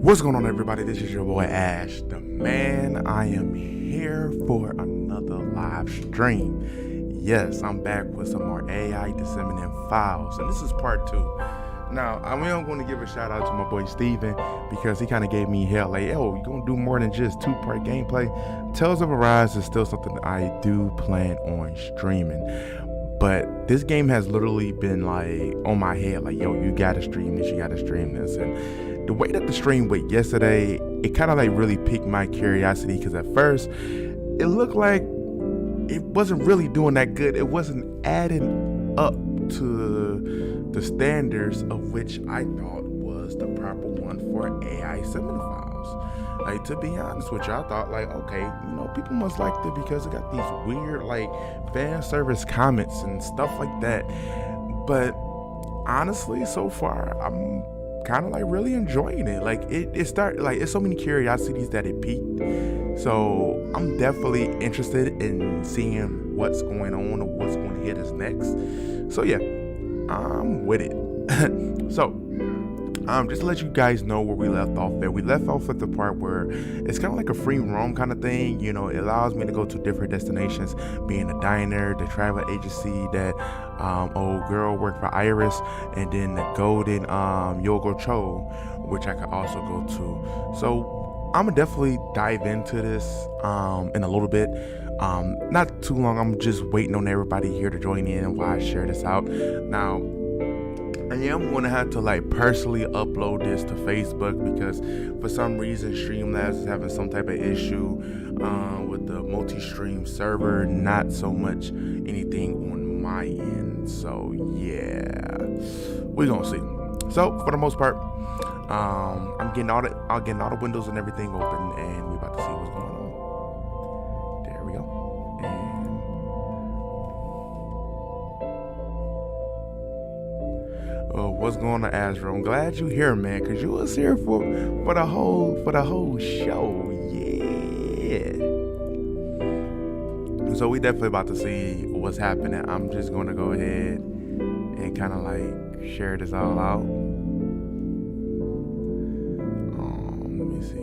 What's going on, everybody? This is your boy Ash, the man. I am here for another live stream. Yes, I'm back with some more AI disseminating files, and this is part 2. Now, I'm going to give a shout out to my boy Steven because he kind of gave me hell. Like, yo, you're going to do more than just 2-part gameplay. Tales of Arise is still something that I do plan on streaming. But this game has literally been like on my head, like, yo, you gotta stream this, you gotta stream this. And the way that the stream went yesterday, it kind of like really piqued my curiosity, because at first it looked like it wasn't really doing that good. It wasn't adding up to the standards of which I thought was the proper one for AI seminar files. Like, to be honest with you, I thought like, okay, people must like it because it got these weird like fan service comments and stuff like that. But honestly, so far I'm kind of like really enjoying it. Like it started, like, it's so many curiosities that it piqued. So I'm definitely interested in seeing what's going on or what's going to hit us next. So yeah, I'm with it. So just to let you guys know where we left off at. We left off at the part where it's kind of like a free roam kind of thing. It allows me to go to different destinations, being a diner, the travel agency that old girl worked for Iris, and then the golden Yogo Cho, which I could also go to. So I'm gonna definitely dive into this in a little bit. Not too long. I'm just waiting on everybody here to join in while I share this out. Now, I am going to have to like personally upload this to Facebook because for some reason Streamlabs is having some type of issue with the multi-stream server, not so much anything on my end. So yeah, we're gonna see. So for the most part, I'm getting all the windows and everything open, and we're about to see what's going on. There we go. What's going on, Azra? I'm glad you here, man, because you was here for the whole show. Yeah. So we definitely about to see what's happening. I'm just gonna go ahead and kind of like share this all out. Let me see.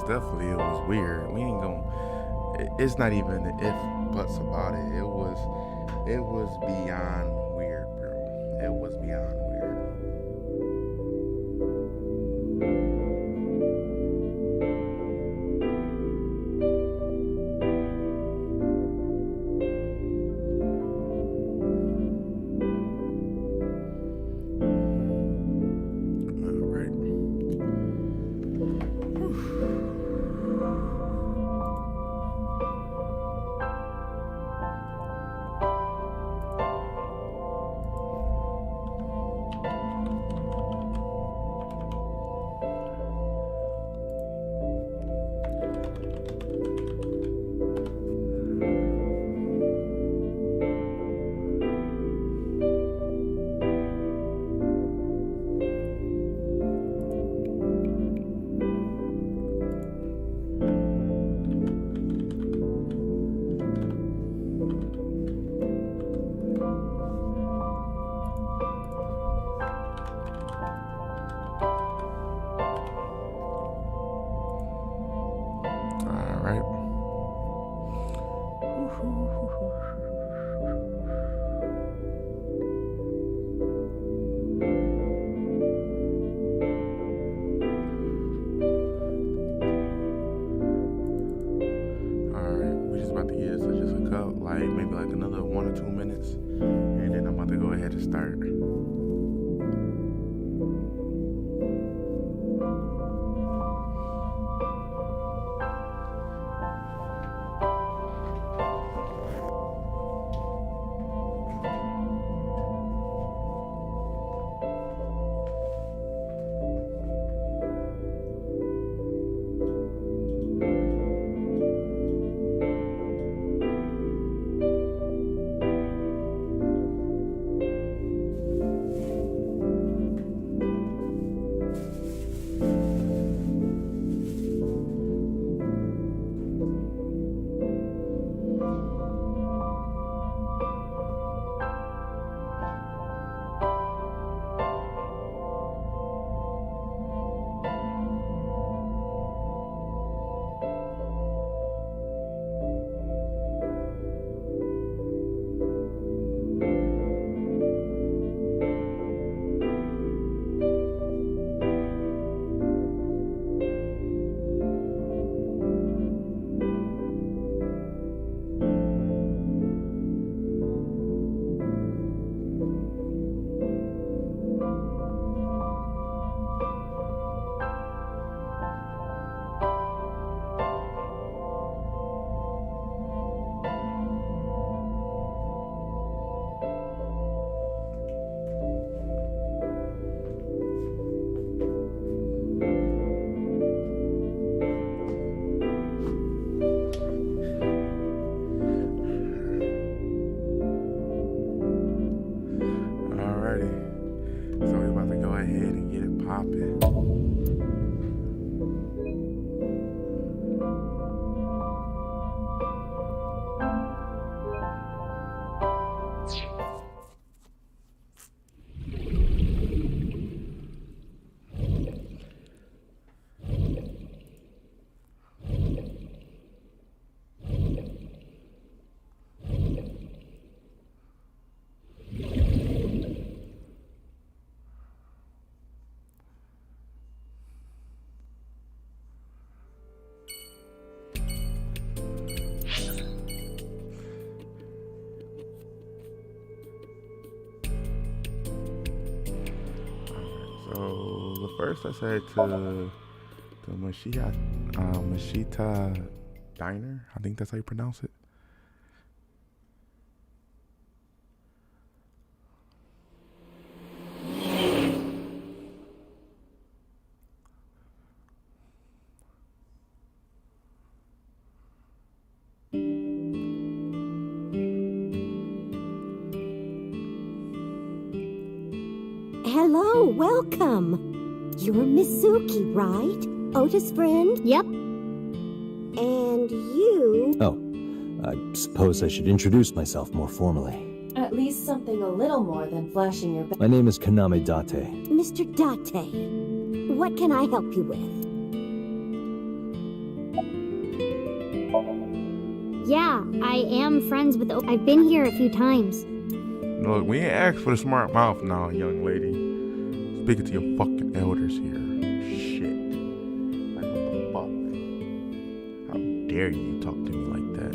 Definitely, it was weird. We ain't gonna. It's not even the if buts about it. It was beyond weird, bro. It was beyond weird. to start. So we're about to go ahead and get it popping. So the first I said to Mashita Diner. I think that's how you pronounce it. Hello, welcome. You're Mizuki, right? Otis' friend? Yep. And you... Oh, I suppose I should introduce myself more formally. At least something a little more than flashing your My name is Kaname Date. Mr. Date, what can I help you with? Yeah, I am friends with I've been here a few times. Look, we ain't asked for the smart mouth now, young lady. Speaking to your fucking elders here. Shit. Like, what the fuck? How dare you talk to me like that?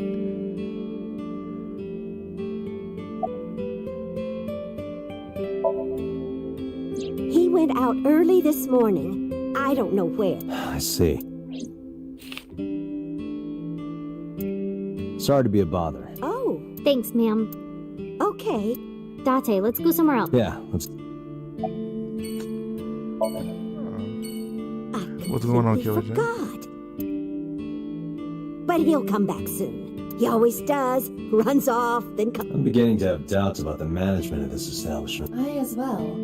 He went out early this morning. I don't know where. I see. Sorry to be a bother. Oh, Thanks, ma'am. okay. Date, let's go somewhere else. Yeah, let's... What's going on, Killer J? Forgot. But he'll come back soon. He always does. Runs off, then comes... I'm beginning to have doubts about the management of this establishment. I as well.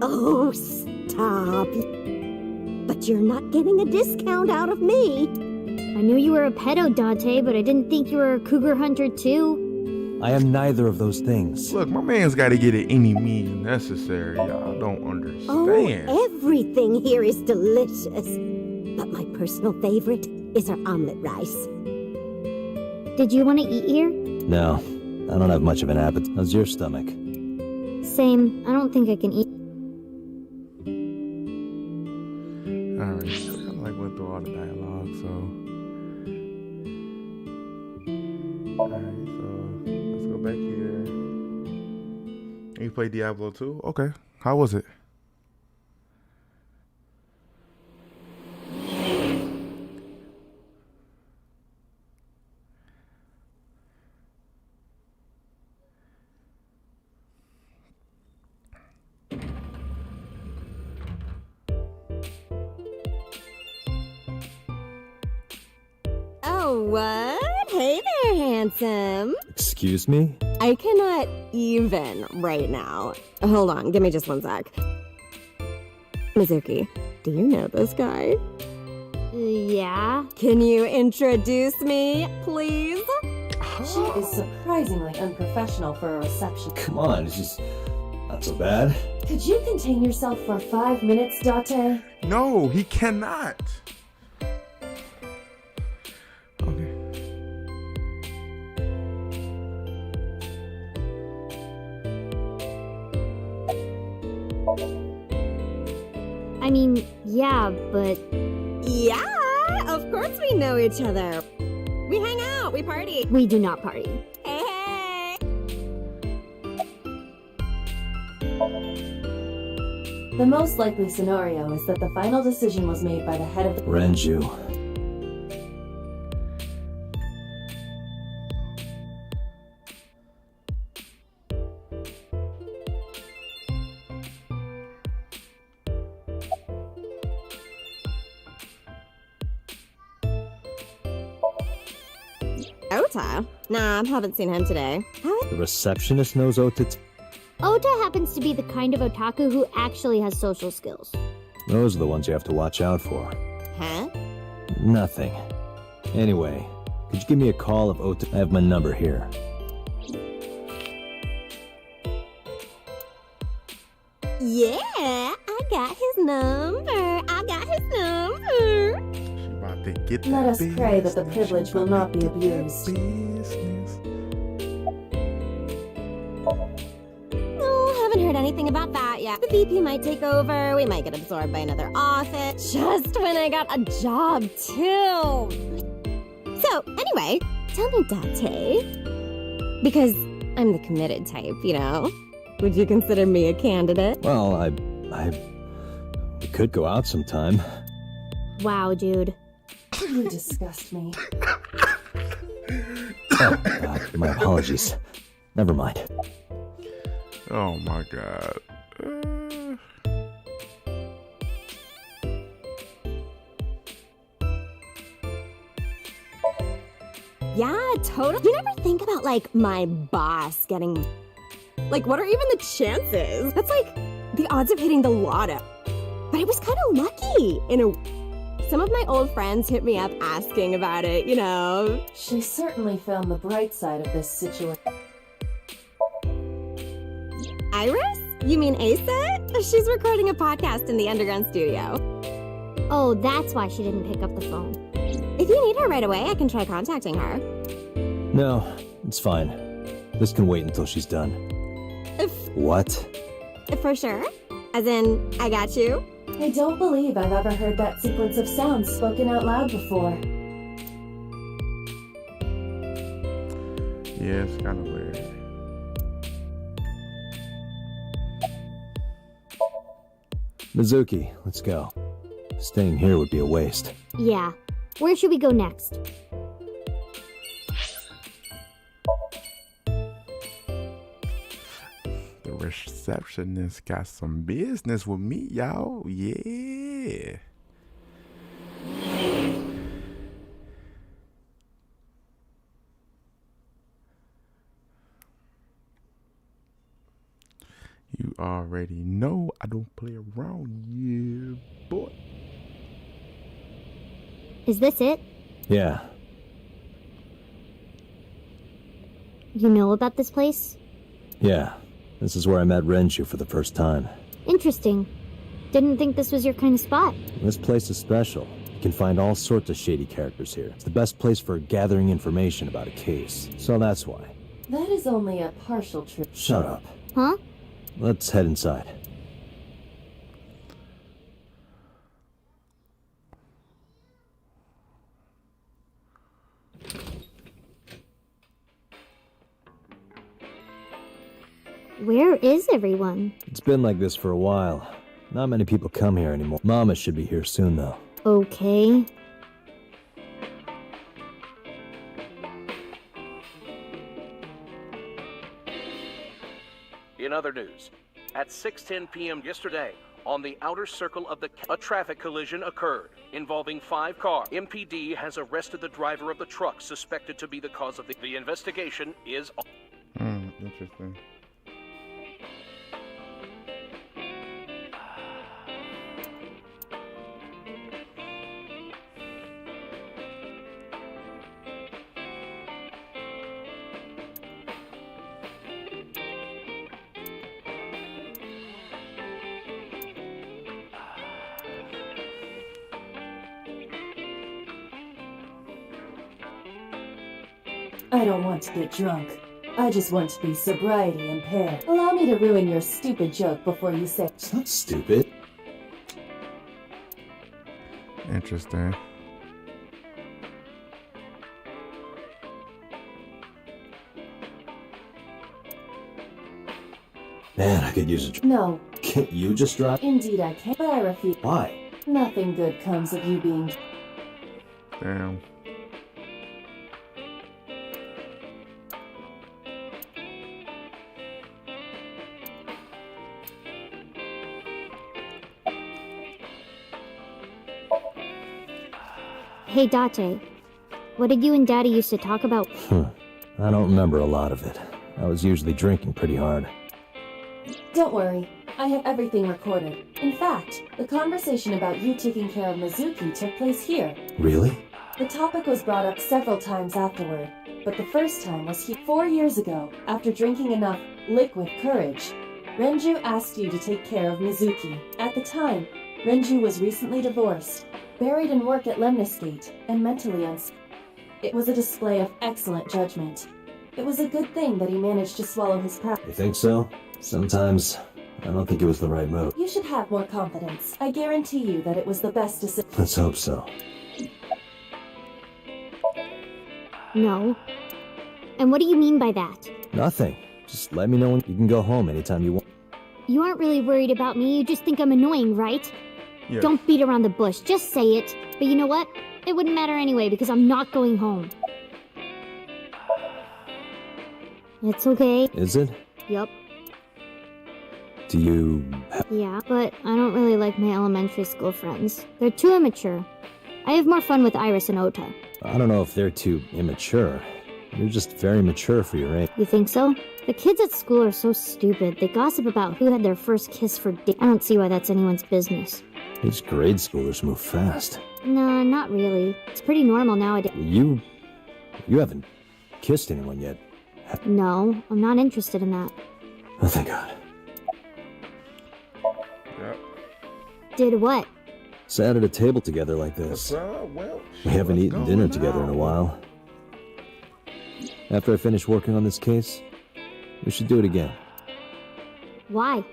Oh, stop. But you're not getting a discount out of me. I knew you were a pedo, Date, but I didn't think you were a cougar hunter, too. I am neither of those things. Look, my man's got to get it any means necessary. Y'all don't understand. Oh, everything here is delicious. But my personal favorite is our omelet rice. Did you want to eat here? No, I don't have much of an appetite. How's your stomach? Same. I don't think I can eat. Alright, I kind of like went through all the dialogue, so... Alright, so let's go back here. You played Diablo 2? Okay. How was it? Oh, what? Hey there, handsome. Excuse me? I cannot even right now. Hold on, give me just one sec. Mizuki, do you know this guy? Yeah? Can you introduce me, please? She is surprisingly unprofessional for a reception. Come on, it's just not so bad. Could you contain yourself for 5 minutes, Date? No, he cannot. Okay. I mean, yeah, but Yeah, of course we know each other. We hang out, we party. we do not party. Hey, hey. The most likely scenario is that the final decision was made by the head of the... Renju. Ota? Nah, haven't seen him today. The receptionist knows Ota. Ota happens to be the kind of otaku who actually has social skills. Those are the ones you have to watch out for. Huh? Nothing. Anyway, could you give me a call if Ota... I have my number here. Yeah, I got his number. I got his number. She about to get that Let us pray that the business. privilege She will about not to be get that abused. business. Oh, haven't heard anything about that yet. The VP might take over. We might get absorbed by another office. Just when I got a job, too. So, anyway, tell me, Date. Because I'm the committed type, you know? Would you consider me a candidate? Well, we could go out sometime. Wow, dude. You disgust me. Oh, God, my apologies. Never mind. Oh my god. Yeah, totally. You never think about, like, my boss getting... Like, what are even the chances? That's like the odds of hitting the lotto. But I was kind of lucky in a... Some of my old friends hit me up asking about it, you know. She certainly found the bright side of this situation. Iris? You mean Asa? She's recording a podcast in the underground studio. Oh, that's why she didn't pick up the phone. If you need her right away, I can try contacting her. No, it's fine. This can wait until she's done. What? For sure. As in, I got you. I don't believe I've ever heard that sequence of sounds spoken out loud before. Yeah, it's kind of weird. Mizuki, let's go. Staying here would be a waste. Yeah. Where should we go next? The receptionist got some business with me, y'all. Yeah. You already know I don't play around, yeah, boy. Is this it? Yeah. You know about this place? Yeah. This is where I met Renju for the first time. Interesting. Didn't think this was your kind of spot. This place is special. You can find all sorts of shady characters here. It's the best place for gathering information about a case. So that's why. That is only a partial truth. Shut up. Huh? Let's head inside. Where is everyone? It's been like this for a while. Not many people come here anymore. Mama should be here soon, though. Okay. In other news, at 6:10 p.m. yesterday, on the outer circle of a traffic collision occurred involving 5 cars. MPD has arrested the driver of the truck suspected to be the cause of the investigation is on. Interesting. I don't want to get drunk. I just want to be sobriety impaired. Allow me to ruin your stupid joke before you say— It's not stupid. Interesting. Man, I could use a drink. No, Can't you just drive? indeed I can, but I refuse. Why? Nothing good comes of you being— Damn. Hey, Date. What did you and Daddy used to talk about? I don't remember a lot of it. I was usually drinking pretty hard. Don't worry, I have everything recorded. In fact, the conversation about you taking care of Mizuki took place here. Really? The topic was brought up several times afterward, but the first time was 4 years ago, after drinking enough liquid courage. Renju asked you to take care of Mizuki. At the time, Renju was recently divorced, buried in work at Lemniscate, and mentally unstable. It was a display of excellent judgment. It was a good thing that he managed to swallow his pride. You think so? Sometimes, I don't think it was the right move. You should have more confidence. I guarantee you that it was the best decision. Let's hope so. No. And what do you mean by that? Nothing. Just let me know when you can go home anytime you want. You aren't really worried about me, you just think I'm annoying, right? Yeah. Don't beat around the bush, just say it. But you know what? It wouldn't matter anyway because I'm not going home. It's okay. Is it? Yup. Do you... Yeah, but I don't really like my elementary school friends. They're too immature. I have more fun with Iris and Ota. I don't know if they're too immature. You're just very mature for your age. You think so? The kids at school are so stupid. They gossip about who had their first kiss for I don't see why that's anyone's business. These grade schoolers move fast. Nah, not really. It's pretty normal nowadays. You haven't kissed anyone yet. No, I'm not interested in that. Oh, thank God. Yep. Did what? Sat at a table together like this. Well, We haven't what's eaten dinner going together in a on? while. After I finish working on this case, we should do it again. Why?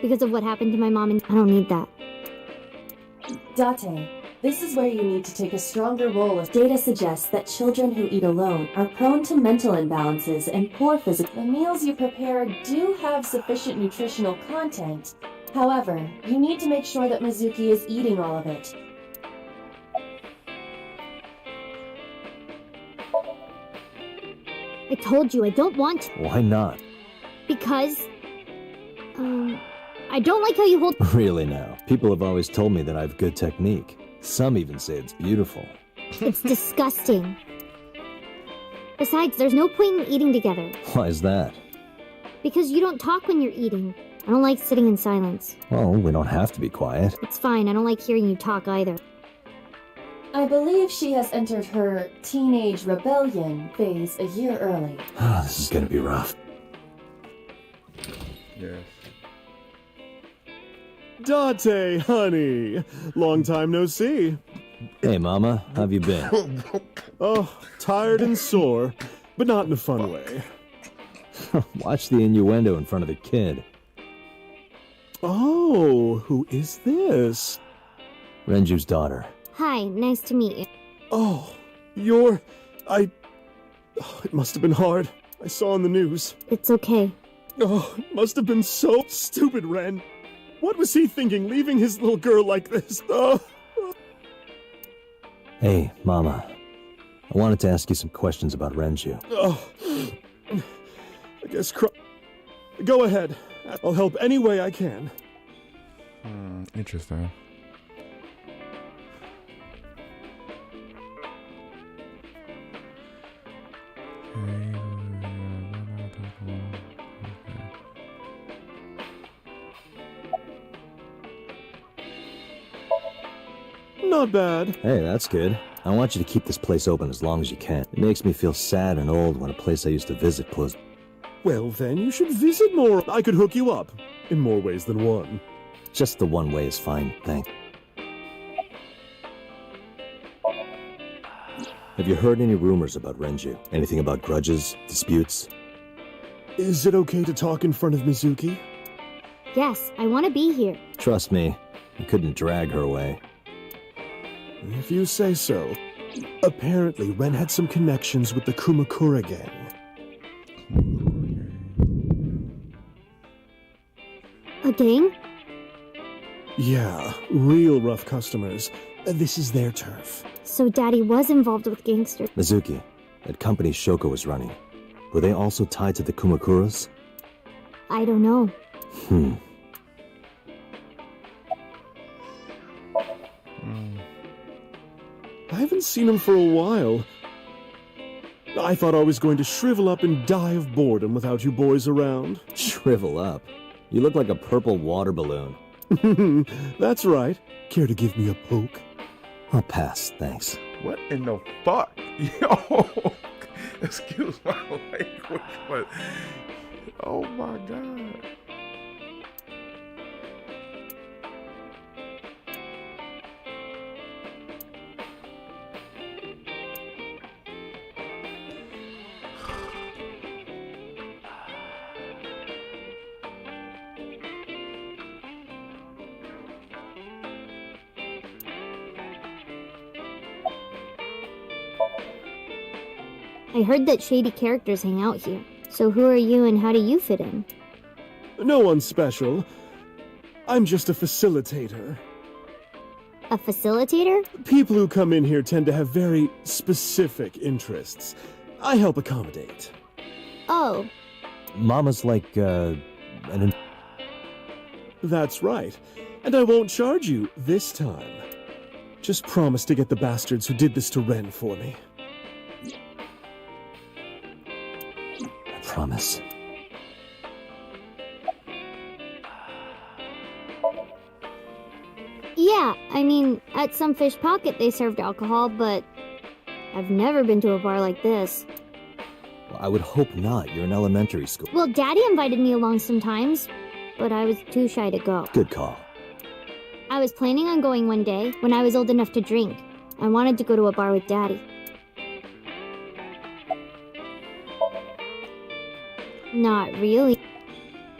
Because of what happened to my mom and I don't need that. Date, this is where you need to take a stronger role. As data suggests that children who eat alone are prone to mental imbalances and poor physical. The meals you prepare do have sufficient nutritional content. However, you need to make sure that Mizuki is eating all of it. I told you I don't want to Why not? because I don't like how you hold Really now. People have always told me that I have good technique. Some even say it's beautiful. it's disgusting. Besides, there's no point in eating together Why is that? because you don't talk when you're eating. I don't like sitting in silence. Well, we don't have to be quiet. It's fine. I don't like hearing you talk either. I believe she has entered her teenage rebellion phase a year early. This is gonna be rough. Yes. Date, honey. Long time no see. Hey, Mama, how have you been? Oh, tired and sore, but not in a fun way. Watch the innuendo in front of the kid. Oh, who is this? Renju's daughter. Hi, nice to meet you. Oh, it must have been hard. I saw on the news. It's okay. Oh, it must have been so stupid, Ren. What was he thinking, leaving his little girl like this? Oh. Hey, Mama. I wanted to ask you some questions about Renju. Oh. I guess go ahead. I'll help any way I can. Interesting. Not bad. Hey, that's good. I want you to keep this place open as long as you can. It makes me feel sad and old when a place I used to visit closed. Well, then you should visit more. I could hook you up. In more ways than one. Just the one way is fine, thanks. Have you heard any rumors about Renju? Anything about grudges, disputes? Is it okay to talk in front of Mizuki? Yes, I want to be here. Trust me, you couldn't drag her away. If you say so. Apparently, Ren had some connections with the Kumakura gang. A gang? Yeah, real rough customers. This is their turf. So Daddy was involved with gangsters. Mizuki, that company Shoko was running, were they also tied to the Kumakuras? I don't know. I haven't seen him for a while. I thought I was going to shrivel up and die of boredom without you boys around. Shrivel up. You look like a purple water balloon. That's right. Care to give me a poke? I'll pass, thanks. What in the fuck? Yo! Excuse my language, but... Oh my god. I heard that shady characters hang out here. So who are you and how do you fit in? No one special. I'm just a facilitator. A facilitator? People who come in here tend to have very specific interests. I help accommodate. Oh, Mama's like, That's right. And I won't charge you this time. Just promise to get the bastards who did this to Ren for me. I promise. yeah, I mean, at some fish pocket they served alcohol, but I've never been to a bar like this. Well, I would hope not. You're in elementary school. Well, Daddy invited me along sometimes, but I was too shy to go. Good call. I was planning on going one day when I was old enough to drink. I wanted to go to a bar with Daddy. Not really.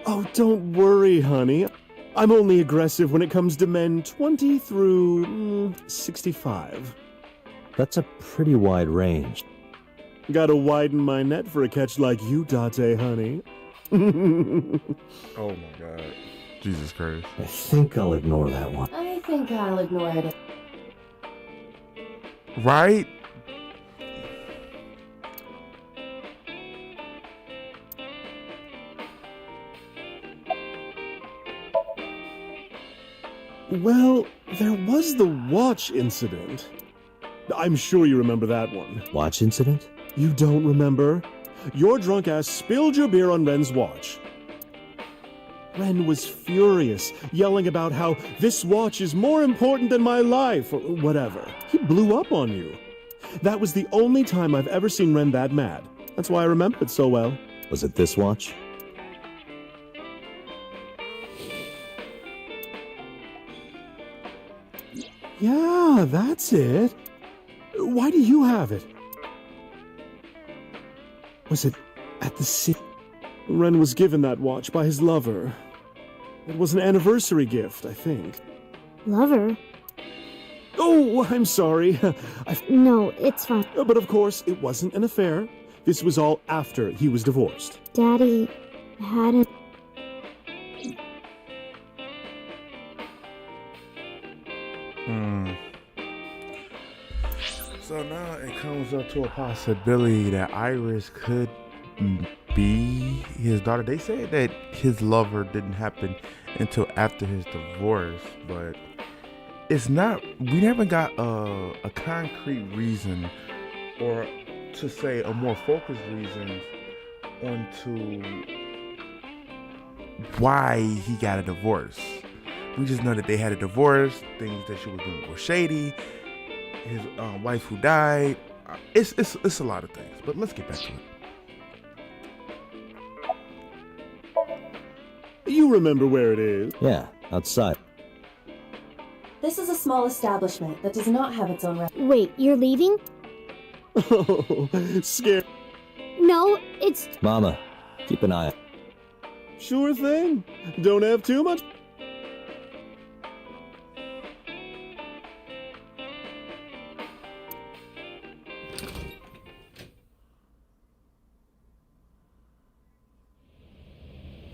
Oh, don't worry, honey. I'm only aggressive when it comes to men 20 through 65. That's a pretty wide range. Gotta widen my net for a catch like you, Date, honey. Oh my god. Jesus Christ. I think I'll ignore that one. I think I'll ignore it. Right? Well, there was the watch incident. I'm sure you remember that one. Watch incident? You don't remember? Your drunk ass spilled your beer on Ren's watch. Ren was furious, yelling about how this watch is more important than my life, or whatever. He blew up on you. That was the only time I've ever seen Ren that mad. That's why I remember it so well. Was it this watch? Yeah, that's it. Why do you have it? Was it at the city? Ren was given that watch by his lover. It was an anniversary gift, I think. Lover? Oh, I'm sorry. No, it's fine. But of course, it wasn't an affair. This was all after he was divorced. Daddy, hadn't. So now it comes up to a possibility that Iris could be his daughter. They said that his lover didn't happen until after his divorce, but it's not. We never got a concrete reason, or to say a more focused reason, onto why he got a divorce. We just know that they had a divorce. Things that she was doing were shady. His wife who died. It's a lot of things. But let's get back to it. You remember where it is? Yeah, outside. This is a small establishment that does not have its own Wait, you're leaving? Oh, scared. No, it's. Mama, keep an eye out. Sure thing. Don't have too much.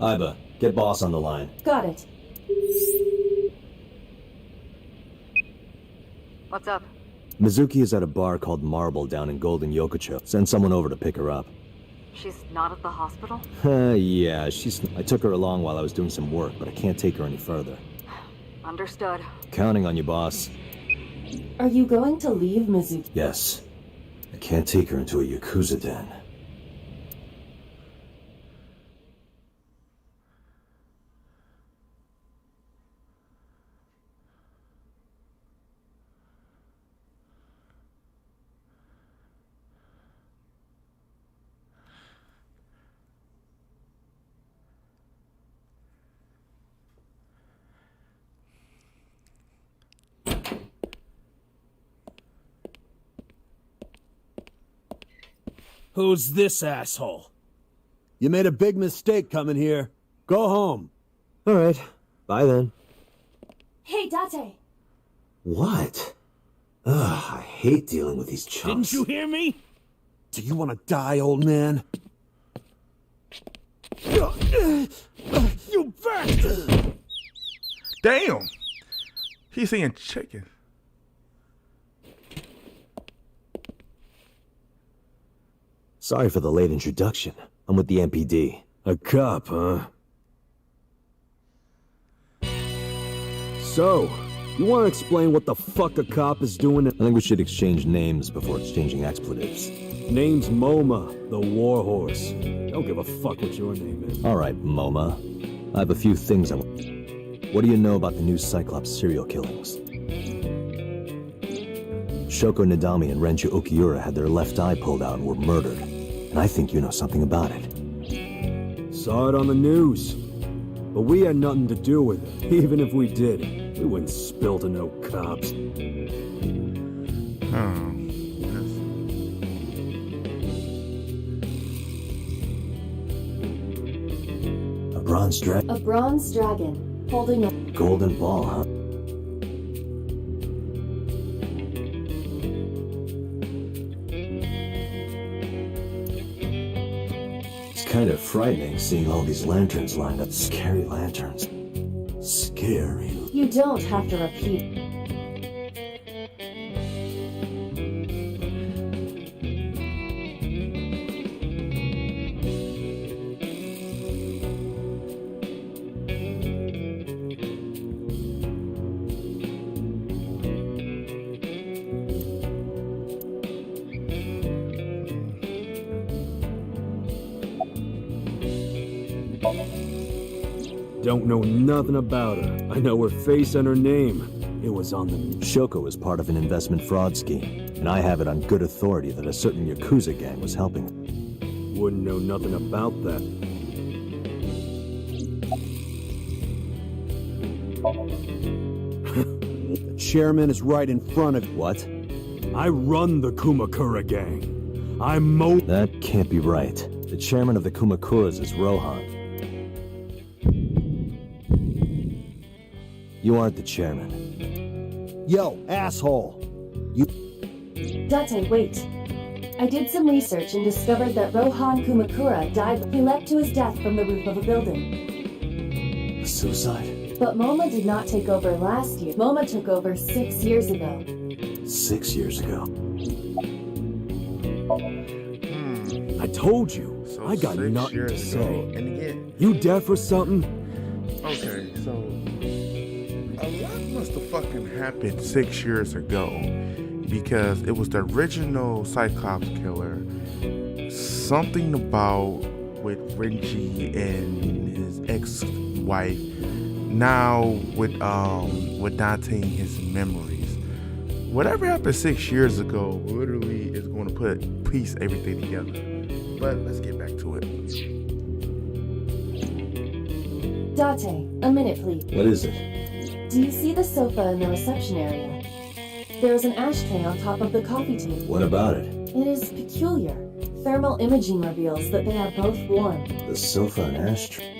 Iba, get boss on the line. Got it. What's up? Mizuki is at a bar called Marble down in Golden Yokocho. Send someone over to pick her up. She's not at the hospital? Yeah, I took her along while I was doing some work, but I can't take her any further. Understood. Counting on you, boss. Are you going to leave Mizuki? Yes. I can't take her into a Yakuza den. Who's this asshole? You made a big mistake coming here. Go home. All right. Bye then. Hey, Date! What? Ugh, I hate dealing with these chumps. Didn't you hear me? Do you want to die, old man? You bastard! Damn! He's seeing chicken. Sorry for the late introduction. I'm with the MPD. A cop, huh? So, you want to explain what the fuck a cop is doing? I think we should exchange names before exchanging expletives. Name's MoMA, the Warhorse. Don't give a fuck what your name is. All right, MoMA. I have a few things I want. What do you know about the new Cyclops serial killings? Shoko Nadami and Renju Okiura had their left eye pulled out and were murdered. And I think you know something about it. Saw it on the news. But we had nothing to do with it. Even if we did, we wouldn't spill to no cops. A bronze dragon? A bronze dragon, holding a Golden ball, huh? It's kind of frightening seeing all these lanterns lined up. Scary lanterns. Scary. You don't have to repeat. Don't know nothing about her. I know her face and her name. It was on the... Shoko is part of an investment fraud scheme, and I have it on good authority that a certain Yakuza gang was helping her. Wouldn't know nothing about that. The chairman is right in front of... What? I run the Kumakura gang. I'm Mo... That can't be right. The chairman of the Kumakuras is Rohan. You aren't the chairman. Yo, asshole! Date, wait. I did some research and discovered that Rohan Kumakura died. He leapt to his death from the roof of a building. Suicide? But Moma did not take over last year. Moma took over 6 years ago. 6 years ago. I told you, So I got 6 nothing to years ago, say. and again, You deaf or something? okay, so a lot must have fucking happened 6 years ago because it was the original Cyclops killer. Something about with Renji and his ex-wife. Now with Dante and his memories. Whatever happened 6 years ago literally is going to piece everything together. But let's get back to it. Date, a minute please. What is it? Do you see the sofa in the reception area? There is an ashtray on top of the coffee table. What about it? It is peculiar. Thermal imaging reveals that they are both warm. The sofa and ashtray.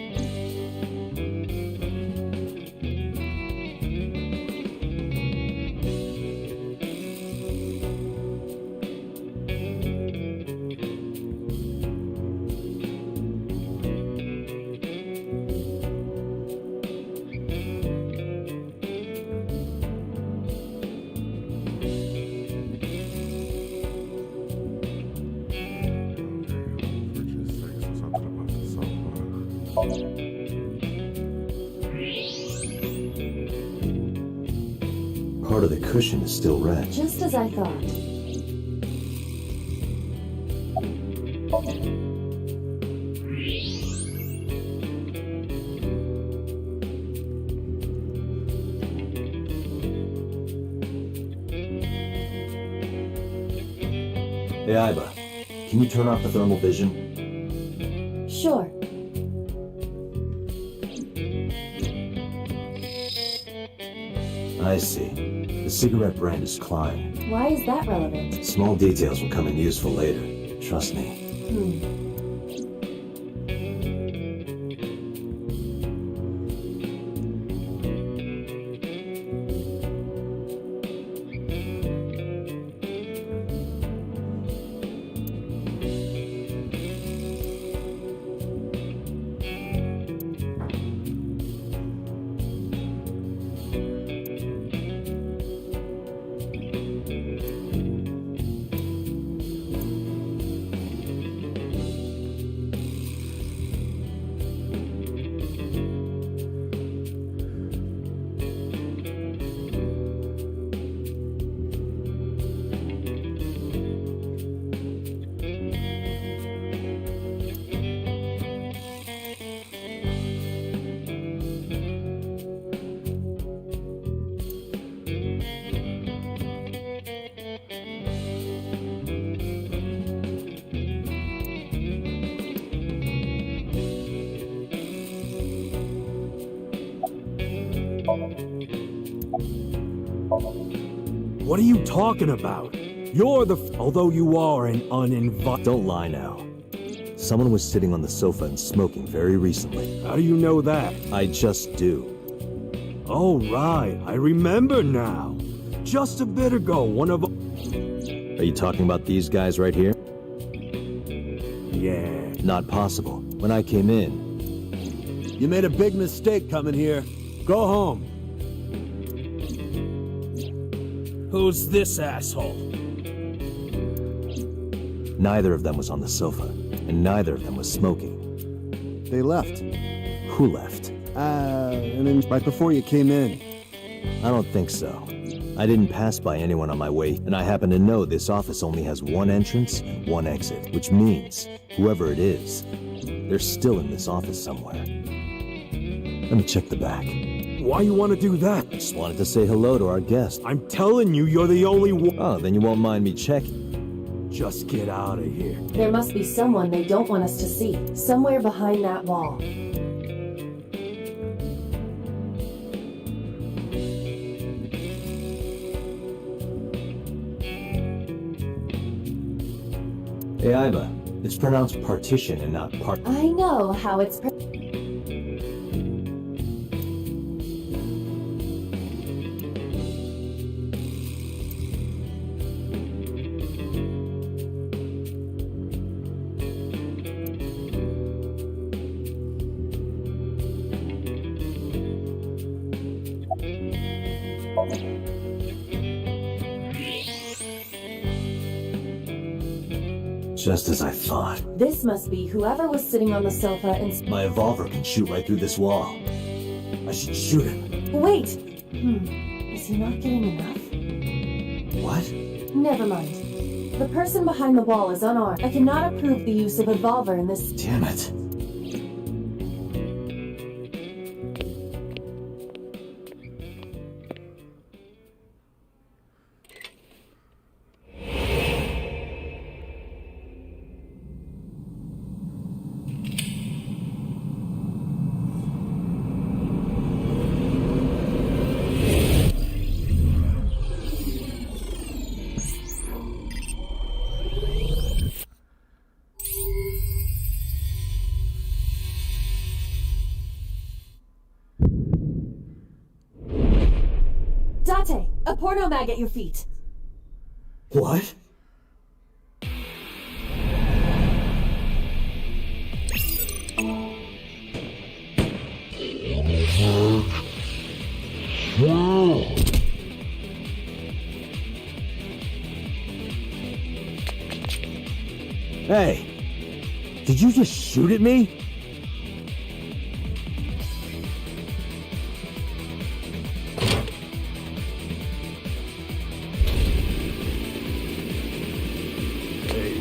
Part of the cushion is still red. Just as I thought. Hey, Iba, can you turn off the thermal vision? Sure. I see. The cigarette brand is Klein. Why is that relevant? Small details will come in useful later. Trust me. What are you talking about? You're although you are an uninvited. Don't lie now. Someone was sitting on the sofa and smoking very recently. How do you know that? I just do. Oh, right. I remember now. Just a bit ago, one of... Are you talking about these guys right here? Yeah. Not possible. When I came in... You made a big mistake coming here. Go home. Who's this asshole? Neither of them was on the sofa, and neither of them was smoking. They left. Who left? And then right before you came in. I don't think so. I didn't pass by anyone on my way, and I happen to know this office only has one entrance and one exit, which means, whoever it is, they're still in this office somewhere. Let me check the back. Why you want to do that? Just wanted to say hello to our guest. I'm telling you, you're the only one. Oh, then you won't mind me checking. Just get out of here. There must be someone they don't want us to see. Somewhere behind that wall. Hey, Iba. It's pronounced partition and not part. I know how it's... Just as I thought. This must be whoever was sitting on the sofa and... My evolver can shoot right through this wall. I should shoot him. Wait! Is he not getting enough? What? Never mind. The person behind the wall is unarmed. I cannot approve the use of a revolver in this... Damn it. Date! A porno mag at your feet! What? Hey! Did you just shoot at me?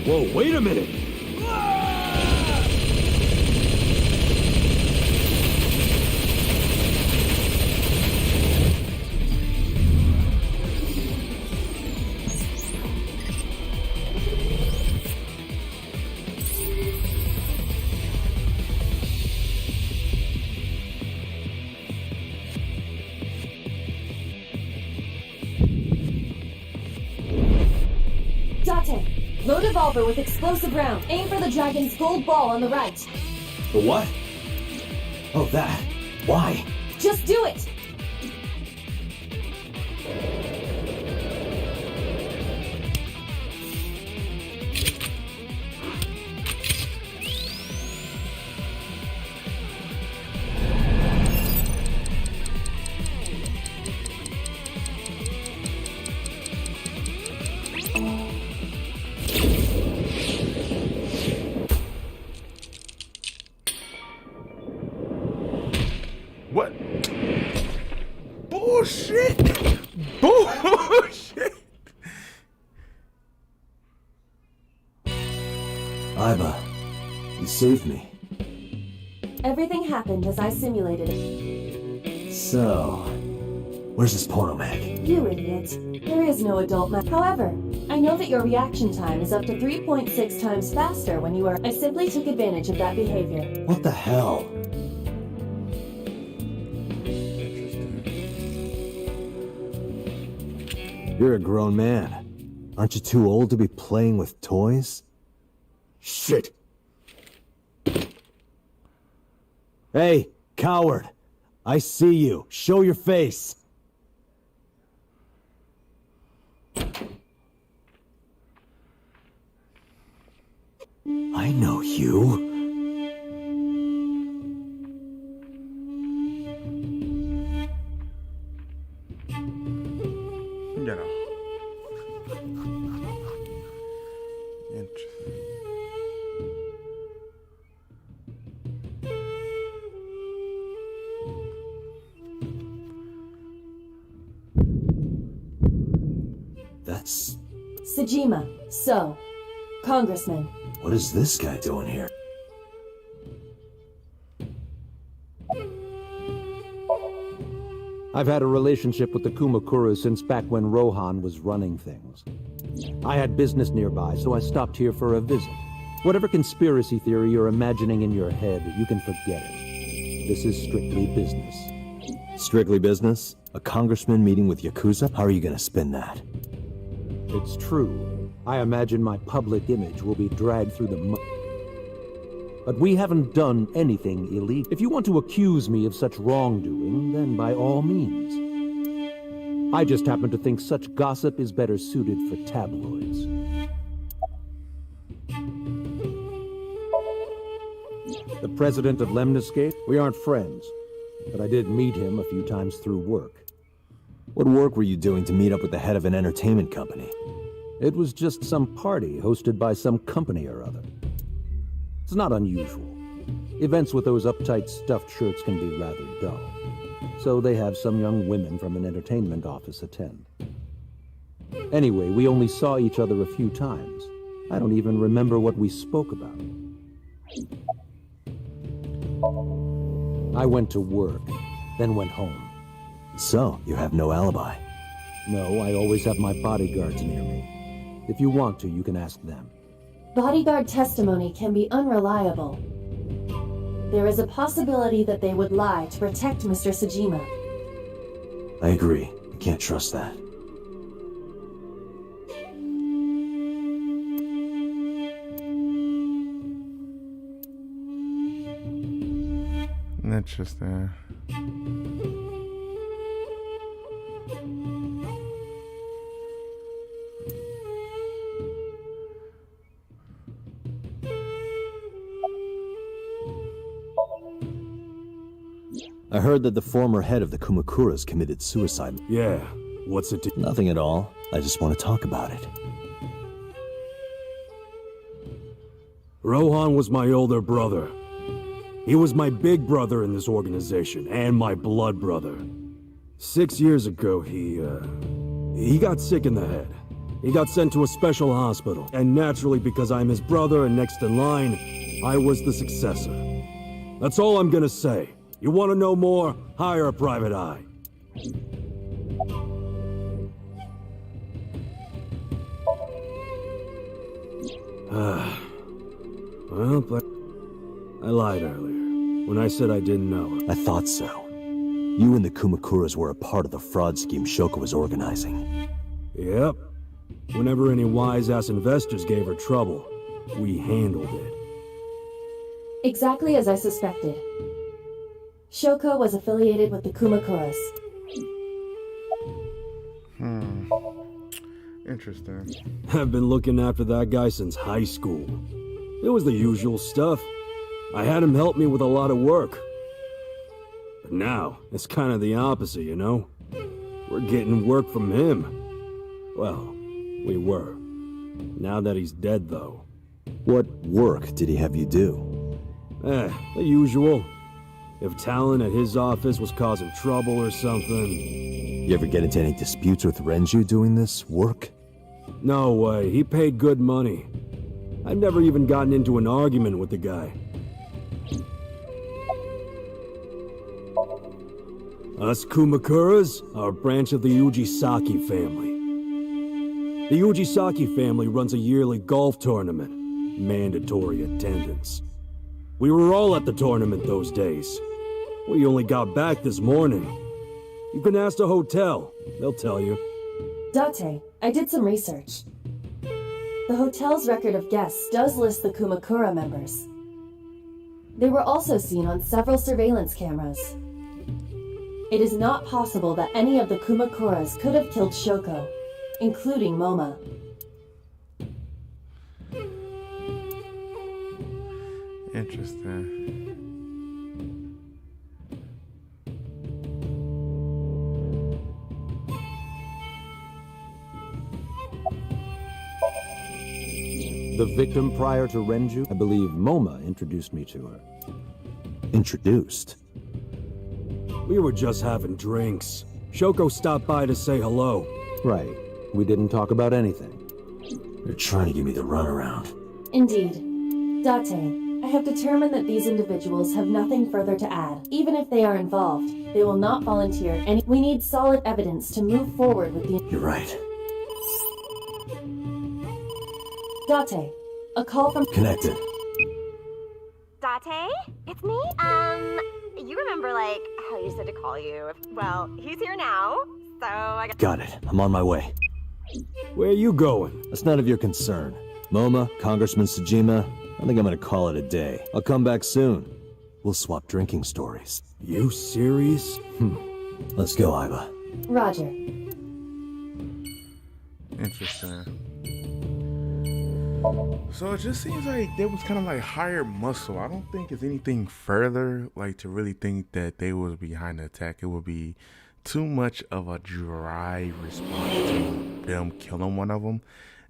Whoa, wait a minute! Date! Load a revolver with explosive round. Aim for the dragon's gold ball on the right. The what? Oh, that. Why? Just do it! What? Bullshit! Bullshit! Iba, you saved me. Everything happened as I simulated it. So, where's this porno mag? You idiot. There is no adult mag. However, I know that your reaction time is up to 3.6 times faster when you are... I simply took advantage of that behavior. What the hell? You're a grown man. Aren't you too old to be playing with toys? Shit! Hey, coward! I see you. Show your face! I know you. You know. Interesting. That's... Sejima. So. Congressman. What is this guy doing here? I've had a relationship with the Kumakura since back when Rohan was running things. I had business nearby, so I stopped here for a visit. Whatever conspiracy theory you're imagining in your head, you can forget it. This is strictly business. Strictly business? A congressman meeting with Yakuza? How are you gonna spin that? It's true. I imagine my public image will be dragged through the mud. But we haven't done anything illegal. If you want to accuse me of such wrongdoing, then by all means. I just happen to think such gossip is better suited for tabloids. The president of Lemniscate? We aren't friends, but I did meet him a few times through work. What work were you doing to meet up with the head of an entertainment company? It was just some party hosted by some company or other. It's not unusual. Events with those uptight stuffed shirts can be rather dull. So they have some young women from an entertainment office attend. Anyway, we only saw each other a few times. I don't even remember what we spoke about. I went to work, then went home. So, you have no alibi? No, I always have my bodyguards near me. If you want to, you can ask them. Bodyguard testimony can be unreliable. There is a possibility that they would lie to protect Mr. Sajima. I agree. I can't trust that. Interesting. I heard that the former head of the Kumakuras committed suicide. Yeah, what's it to— Nothing at all. I just want to talk about it. Rohan was my older brother. He was my big brother in this organization, and my blood brother. 6 years ago, he got sick in the head. He got sent to a special hospital, and naturally, because I'm his brother and next in line, I was the successor. That's all I'm gonna say. You want to know more? Hire a private eye. Well, but I lied earlier when I said I didn't know. I thought so. You and the Kumakuras were a part of the fraud scheme Shoko was organizing. Yep. Whenever any wise-ass investors gave her trouble, we handled it. Exactly as I suspected. Shoko was affiliated with the Kumakuras. Interesting. I've been looking after that guy since high school. It was the usual stuff. I had him help me with a lot of work. But now, it's kind of the opposite, you know? We're getting work from him. Well, we were. Now that he's dead, though. What work did he have you do? The usual. If Talon at his office was causing trouble or something... You ever get into any disputes with Renju doing this work? No way, he paid good money. I've never even gotten into an argument with the guy. Us Kumakuras are a branch of the Ujisaki family. The Ujisaki family runs a yearly golf tournament. Mandatory attendance. We were all at the tournament those days. We only got back this morning. You can ask the hotel. They'll tell you. Date, I did some research. The hotel's record of guests does list the Kumakura members. They were also seen on several surveillance cameras. It is not possible that any of the Kumakuras could have killed Shoko, including Moma. Interesting. The victim prior to Renju? I believe Moma introduced me to her. Introduced? We were just having drinks. Shoko stopped by to say hello. Right. We didn't talk about anything. They're trying to give me the runaround. Indeed. Date, I have determined that these individuals have nothing further to add. Even if they are involved, they will not volunteer any— We need solid evidence to move forward with the— You're right. Date, a call from— Connected. Date? It's me? You remember, like, how you said to call you? Well, he's here now, so I Got it. I'm on my way. Where are you going? That's none of your concern. Moma, Congressman Sajima, I think I'm gonna call it a day. I'll come back soon. We'll swap drinking stories. You serious? Let's go, Iva. Roger. Interesting. So it just seems like there was kind of like higher muscle. I don't think it's anything further like to really think that they was behind the attack. It would be too much of a dry response to them killing one of them,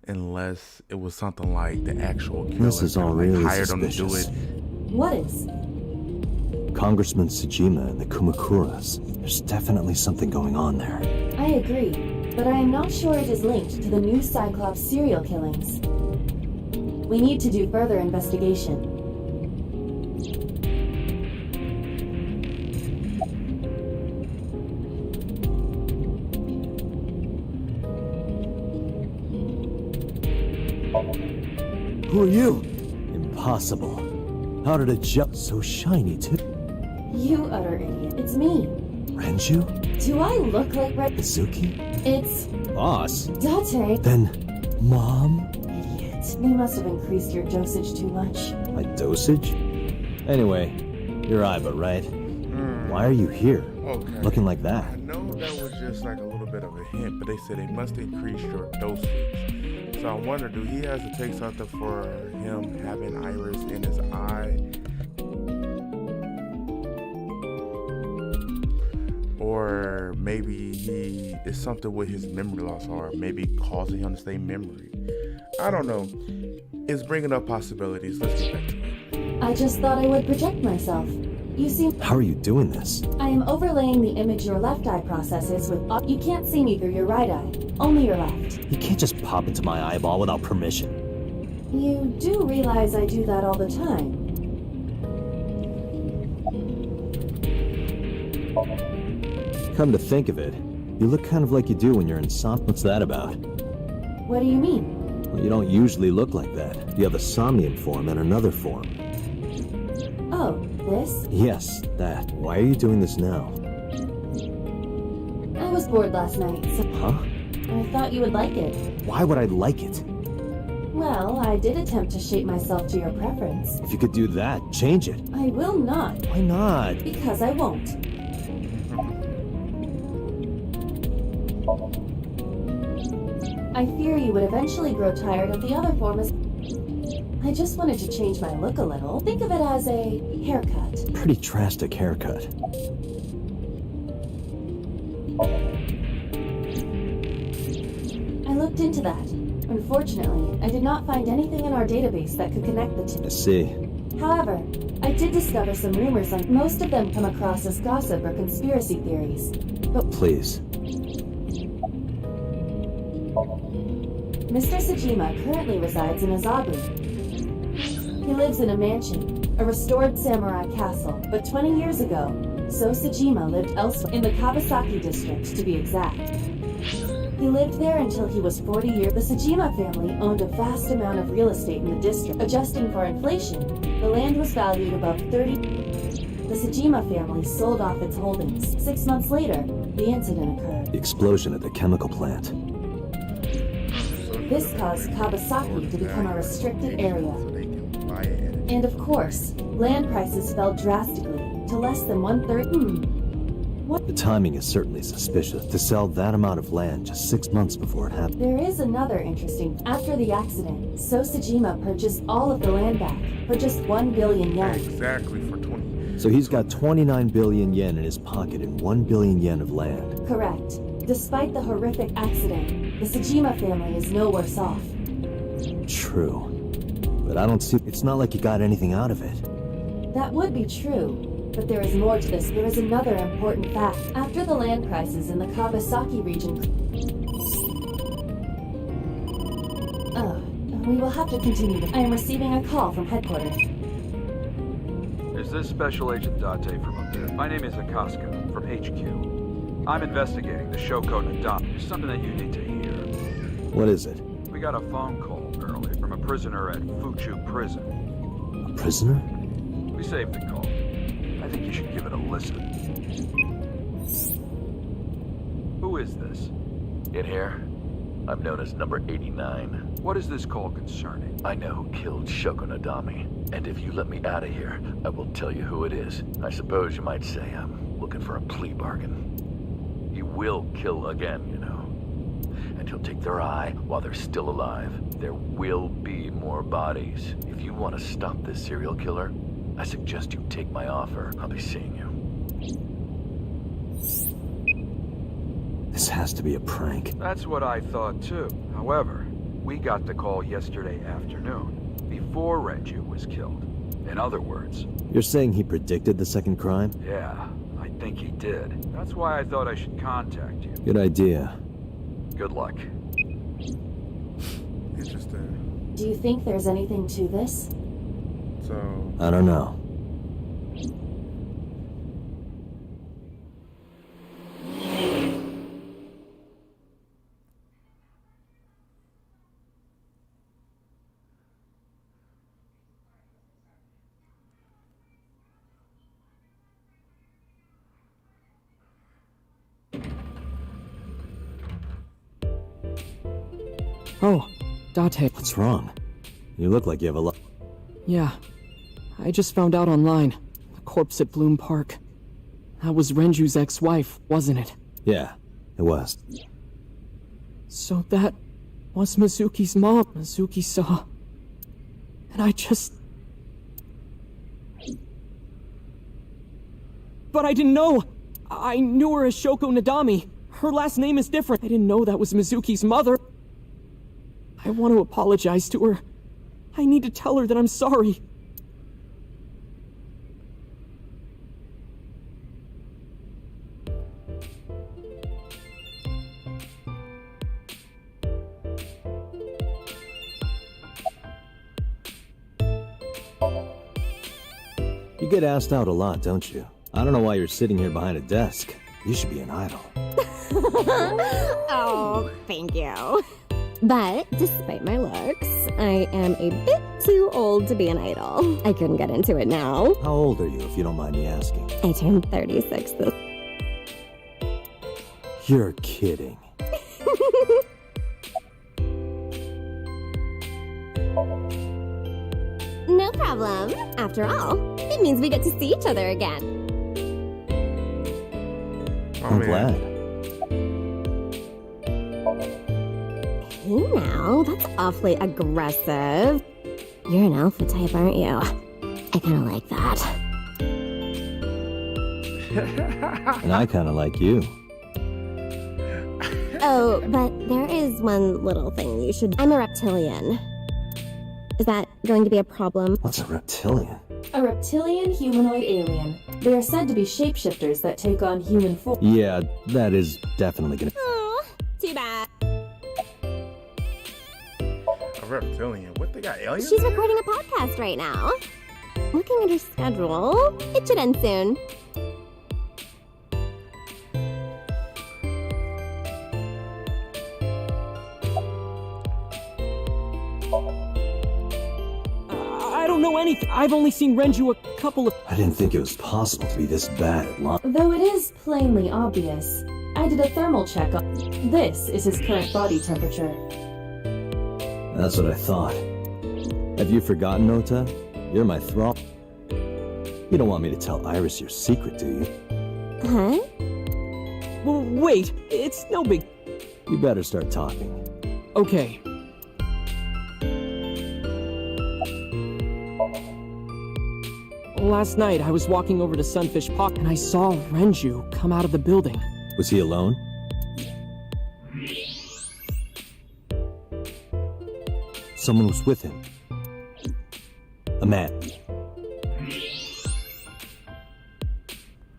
unless it was something like the actual killer This is all really hired them to do suspicious. it. What is? Congressman Tsujima and the Kumakuras. There's definitely something going on there. I agree, but I am not sure it is linked to the new Cyclops serial killings. We need to do further investigation. Who are you? Impossible. How did it jump so shiny too? You utter idiot. It's me. Renju? Do I look like Mizuki? It's Boss? Date. Then, Mom? Idiot. They must have increased your dosage too much. My dosage? Anyway, you're Iva, right? Why are you here? Okay. Looking like that? I know that was just like a little bit of a hint, but they said they must increase your dosage. So I wonder, do he has to take something for him having iris in his eye? Or maybe he is something with his memory loss, or maybe causing him to stay memory. I don't know. It's bringing up possibilities. Let's get back to it. I just thought I would protect myself. You see, How are you doing this? I am overlaying the image your left eye processes with. You can't see me through your right eye, only your left. You can't just pop into my eyeball without permission. You do realize I do that all the time. Come to think of it, you look kind of like you do when you're in What's that about? What do you mean? Well, you don't usually look like that. You have a Somnium form and another form. Oh, this? Yes, that. Why are you doing this now? I was bored last night, so Huh? I thought you would like it. Why would I like it? Well, I did attempt to shape myself to your preference. If you could do that, change it. I will not, Why not? because I won't. I fear you would eventually grow tired of the other form as... I just wanted to change my look a little. Think of it as a haircut. Pretty drastic haircut. I looked into that. Unfortunately, I did not find anything in our database that could connect the two. I see. However, I did discover some rumors on most of them come across as gossip or conspiracy theories. But Please. Mr. Tsujima currently resides in Azabu. He lives in a mansion, a restored samurai castle, but 20 years ago, So Tsujima lived elsewhere, in the Kawasaki district to be exact. He lived there until he was 40 years. The Tsujima family owned a vast amount of real estate in the district. Adjusting for inflation, the land was valued above 30. The Tsujima family sold off its holdings. 6 months later, the incident occurred. The explosion at the chemical plant. This caused Kawasaki to become a restricted area. And of course, land prices fell drastically to less than 1/3. The timing is certainly suspicious. To sell that amount of land just 6 months before it happened. There is another interesting. After the accident, So Tsujima purchased all of the land back for just 1 billion yen. Exactly, for 20. So he's got 29 billion yen in his pocket and 1 billion yen of land. Correct. Despite the horrific accident, the Tsujima family is no worse off. True. But I don't see... It's not like you got anything out of it. That would be true. But there is more to this. There is another important fact. After the land prices in the Kawasaki region... we will have to continue. I am receiving a call from headquarters. Is this Special Agent Date from up there? My name is Akaska, from HQ. I'm investigating the Shoko Nadami. There's something that you need to hear. What is it? We got a phone call earlier from a prisoner at Fuchu Prison. A prisoner? We saved the call. I think you should give it a listen. Who is this? In here, I'm known as number 89. What is this call concerning? I know who killed Shoko Nadami, and if you let me out of here, I will tell you who it is. I suppose you might say I'm looking for a plea bargain. He will kill again, you know. And he'll take their eye while they're still alive. There will be more bodies. If you want to stop this serial killer, I suggest you take my offer. I'll be seeing you. This has to be a prank. That's what I thought too. However, we got the call yesterday afternoon, before Renju was killed. In other words... You're saying he predicted the second crime? Yeah, I think he did. That's why I thought I should contact you. Good idea. Good luck. Interesting. Do you think there's anything to this? So... I don't know. Oh, Date. What's wrong? You look like you have a lot. Yeah. I just found out online. The corpse at Bloom Park. That was Renju's ex-wife, wasn't it? Yeah, it was. So that was Mizuki's mom. Mizuki saw. And I just... But I didn't know! I knew her as Shoko Nadami. Her last name is different. I didn't know that was Mizuki's mother. I want to apologize to her. I need to tell her that I'm sorry. You get asked out a lot, don't you? I don't know why you're sitting here behind a desk. You should be an idol. Oh, thank you. But despite my looks, I am a bit too old to be an idol. I couldn't get into it now. How old are you, if you don't mind me asking? I turned 36 this... You're kidding. No problem. After all, it means we get to see each other again. I'm glad. Hey now, that's awfully aggressive. You're an alpha type, aren't you? I kinda like that. And I kinda like you. Oh, but there is one little thing you should... I'm a reptilian. Is that going to be a problem? What's a reptilian? A reptilian humanoid alien. They are said to be shapeshifters that take on human form. Yeah, that is definitely gonna... Oh, too bad. A reptilian? What, they got aliens? She's recording a podcast right now. Looking at her schedule, it should end soon. I don't know anything. I've only seen Renju a couple of... I didn't think it was possible to be this bad at lunch. Though it is plainly obvious. I did a thermal check on... This is his current body temperature. That's what I thought. Have you forgotten, Ota? You're my thrall. You don't want me to tell Iris your secret, do you? Huh? Well, wait, it's no big... You better start talking. Okay. Last night, I was walking over to Sunfish Park and I saw Renju come out of the building. Was he alone? Someone was with him. A man.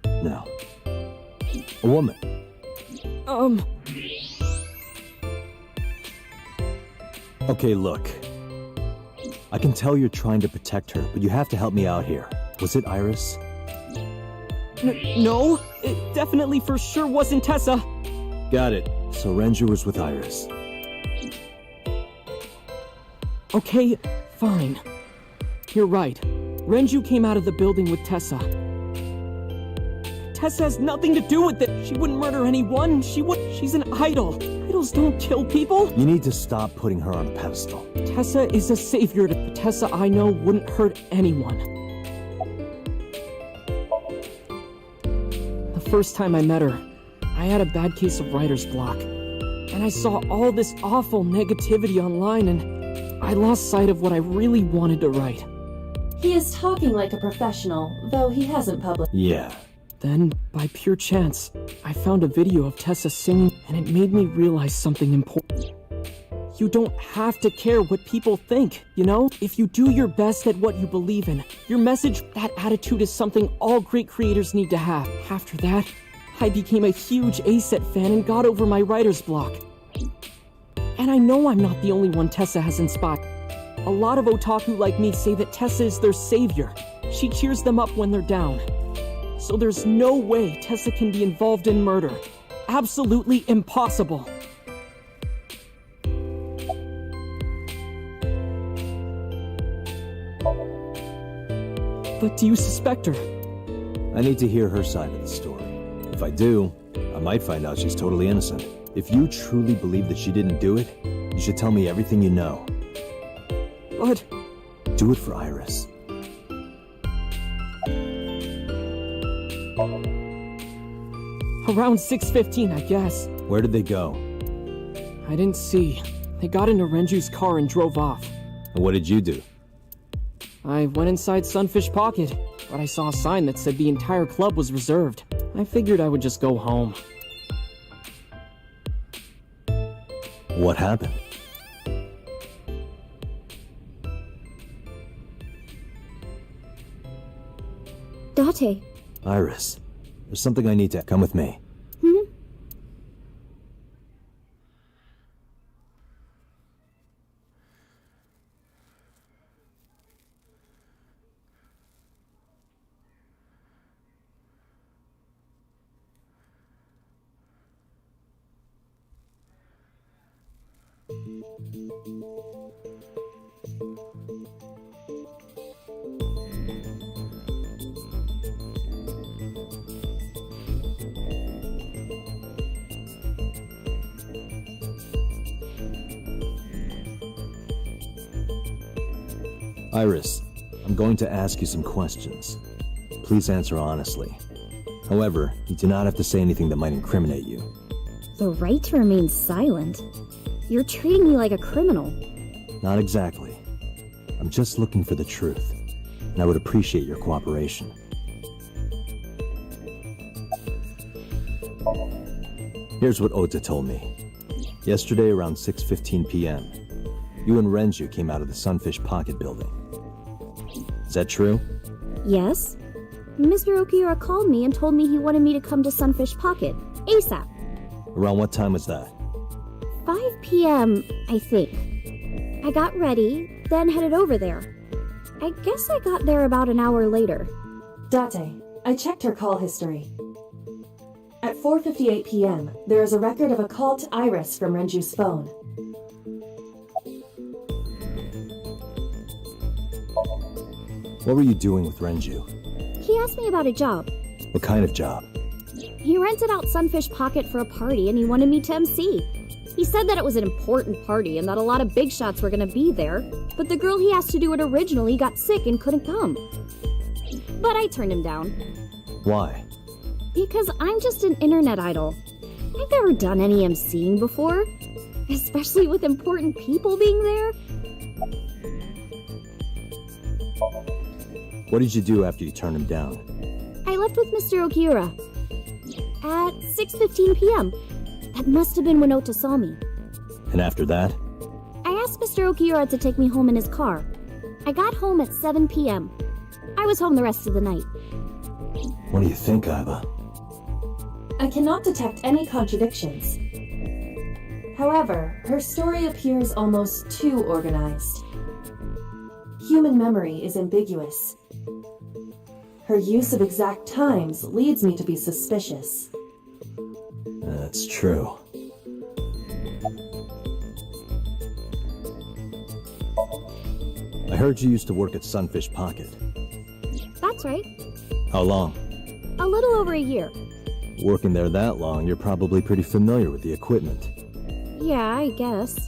No. A woman. Okay, look. I can tell you're trying to protect her, but you have to help me out here. Was it Iris? No, it definitely for sure wasn't Tessa. Got it. So Renju was with Iris. Okay, fine. You're right. Renju came out of the building with Tessa. Tessa has nothing to do with it. She wouldn't murder anyone. She's an idol. Idols don't kill people. You need to stop putting her on a pedestal. Tessa is a savior. The Tessa I know wouldn't hurt anyone. The first time I met her, I had a bad case of writer's block. And I saw all this awful negativity online and I lost sight of what I really wanted to write. He is talking like a professional, though he hasn't published. Yeah, Then, by pure chance, I found a video of Tessa singing, and it made me realize something important. You don't have to care what people think, you know? If you do your best at what you believe in, your message, that attitude is something all great creators need to have. After that, I became a huge A-Set fan and got over my writer's block. And I know I'm not the only one Tessa has inspired. A lot of otaku like me say that Tessa is their savior. She cheers them up when they're down. So there's no way Tessa can be involved in murder. Absolutely impossible. But do you suspect her? I need to hear her side of the story. If I do, I might find out she's totally innocent. If you truly believe that she didn't do it, you should tell me everything you know. But... do it for Iris. Around 6:15, I guess. Where did they go? I didn't see. They got into Renju's car and drove off. And what did you do? I went inside Sunfish Pocket, but I saw a sign that said the entire club was reserved. I figured I would just go home. What happened? Date. Iris, there's something I need to... Come with me. Iris, I'm going to ask you some questions. Please answer honestly. However, you do not have to say anything that might incriminate you. The right to remain silent? You're treating me like a criminal. Not exactly. I'm just looking for the truth, and I would appreciate your cooperation. Here's what Ota told me. Yesterday around 6:15 p.m., you and Renju came out of the Sunfish Pocket building. Is that true? Yes. Mr. Okiura called me and told me he wanted me to come to Sunfish Pocket, ASAP. Around what time was that? 5 p.m., I think. I got ready, then headed over there. I guess I got there about an hour later. Date, I checked her call history. At 4:58 p.m., there is a record of a call to Iris from Renju's phone. What were you doing with Renju? He asked me about a job. What kind of job? He rented out Sunfish Pocket for a party and he wanted me to MC. He said that it was an important party and that a lot of big shots were gonna be there, but the girl he asked to do it originally got sick and couldn't come. But I turned him down. Why? Because I'm just an internet idol. I've never done any MCing before, especially with important people being there. What did you do after you turned him down? I left with Mr. Okiura. At 6:15 p.m. That must have been when Ota saw me. And after that? I asked Mr. Okiura to take me home in his car. I got home at 7 p.m. I was home the rest of the night. What do you think, Aiba? I cannot detect any contradictions. However, her story appears almost too organized. Human memory is ambiguous. Her use of exact times leads me to be suspicious. That's true. I heard you used to work at Sunfish Pocket. That's right. How long? A little over a year. Working there that long, you're probably pretty familiar with the equipment. Yeah, I guess.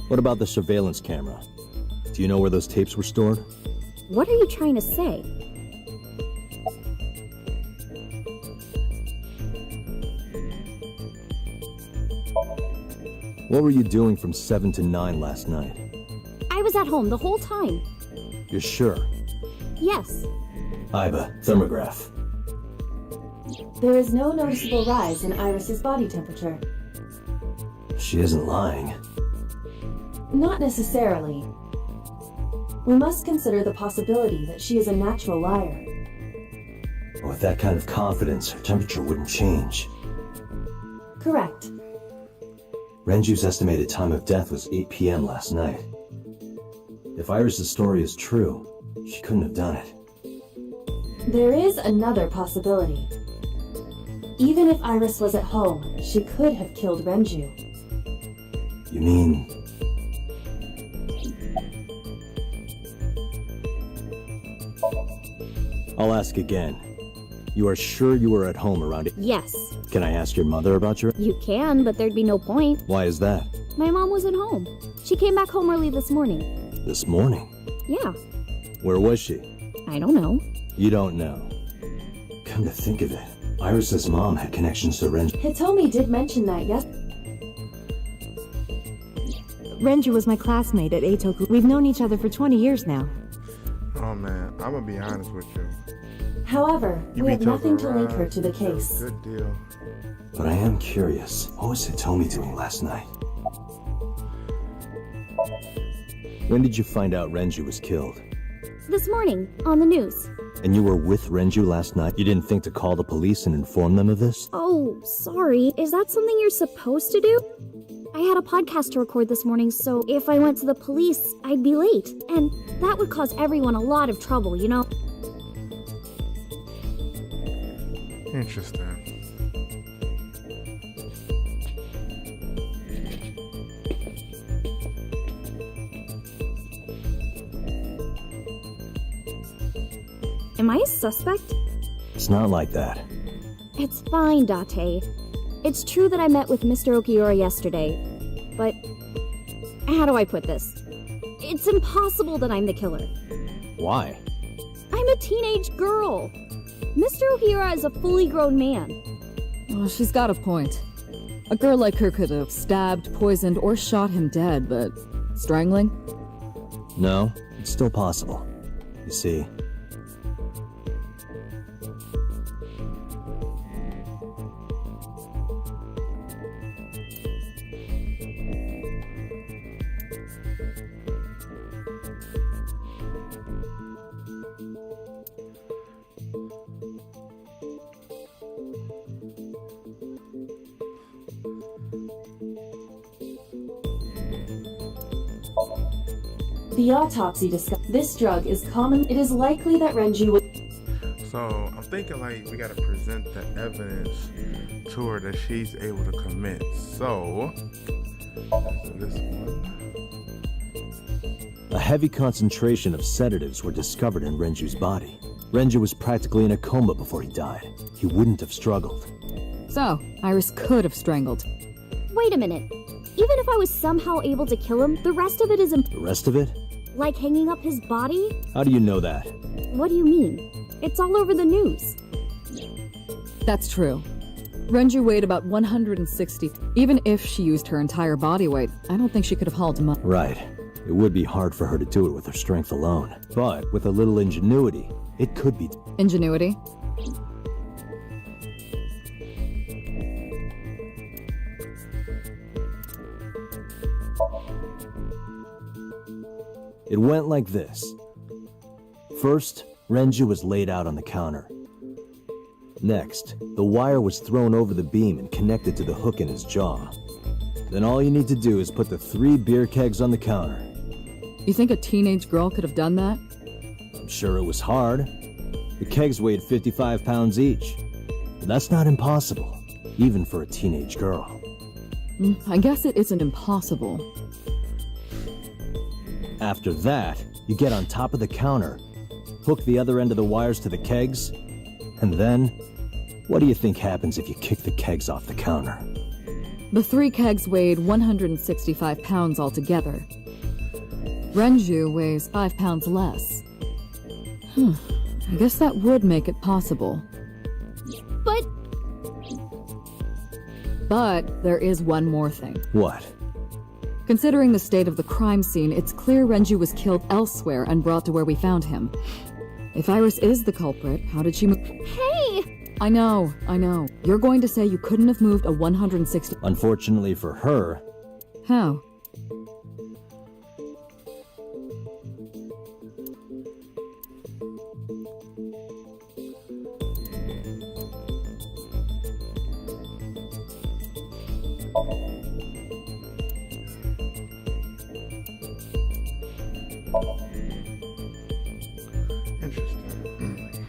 What about the surveillance camera? Do you know where those tapes were stored? What are you trying to say? What were you doing from 7 to 9 last night? I was at home the whole time. You're sure? Yes. Iba, thermograph. There is no noticeable rise in Iris's body temperature. She isn't lying. Not necessarily. We must consider the possibility that she is a natural liar. With that kind of confidence, her temperature wouldn't change. Correct. Renju's estimated time of death was 8 p.m. last night. If Iris's story is true, she couldn't have done it. There is another possibility. Even if Iris was at home, she could have killed Renju. You mean... I'll ask again. You are sure you were at home around it? Yes. Can I ask your mother about your... You can, but there'd be no point. Why is that? My mom wasn't home. She came back home early this morning. This morning? Yeah. Where was she? I don't know. You don't know. Come to think of it, Iris's mom had connections to Renju. Hitomi did mention that, yes? Renju was my classmate at Eitoku. We've known each other for 20 years now. Oh man, I'm gonna be honest with you. However, we have nothing to link her to the case. Good deal. But I am curious, what was Hitomi doing last night? When did you find out Renju was killed? This morning, on the news. And you were with Renju last night? You didn't think to call the police and inform them of this? Oh, sorry. Is that something you're supposed to do? I had a podcast to record this morning, so if I went to the police, I'd be late. And that would cause everyone a lot of trouble, you know? Interesting. Am I a suspect? It's not like that. It's fine, Date. It's true that I met with Mr. Okiura yesterday, but how do I put this? It's impossible that I'm the killer. Why? I'm a teenage girl. Mr. Okiura is a fully grown man. Oh, she's got a point. A girl like her could have stabbed, poisoned, or shot him dead, but strangling? No, it's still possible. You see, The autopsy discussed this drug is common. It is likely that Renju would. So I'm thinking like we gotta present the evidence to her that she's able to commit. So this one. a heavy concentration of sedatives were discovered in Renju's body. Renju was practically in a coma before he died. He wouldn't have struggled. So, Iris could have strangled. Wait a minute. Even if I was somehow able to kill him, the rest of it is The rest of it? like hanging up his body? How do you know that? What do you mean? It's all over the news. That's true. Renju weighed about 160. Even if she used her entire body weight, I don't think she could have hauled him up. Right. It would be hard for her to do it with her strength alone. But with a little ingenuity, it could be. Ingenuity? It went like this. First, Renju was laid out on the counter. Next, the wire was thrown over the beam and connected to the hook in his jaw. Then all you need to do is put the 3 beer kegs on the counter. You think a teenage girl could have done that? I'm sure it was hard. The kegs weighed 55 pounds each. But that's not impossible, even for a teenage girl. I guess it isn't impossible. After that, you get on top of the counter, hook the other end of the wires to the kegs, and then, what do you think happens if you kick the kegs off the counter? The 3 kegs weighed 165 pounds altogether. Renju weighs 5 pounds less. I guess that would make it possible. But there is one more thing. What? Considering the state of the crime scene, it's clear Renju was killed elsewhere and brought to where we found him. If Iris is the culprit, how did she move? Hey! I know. You're going to say you couldn't have moved a 160... Unfortunately for her... How? Interesting.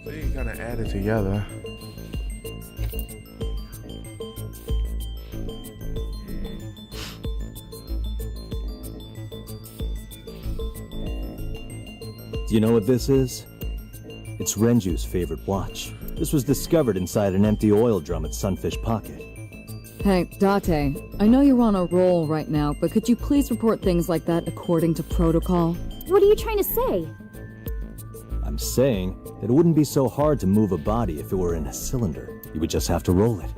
So you kind of add it together. Do you know what this is? It's Renju's favorite watch. This was discovered inside an empty oil drum at Sunfish Pocket. Hey, Date, I know you're on a roll right now, but could you please report things like that according to protocol? What are you trying to say? I'm saying that it wouldn't be so hard to move a body if it were in a cylinder. You would just have to roll it.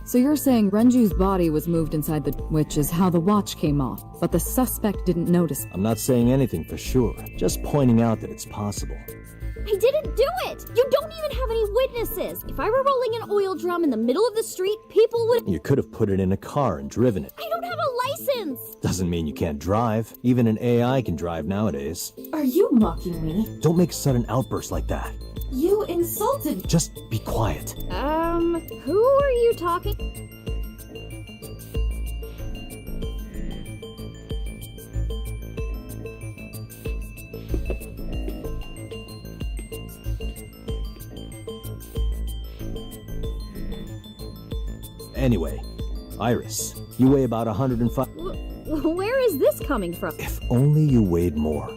So you're saying Renju's body was moved inside the... which is how the watch came off, but the suspect didn't notice. I'm not saying anything for sure, just pointing out that it's possible. I didn't do it! You don't even have any witnesses! If I were rolling an oil drum in the middle of the street, people would... You could have put it in a car and driven it. I don't have a license! Doesn't mean you can't drive. Even an AI can drive nowadays. Are you mocking me? Don't make sudden outbursts like that. You insulted... Just be quiet. Who are you talking... Anyway, Iris, you weigh about 105... Where is this coming from? If only you weighed more.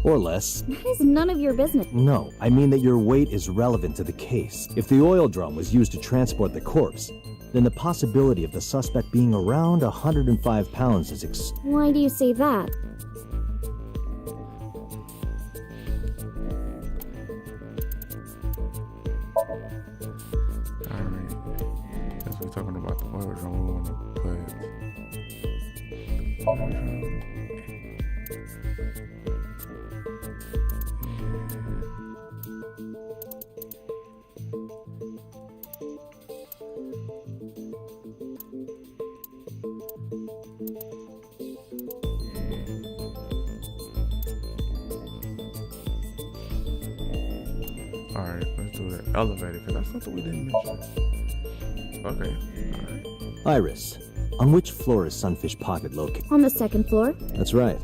Or less. That is none of your business. No, I mean that your weight is relevant to the case. If the oil drum was used to transport the corpse, then the possibility of the suspect being around 105 pounds is Why do you say that? Alright. Since we're talking about the oil drum, we want to put the oil drum. Alright, let's do the elevator, because that's something we didn't mention. Okay, alright. Iris, on which floor is Sunfish Pocket located? On the second floor. That's right.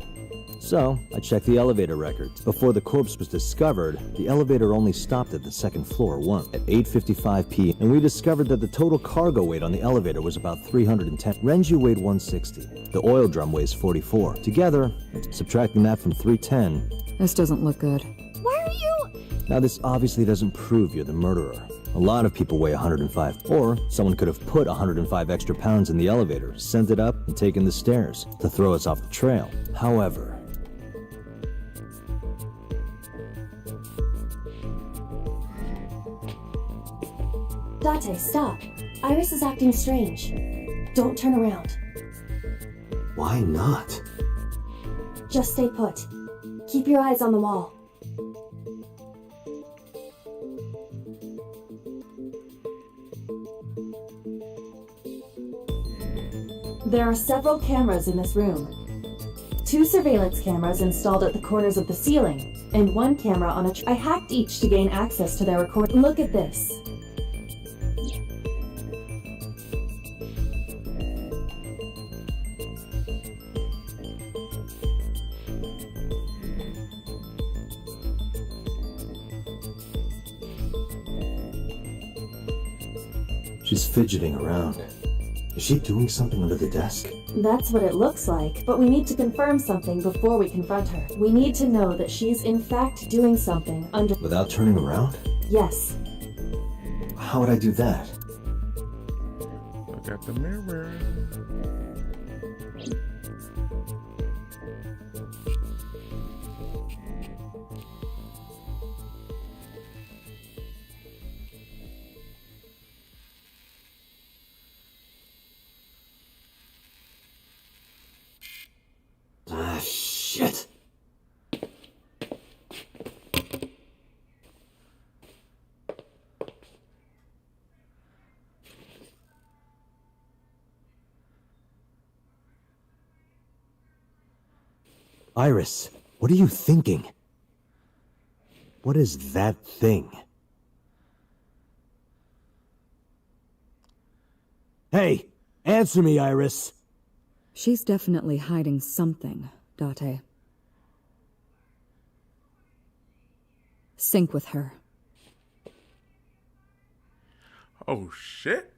So, I checked the elevator records. Before the corpse was discovered, the elevator only stopped at the second floor once, at 8:55 p.m., and we discovered that the total cargo weight on the elevator was about 310. Renju weighed 160. The oil drum weighs 44. Together, subtracting that from 310... This doesn't look good. Why are you... Now, this obviously doesn't prove you're the murderer. A lot of people weigh 105. Or, someone could have put 105 extra pounds in the elevator, sent it up, and taken the stairs to throw us off the trail. However... Date, stop. Iris is acting strange. Don't turn around. Why not? Just stay put. Keep your eyes on the wall. There are several cameras in this room. 2 surveillance cameras installed at the corners of the ceiling, and 1 camera on a... I hacked each to gain access to their record. Look at this. She's fidgeting around. Is she doing something under the desk? That's what it looks like, but we need to confirm something before we confront her. We need to know that she's in fact doing something under... Without turning around? Yes. How would I do that? Look at the mirror. Shit. Iris, what are you thinking? What is that thing? Hey, answer me, Iris. She's definitely hiding something, Date. Sync with her. Oh, shit.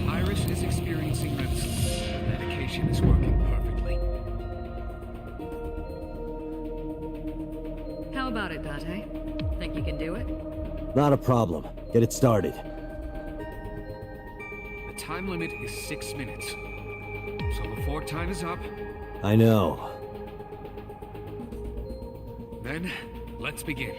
Iris is experiencing REM sleep. The medication is working perfectly. How about it, Date? Think you can do it? Not a problem. Get it started. The time limit is 6 minutes. So before time is up, I know. then let's begin.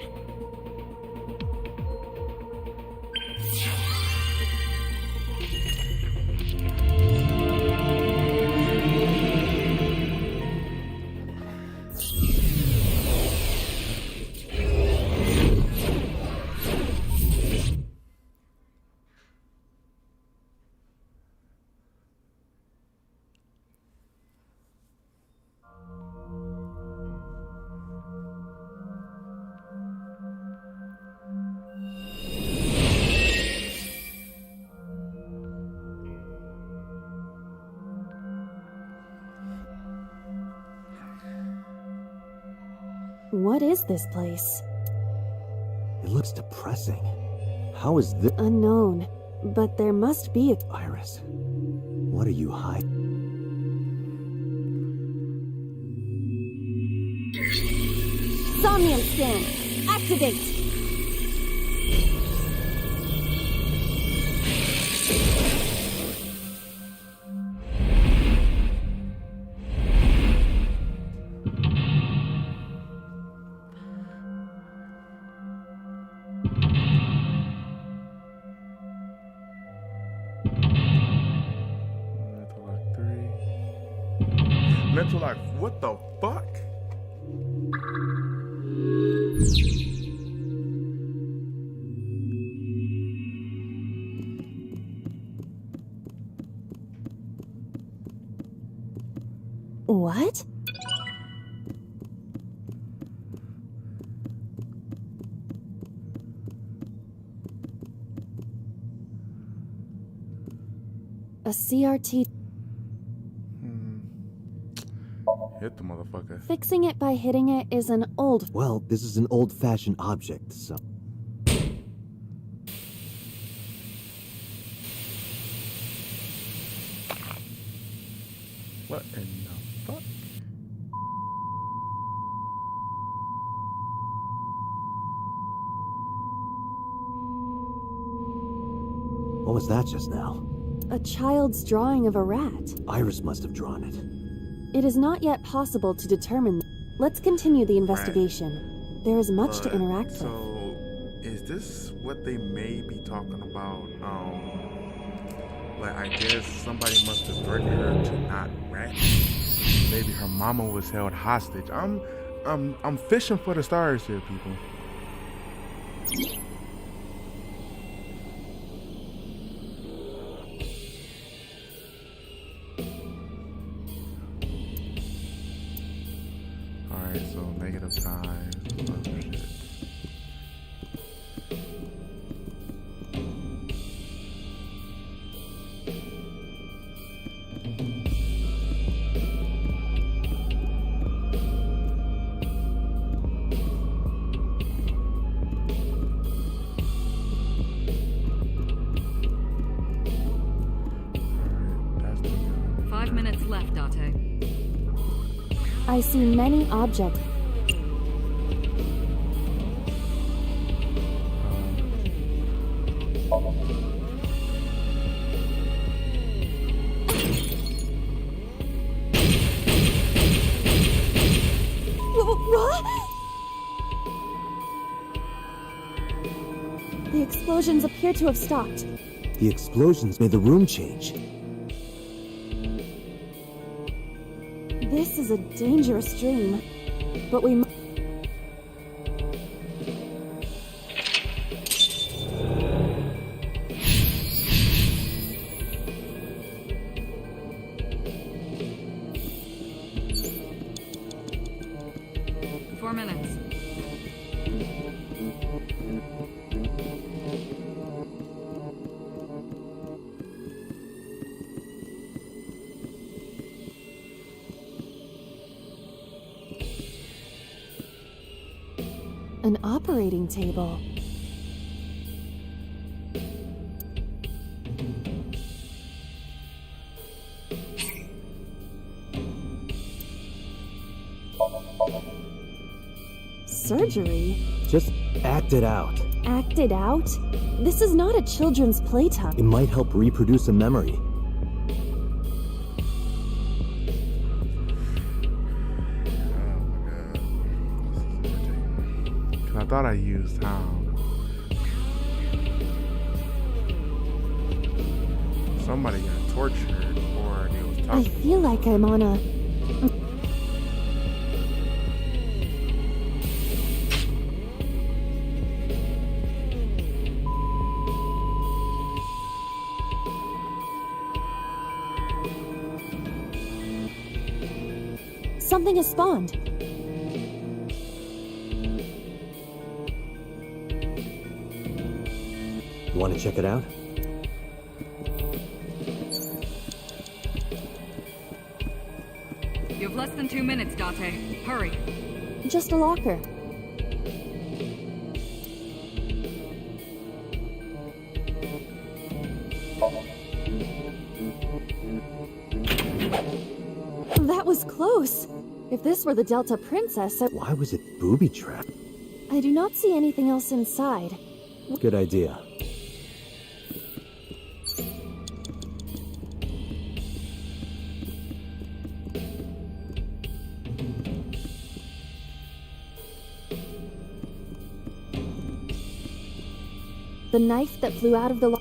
What is this place? It looks depressing. How is this? Unknown. But there must be a... Iris, what are you hiding? Somnium scan. Activate. Mental like, what the fuck? What? A CRT. Hit the motherfucker. Fixing it by hitting it is an old... Well, this is an old-fashioned object, so... What in the fuck? What was that just now? A child's drawing of a rat. Iris must have drawn it. It is not yet possible to determine. Let's continue the investigation. There is much to interact with. So, is this what they may be talking about? Like, I guess somebody must have threatened her to not rat. Maybe her mama was held hostage. I'm fishing for the stars here, people. Alright, so negative times. Oh, shit. Alright, that's the 5 minutes left, Date. I see many objects. What? The explosions appear to have stopped. The explosions made the room change. This is a dangerous dream, but we must... more minutes. An operating table. Surgery? Just act it out. Act it out? This is not a children's playtime. It might help reproduce a memory. I thought I used somebody got tortured or he was I talking. feel like I'm on a... Something has spawned. You want to check it out? You have less than 2 minutes, Date. Hurry. Just a locker. That was close. If this were the Delta Princess, Why was it booby-trapped? I do not see anything else inside. Good idea. The knife that flew out of the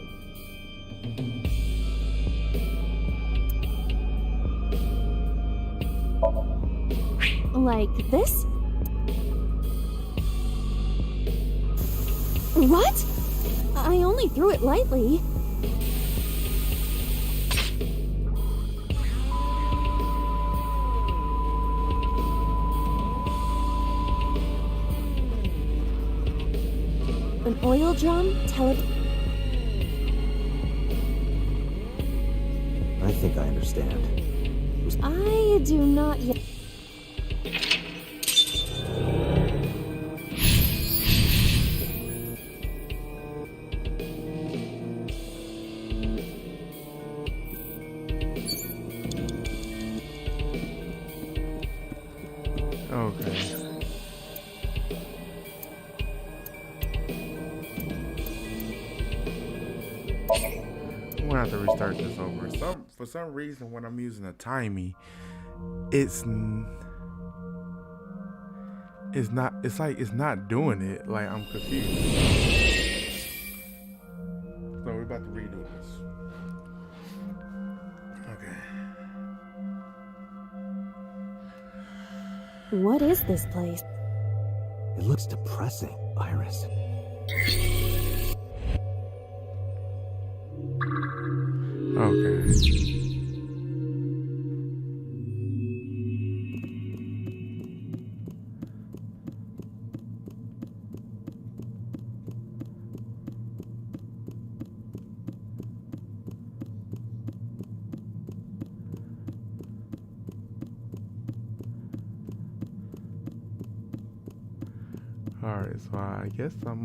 like this? What? I only threw it lightly. An oil drum? I think I understand. I do not yet. Okay. I'm gonna have to restart this over. For some reason, when I'm using a timey, it's not doing it. Like, I'm confused. So we're about to redo this. Okay. What is this place? It looks depressing, Iris. Okay. Alright, so I guess it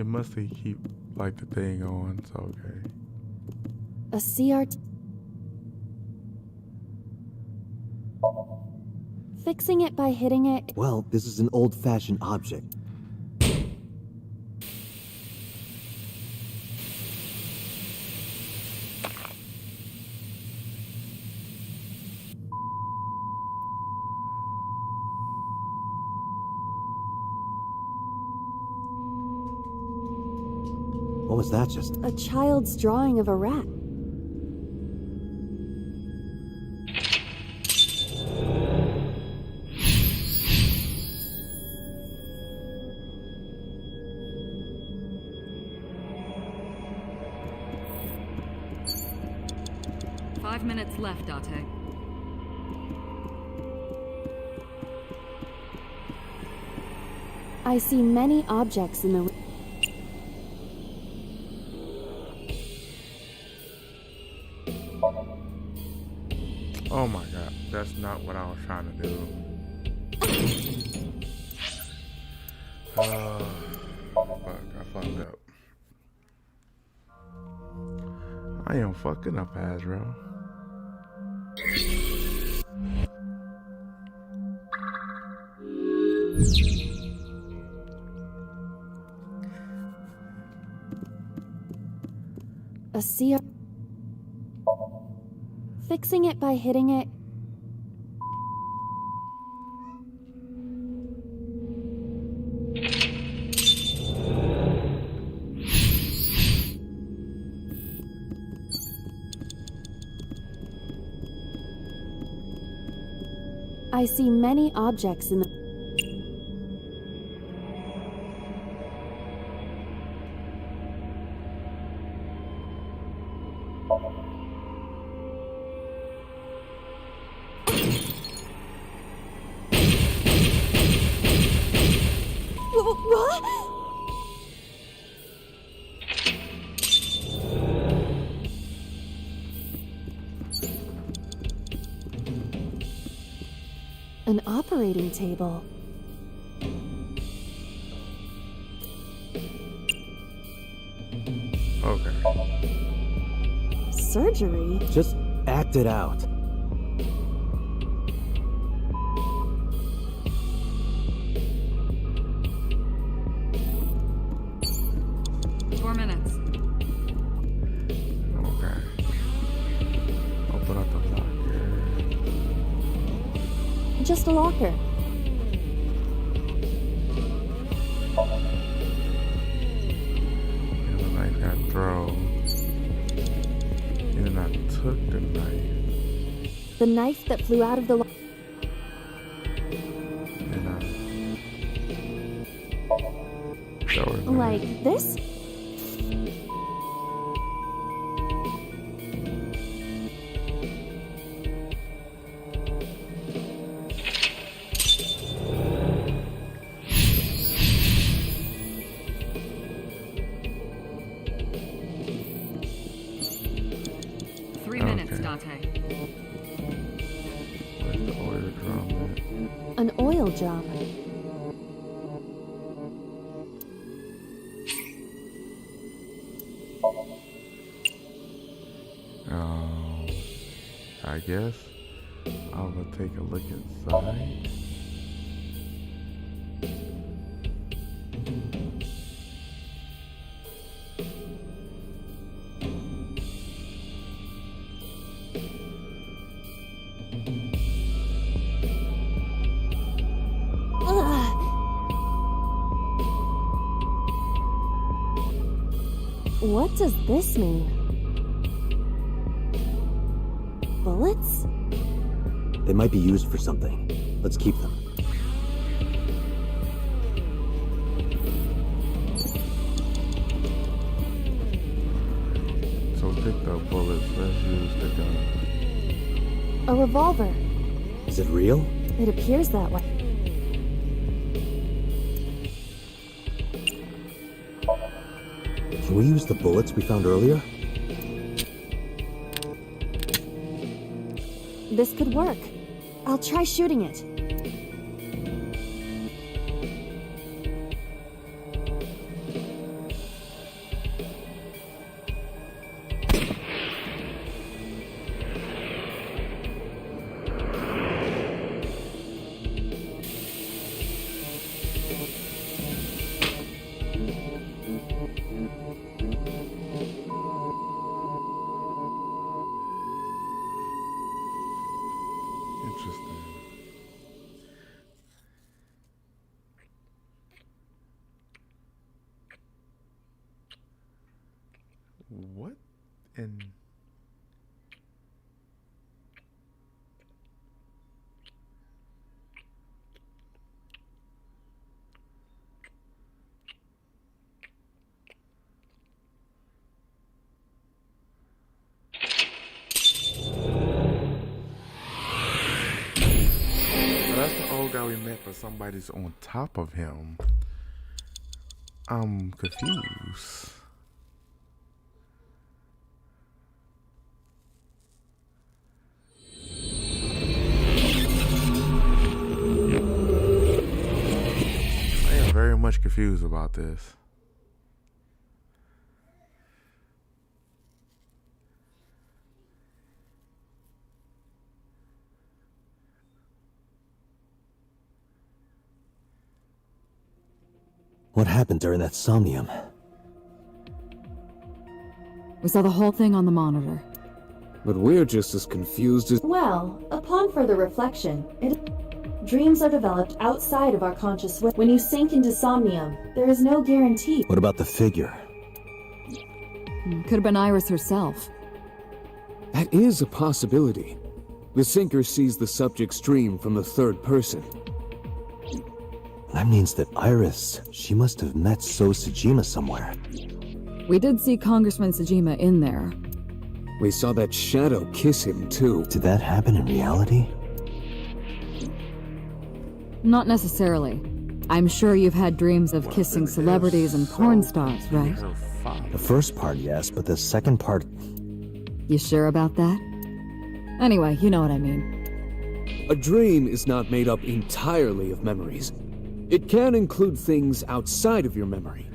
must keep like the thing on, so okay. A CRT. Fixing it by hitting it. Well, this is an old-fashioned object. What was that just? A child's drawing of a rat. Five minutes left, Date. I see many objects in the... Oh my god, that's not what I was trying to do. Fuck, I fucked up. I am fucking up, Azrael. A sea... Fixing it by hitting it... I see many objects in the... What? An operating table. Okay. Surgery? Just act it out. Okay. Open up the locker. Just a locker. And the knife got thrown. And then I took the knife. The knife that flew out of the locker. And I... Like this? Where's the oil drum at? An oil drum. I guess I'll go take a look inside. What does this mean? Bullets? They might be used for something. Let's keep them. So pick the bullets, let's use the gun. A revolver. Is it real? It appears that way. Can we use the bullets we found earlier? This could work. I'll try shooting it. Interesting. What in... That's the old guy we met, but somebody's on top of him. I'm confused. I am very much confused about this. What happened during that Somnium? We saw the whole thing on the monitor. But we're just as confused as... Well, upon further reflection, dreams are developed outside of our conscious will. When you sink into Somnium, there is no guarantee. What about the figure? Could have been Iris herself. That is a possibility. The sinker sees the subject's dream from the third person. That means that Iris, she must have met So Sajima somewhere. We did see Congressman Sajima in there. We saw that shadow kiss him, too. Did that happen in reality? Not necessarily. I'm sure you've had dreams of kissing celebrities and porn stars, right? The first part, yes, but the second part... You sure about that? Anyway, you know what I mean. A dream is not made up entirely of memories. It can include things outside of your memory.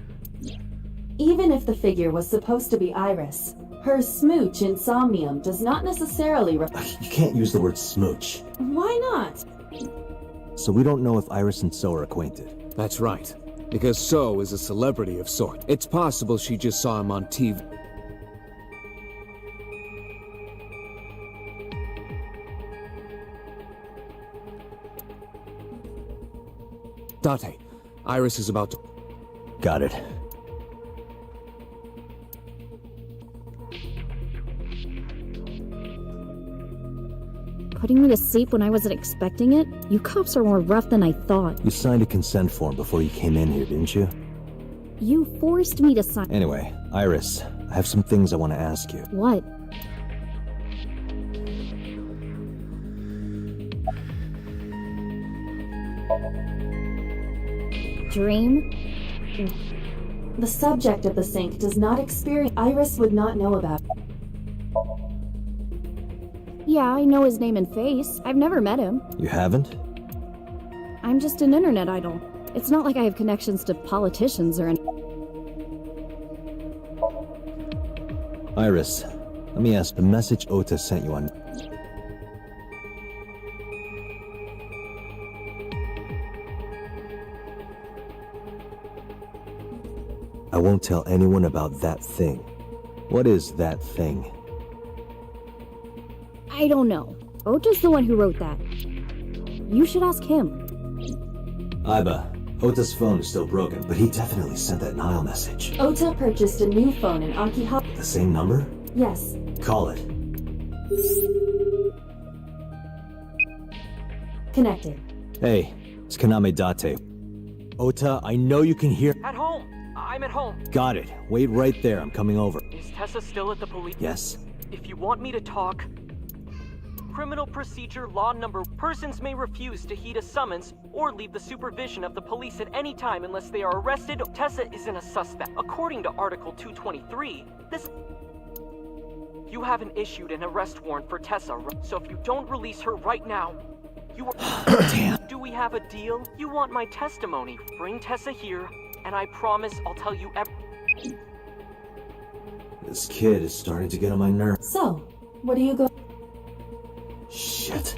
Even if the figure was supposed to be Iris, her smooch in Somnium does not necessarily... You can't use the word smooch. Why not? So we don't know if Iris and So are acquainted. That's right. Because So is a celebrity of sort. It's possible she just saw him on TV. Date, Iris is about to... Got it. Putting me to sleep when I wasn't expecting it? You cops are more rough than I thought. You signed a consent form before you came in here, didn't you? You forced me to sign. Anyway, Iris, I have some things I want to ask you. What? Dream? The subject of the sink does not experience... Iris would not know about. Yeah, I know his name and face. I've never met him. You haven't? I'm just an internet idol. It's not like I have connections to politicians or anything. Iris, let me ask, the message Ota sent you on... I won't tell anyone about that thing. What is that thing? I don't know. Ota's the one who wrote that. You should ask him. Aiba, Ota's phone is still broken, but he definitely sent that Nile message. Ota purchased a new phone in Akihabara. The same number? Yes. Call it. Connected. Hey, it's Kaname Date. Ota, I know you can hear... At home! I'm at home. Got it. Wait right there, I'm coming over. Is Tessa still at the police? Yes? If you want me to talk... Criminal Procedure Law Number... Persons may refuse to heed a summons or leave the supervision of the police at any time unless they are arrested. Tessa isn't a suspect. According to Article 223, this... You haven't issued an arrest warrant for Tessa, so if you don't release her right now, you are... Damn. Do we have a deal? You want my testimony. Bring Tessa here, and I promise I'll tell you everything. This kid is starting to get on my nerves. So, what do you go... Shit.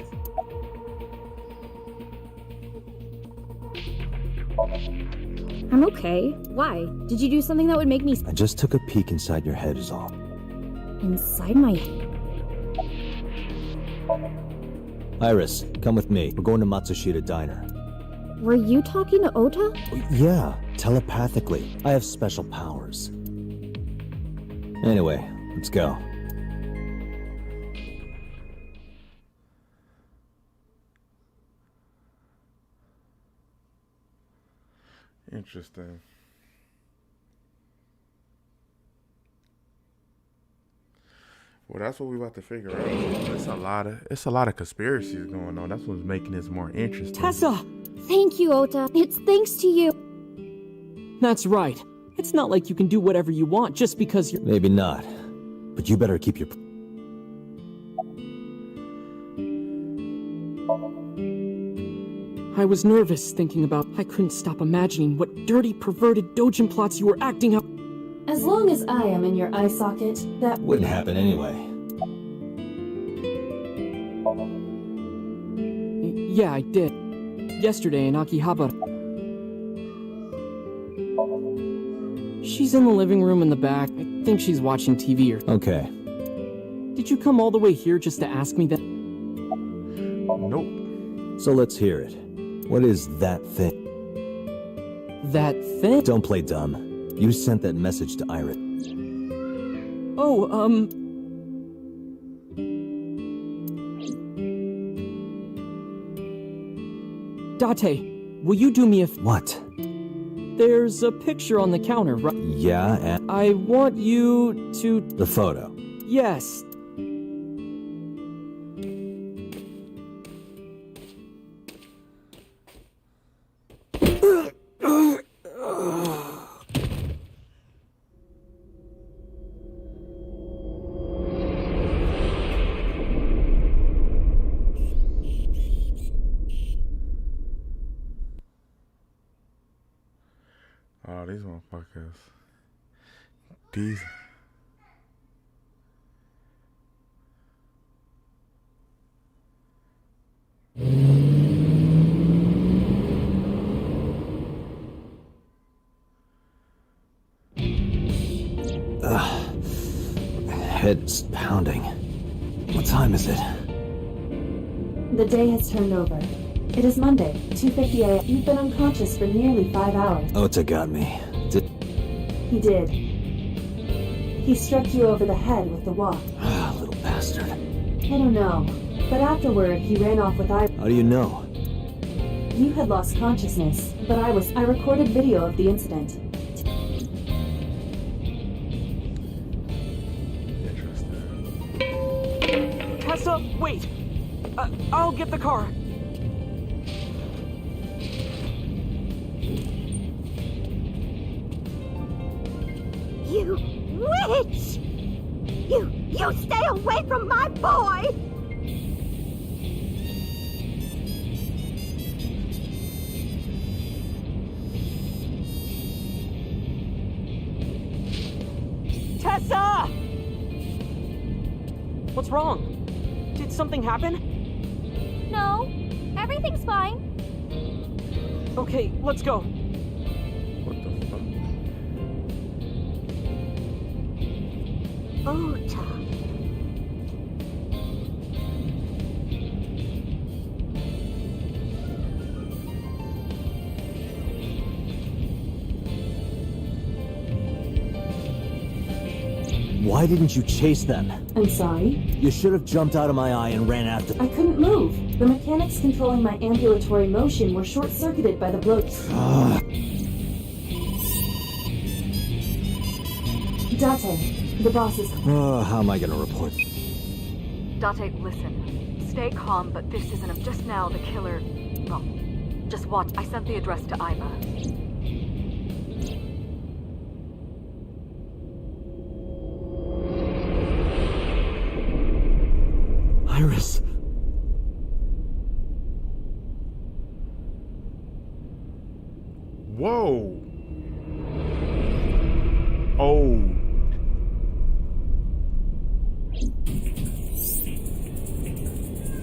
I'm okay. Why? Did you do something that would make me... I just took a peek inside your head is all. Inside my head? Iris, come with me. We're going to Matsushita Diner. Were you talking to Ota? Yeah, telepathically. I have special powers. Anyway, let's go. Interesting. Well, that's what we about to figure out. It's a lot of conspiracies going on. That's what's making this more interesting. Tessa! Thank you, Ota. It's thanks to you. That's right. It's not like you can do whatever you want just because you're— Maybe not. But you better keep your... I was nervous thinking about— I couldn't stop imagining what dirty, perverted dojin plots you were acting out. As long as I am in your eye socket, that Wouldn't happen anyway. Yeah, I did. Yesterday in Akihabara. She's in the living room in the back. I think she's watching TV or— Okay. Did you come all the way here just to ask me that? Nope. So let's hear it. What is that thing? That thing? Don't play dumb. You sent that message to Iris. Oh, Date, will you do me a— What? There's a picture on the counter, right? Yeah, and... I want you to— The photo. Yes. Oh, these motherfuckers. These. Head's pounding. What time is it? the day has turned over. It is Monday, 2:50 a.m. You've been unconscious for nearly 5 hours. Ota got me. He did. He struck you over the head with the walk. Ah, little bastard. I don't know. But afterward, he ran off with Iris. How do you know? You had lost consciousness, but I recorded video of the incident. Tessa, wait! I'll get the car. You witch! You stay away from my boy! Tessa! What's wrong? Did something happen? No, everything's fine. Okay, let's go. What the fuck? Ota. Why didn't you chase them? I'm sorry? You should have jumped out of my eye and ran after them. I couldn't move. The mechanics controlling my ambulatory motion were short-circuited by the blows. Date, the boss is... Oh, how am I gonna report? Date, listen. Stay calm, but this isn't just now the killer... Well, just watch. I sent the address to Iva. Iris. Whoa. Oh.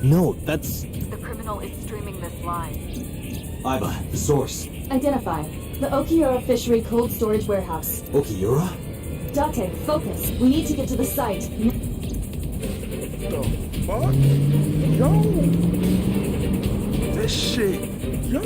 No, that's... The criminal is streaming this live. Iva, the source. Identify. The Okiura Fishery Cold Storage Warehouse. Okiura? Date, focus. We need to get to the site. The fuck? Yo. This shit. Yo.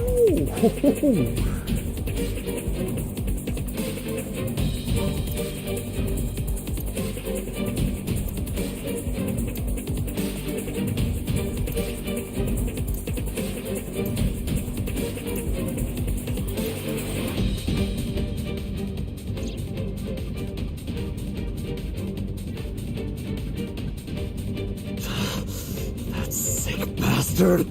Bastard!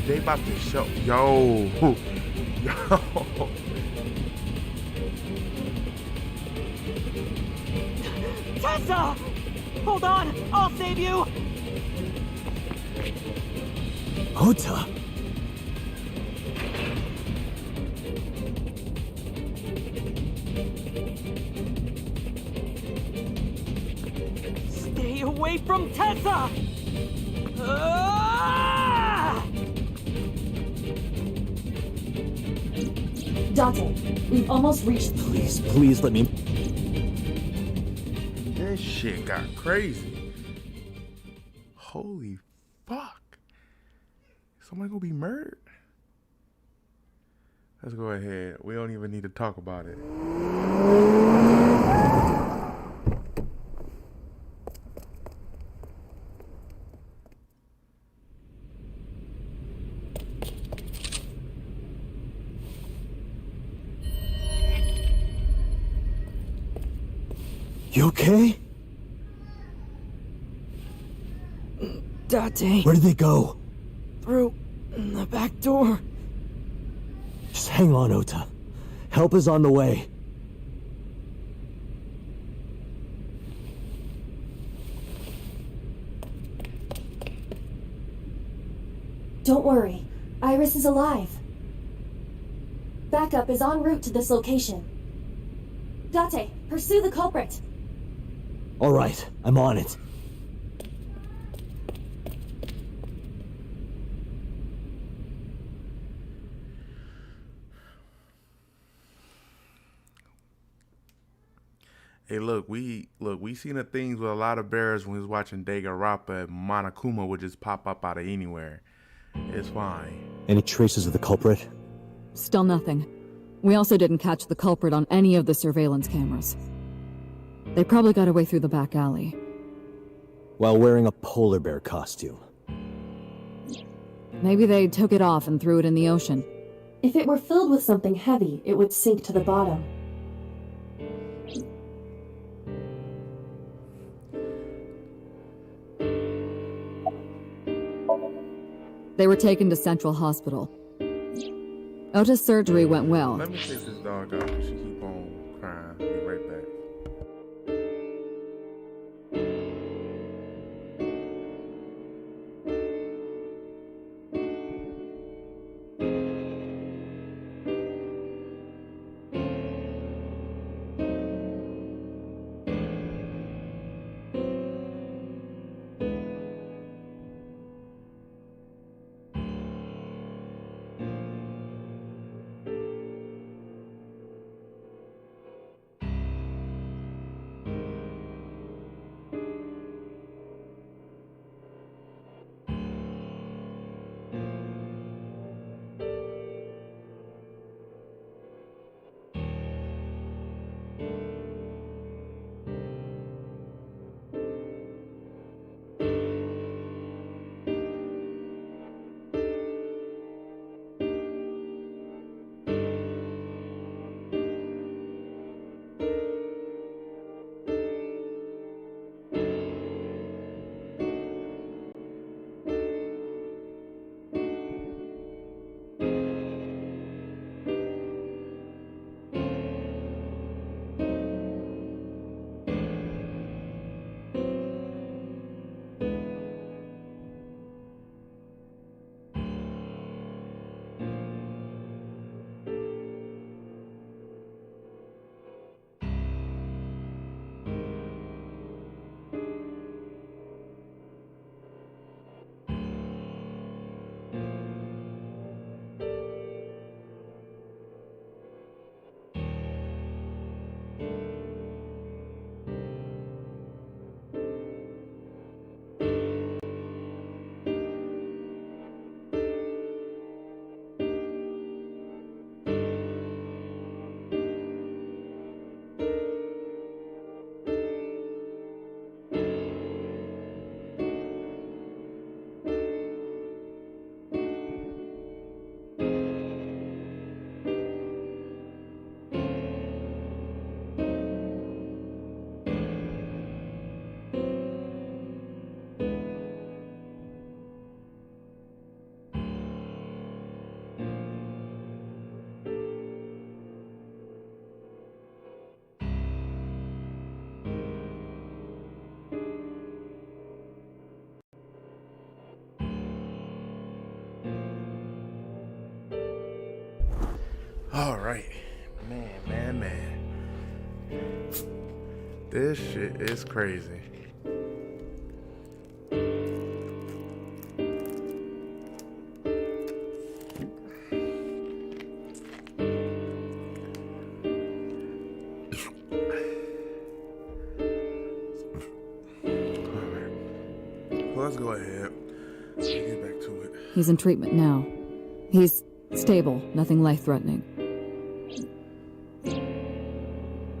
they about to show. Yo. Yo. Tessa! Hold on! I'll save you! Ota! Stay away from Tessa! Ah! Date, we've almost reached. Please let me. This shit got crazy. Holy fuck. Somebody gonna be murdered? Let's go ahead. We don't even need to talk about it. You okay? Date. Where did they go? Through the back door. Just hang on, Ota. Help is on the way. Don't worry. Iris is alive. Backup is en route to this location. Date, pursue the culprit. All right, I'm on it. Hey, look, we seen the things with a lot of bears when we was watching Danganronpa. Monokuma would just pop up out of anywhere. It's fine. Any traces of the culprit? Still nothing. We also didn't catch the culprit on any of the surveillance cameras. They probably got away through the back alley. While wearing a polar bear costume. Maybe they took it off and threw it in the ocean. If it were filled with something heavy, it would sink to the bottom. They were taken to Central Hospital. Ota's surgery went well. Let me take this dog out because she keep on crying. I'll be right back. All right. Man. This shit is crazy. Let's go ahead. Let's get back to it. He's in treatment now. He's stable, nothing life-threatening.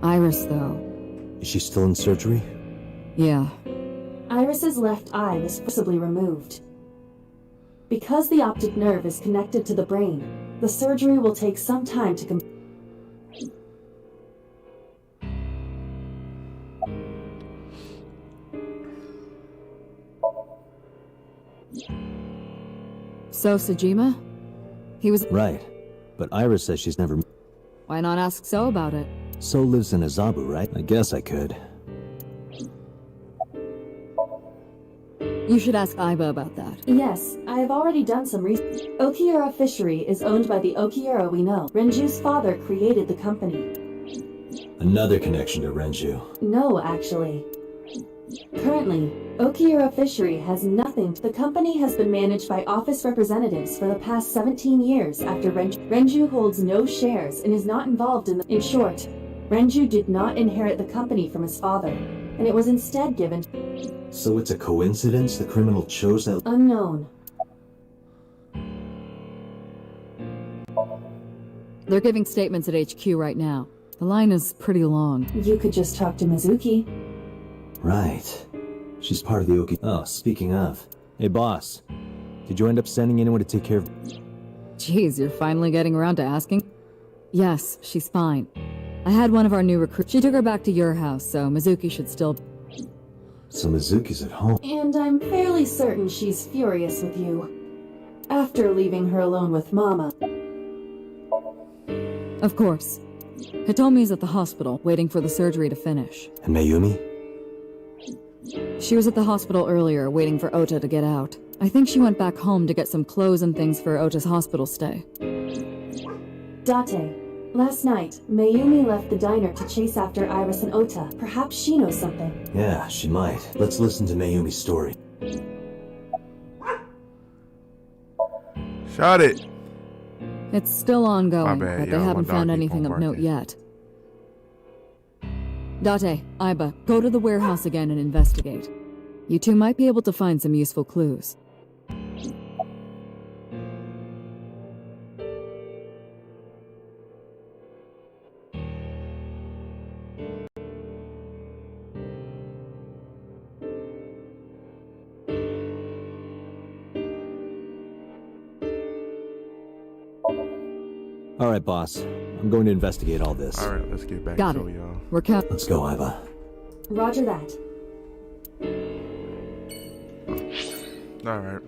Iris, though. Is she still in surgery? Yeah. Iris's left eye was forcibly removed. Because the optic nerve is connected to the brain, the surgery will take some time to complete. So, Sajima? He was... Right. But Iris says she's never... Why not ask So about it? So lives in Azabu, right? I guess I could. You should ask Aiba about that. Yes, I have already done some research. Okiura Fishery is owned by the Okiura we know. Renju's father created the company. Another connection to Renju. No, actually. Currently, Okiura Fishery has nothing. The company has been managed by office representatives for the past 17 years after Renju holds no shares and is not involved in the... In short, Renju did not inherit the company from his father, and it was instead given... So it's a coincidence the criminal chose that... Unknown. They're giving statements at HQ right now. The line is pretty long. You could just talk to Mizuki. Right. She's part of the Oki... Oh, speaking of. Hey, boss. Did you end up sending anyone to take care of... Jeez, you're finally getting around to asking? Yes, she's fine. I had one of our new recruits. She took her back to your house, so Mizuki should still... So Mizuki's at home. And I'm fairly certain she's furious with you. After leaving her alone with Mama. Of course. Hitomi's at the hospital, waiting for the surgery to finish. And Mayumi? She was at the hospital earlier, waiting for Ota to get out. I think she went back home to get some clothes and things for Ota's hospital stay. Date. Last night, Mayumi left the diner to chase after Iris and Ota. Perhaps she knows something. Yeah, she might. Let's listen to Mayumi's story. Shot it. It's still ongoing, My bad, but yeah, they haven't my found dog keep anything on of note barking. yet. Date, Aiba, go to the warehouse again and investigate. You two might be able to find some useful clues. All right, boss. I'm going to investigate all this. All right, let's get back Got to it. it, y'all. We're count. Let's go, Aiba. Roger that. All right.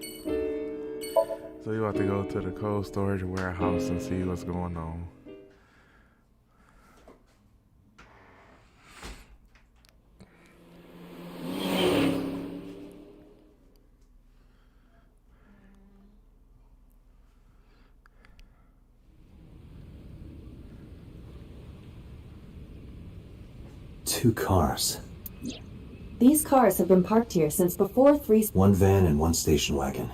So you have to go to the cold storage warehouse and see what's going on. Two cars. These cars have been parked here since before 3... One van and one station wagon.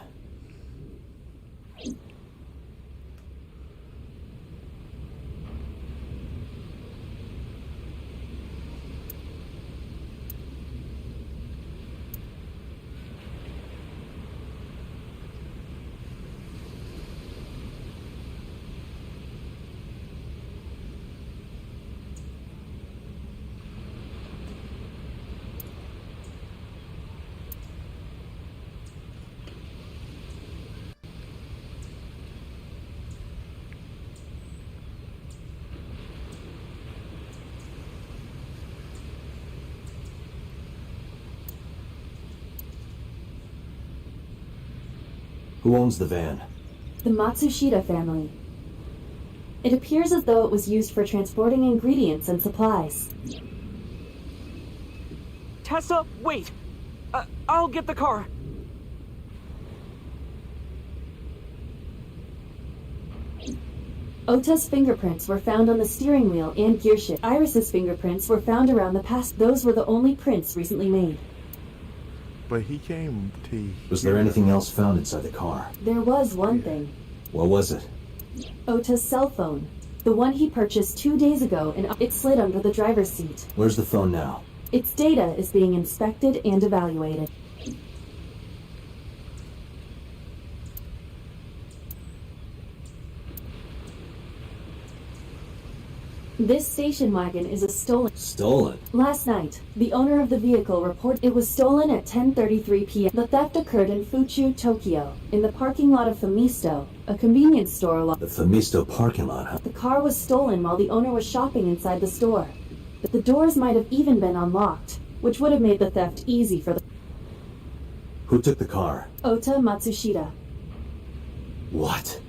Who owns the van? The Matsushita family. It appears as though it was used for transporting ingredients and supplies. Tessa, wait! I'll get the car. Ota's fingerprints were found on the steering wheel and gearshift. Iris's fingerprints were found around the past. Those were the only prints recently made. But he came to... Was there anything else found inside the car? There was one thing. What was it? Ota's cell phone. The one he purchased 2 days ago, and it slid under the driver's seat. Where's the phone now? Its data is being inspected and evaluated. This station wagon is a stolen... Stolen? Last night, the owner of the vehicle reported it was stolen at 10:33 p.m. The theft occurred in Pt2, Tokyo, in the parking lot of Famisto, a convenience store along... The Famisto parking lot, huh? The car was stolen while the owner was shopping inside the store. But the doors might have even been unlocked, which would have made the theft easy for the... Who took the car? Ota Matsushita. What?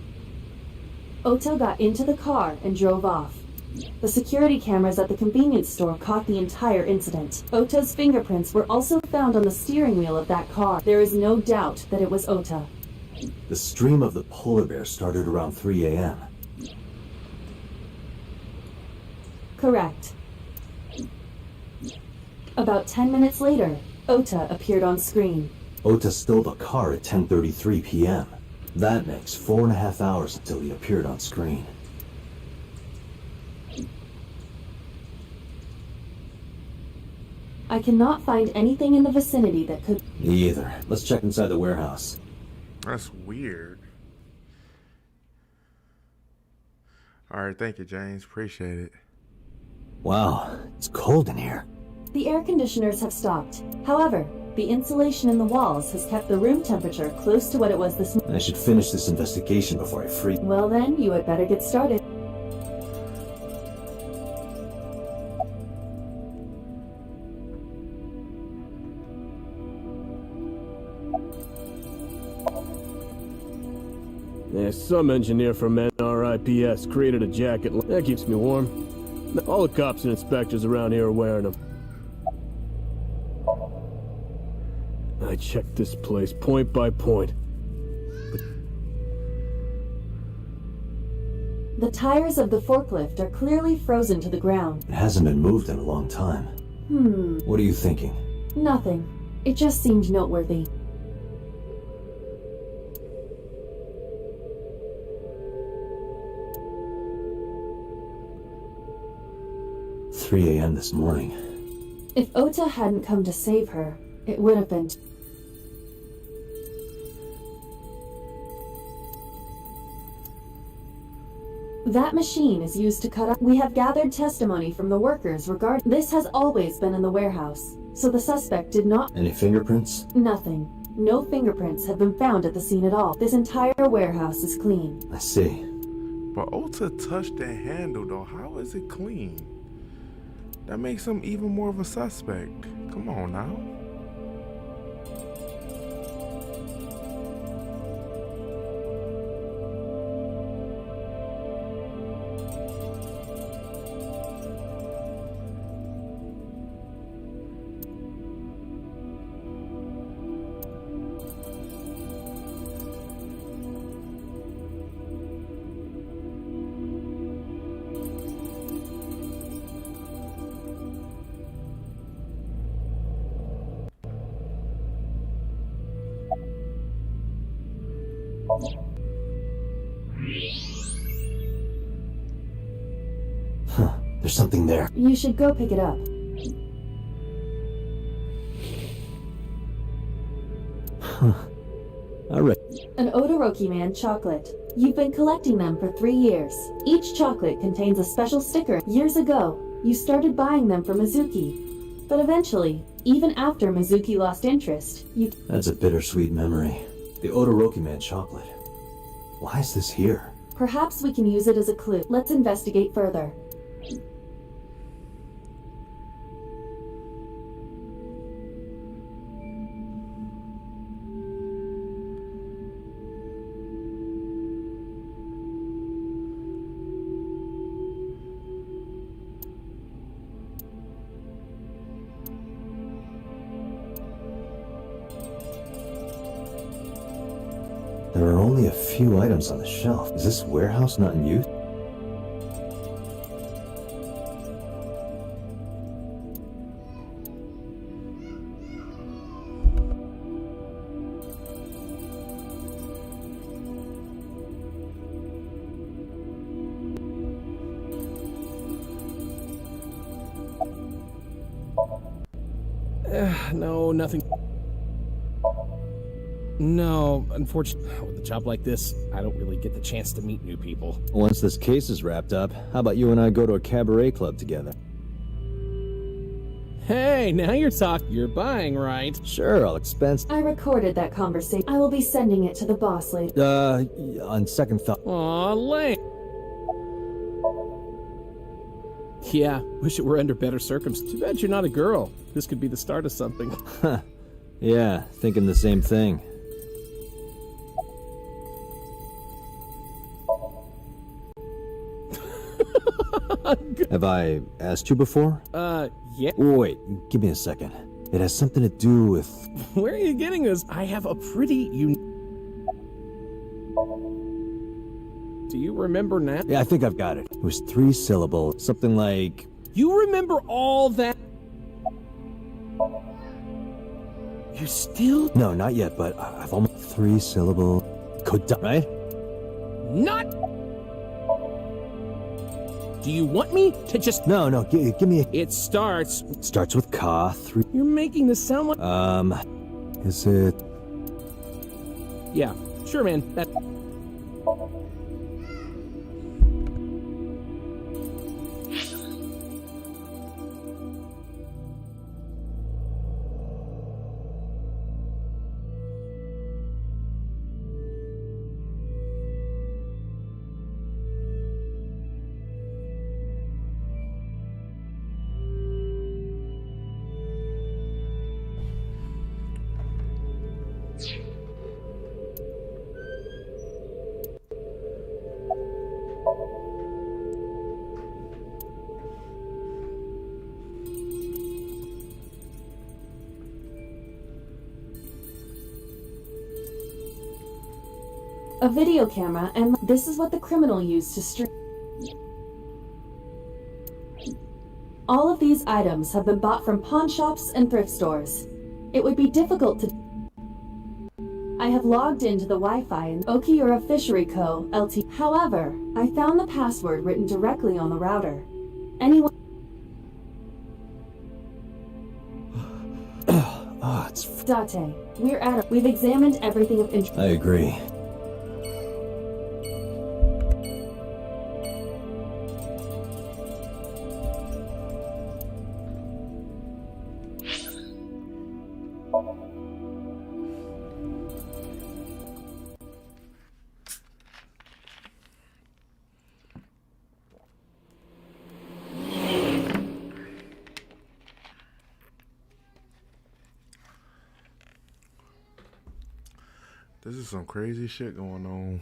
Ota got into the car and drove off. The security cameras at the convenience store caught the entire incident. Ota's fingerprints were also found on the steering wheel of that car. There is no doubt that it was Ota. The stream of the polar bear started around 3 a.m. Correct. About 10 minutes later, Ota appeared on screen. Ota stole the car at 10:33 p.m. That makes 4.5 hours until he appeared on screen. I cannot find anything in the vicinity that could... Me either. Let's check inside the warehouse. That's weird. Alright, thank you, James. Appreciate it. Wow, it's cold in here. The air conditioners have stopped. However, the insulation in the walls has kept the room temperature close to what it was this morning. I should finish this investigation before I freeze. Well then, you had better get started. Yeah, some engineer from NRIPS created a jacket. That keeps me warm. All the cops and inspectors around here are wearing them. I checked this place point by point. The tires of the forklift are clearly frozen to the ground. It hasn't been moved in a long time. What are you thinking? Nothing. It just seemed noteworthy. $3 a.m. this morning. If Ota hadn't come to save her, it would have been... That machine is used to cut up. We have gathered testimony from the workers regarding... This has always been in the warehouse, so the suspect did not... Any fingerprints? Nothing. No fingerprints have been found at the scene at all. This entire warehouse is clean. I see. But Ota touched the handle, though. How is it clean? That makes him even more of a suspect. Come on now. Huh, there's something there. You should go pick it up. Huh. Alright. An Odoroki Man chocolate. You've been collecting them for 3 years. Each chocolate contains a special sticker. Years ago, you started buying them for Mizuki. But eventually, even after Mizuki lost interest, you... That's a bittersweet memory. The Odoroki Man chocolate. Why is this here? Perhaps we can use it as a clue. Let's investigate further. There are only a few items on the shelf. Is this warehouse not in use? No, nothing. No, unfortunately, with a job like this, I don't really get the chance to meet new people. Once this case is wrapped up, how about you and I go to a cabaret club together? Hey, now you're talking. You're buying, right? Sure, I'll expense. I recorded that conversation. I will be sending it to the boss later. On second thought. Aw, lame. Yeah, wish it were under better circumstances. Too bad you're not a girl. This could be the start of something. Huh. Yeah, thinking the same thing. Have I asked you before? Yeah. Wait, give me a second. It has something to do with... Where are you getting this? I have a pretty Do you remember now? Yeah, I think I've got it. It was 3 syllables. Something like... You remember all that? You still... No, not yet, but I've almost... 3 syllable... right? Not... Do you want me to just... No, give me a... It starts... Starts with ka, 3... You're making this sound like... Is it... Yeah, sure, man. That... A video camera, and this is what the criminal used to stream. All of these items have been bought from pawn shops and thrift stores. It would be difficult to... I have logged into the Wi-Fi in Okiura Fishery Co. LT. However, I found the password written directly on the router. Anyone... it's... Date, we're at it. We've examined everything of interest. I agree. This is some crazy shit going on.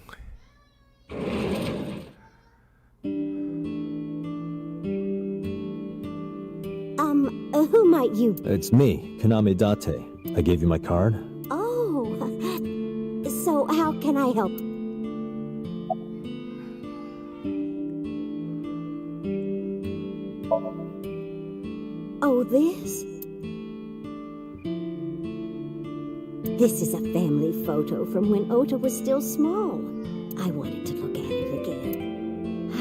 Who might you... It's me, Kaname Date. I gave you my card. Oh, so how can I help? Oh, this? This is a family photo from when Ota was still small. I wanted to look at it again.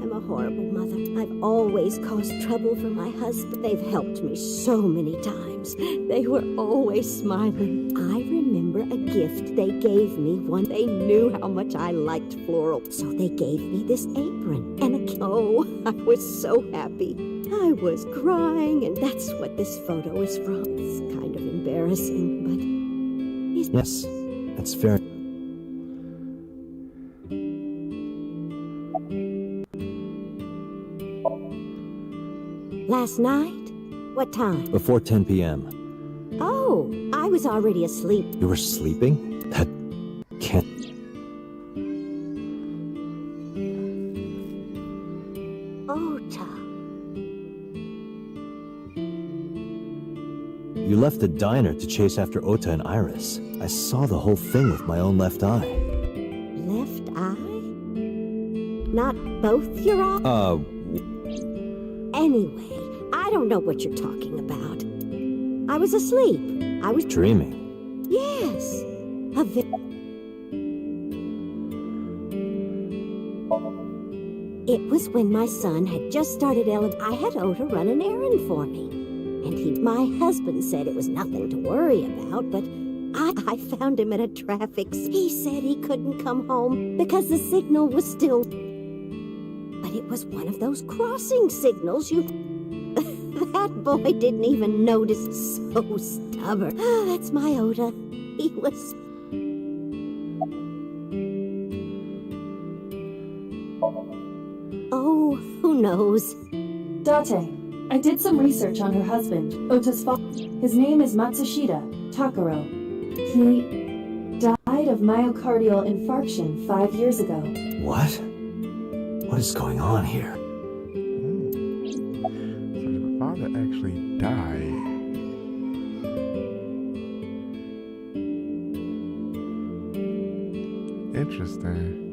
I'm a horrible mother. I've always caused trouble for my husband. They've helped me so many times. They were always smiling. I remember a gift they gave me one. They knew how much I liked floral, so they gave me this apron and a... Oh, I was so happy. I was crying, and that's what this photo is from. It's kind of embarrassing, but... Yes, that's fair. Last night? What time? Before 10 p.m. Oh, I was already asleep. You were sleeping? That can't... Ota. You left the diner to chase after Ota and Iris. I saw the whole thing with my own left eye. Left eye? Not both your eyes? Anyway, I don't know what you're talking about. I was asleep. I was... Dreaming? Yes. It was when my son had just started I had Ota run an errand for me. And my husband said it was nothing to worry about, but I found him at a traffic. He said he couldn't come home because the signal was still. But it was one of those crossing signals That boy didn't even notice. So stubborn. Oh, that's my Oda. He was. Oh, who knows? Date, I did some research on her husband, Ota's father. His name is Matsushita Takaro. He died of myocardial infarction 5 years ago. What? What is going on here? So the father actually died. Interesting.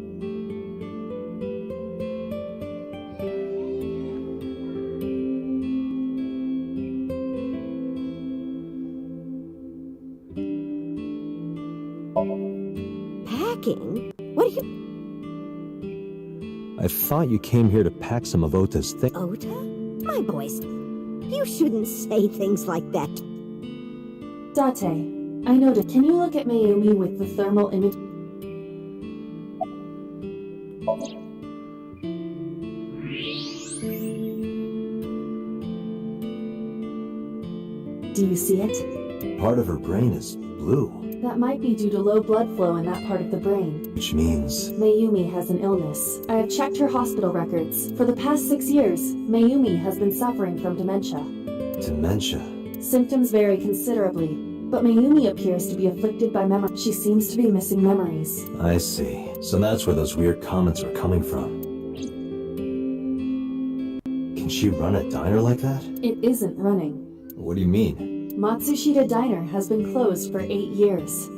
Packing? What are you... I thought you came here to pack some of Ota's things. Ota? My boys, you shouldn't say things like that. Date, I noticed. Can you look at Mayumi with the thermal image? Do you see it? Part of her brain is blue. That might be due to low blood flow in that part of the brain. Which means... Mayumi has an illness. I have checked her hospital records. For the past 6 years, Mayumi has been suffering from dementia. Dementia? Symptoms vary considerably, but Mayumi appears to be afflicted by memory. She seems to be missing memories. I see. So that's where those weird comments are coming from. Can she run a diner like that? It isn't running. What do you mean? Matsushita Diner has been closed for 8 years.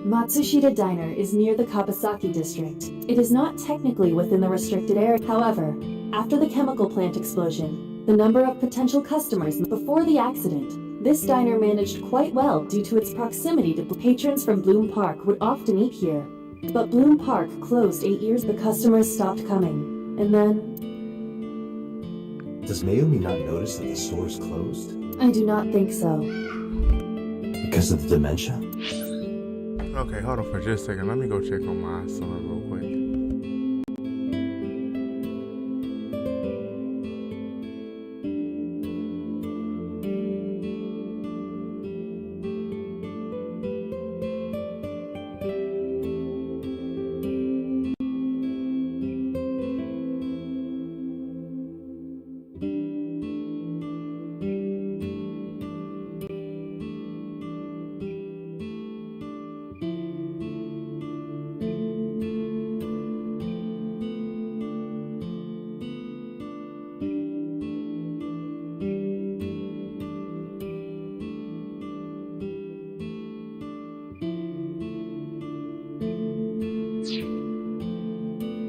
Matsushita Diner is near the Kabasaki district. It is not technically within the restricted area. However, after the chemical plant explosion, the number of potential customers before the accident, this diner managed quite well due to its proximity to patrons from Bloom Park would often eat here. But Bloom Park closed 8 years. The customers stopped coming. And then... Does Mayumi not notice that the store's closed? I do not think so. Because of the dementia? Okay, hold on for just a second. Let me go check on my son real quick.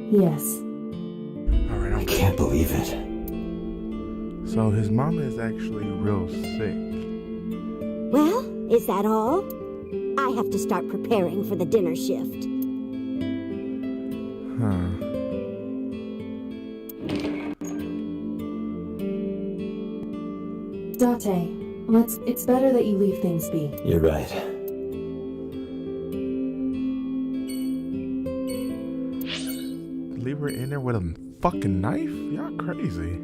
Yes. Alright, I can't believe it. So his mama is actually real sick. Well, is that all? I have to start preparing for the dinner shift. Date, it's better that you leave things be. You're right. Leave her in there with a fucking knife? Y'all crazy.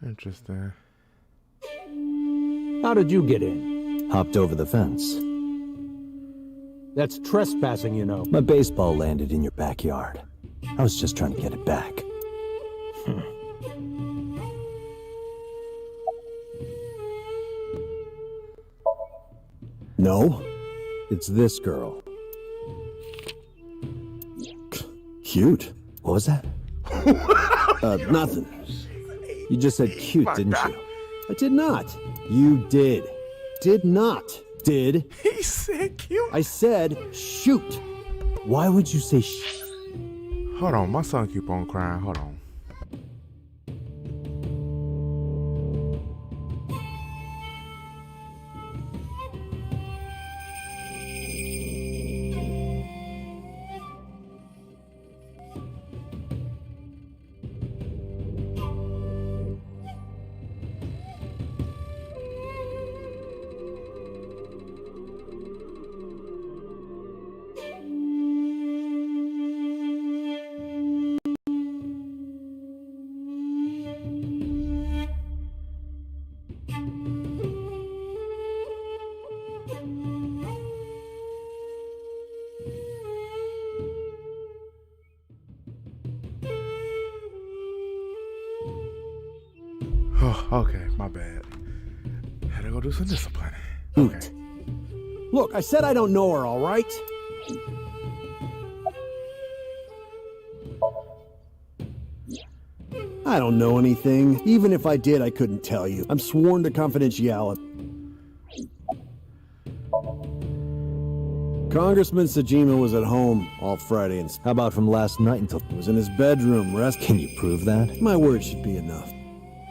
Interesting. How did you get in? Hopped over the fence. That's trespassing, you know. My baseball landed in your backyard. I was just trying to get it back. No, it's this girl. Cute. What was that? Nothing. You just said cute, didn't you? I did not. You did. Did not. did. He said cute. I said shoot. Why would you say Hold on, my son keep on crying. Hold on. Oh, okay, my bad. Had to go do some discipline. Okay. Look, I said I don't know her, all right? I don't know anything. Even if I did, I couldn't tell you. I'm sworn to confidentiality. Congressman Sajima was at home all Friday and... How about from last night until... He was in his bedroom, rest... Can you prove that? My word should be enough.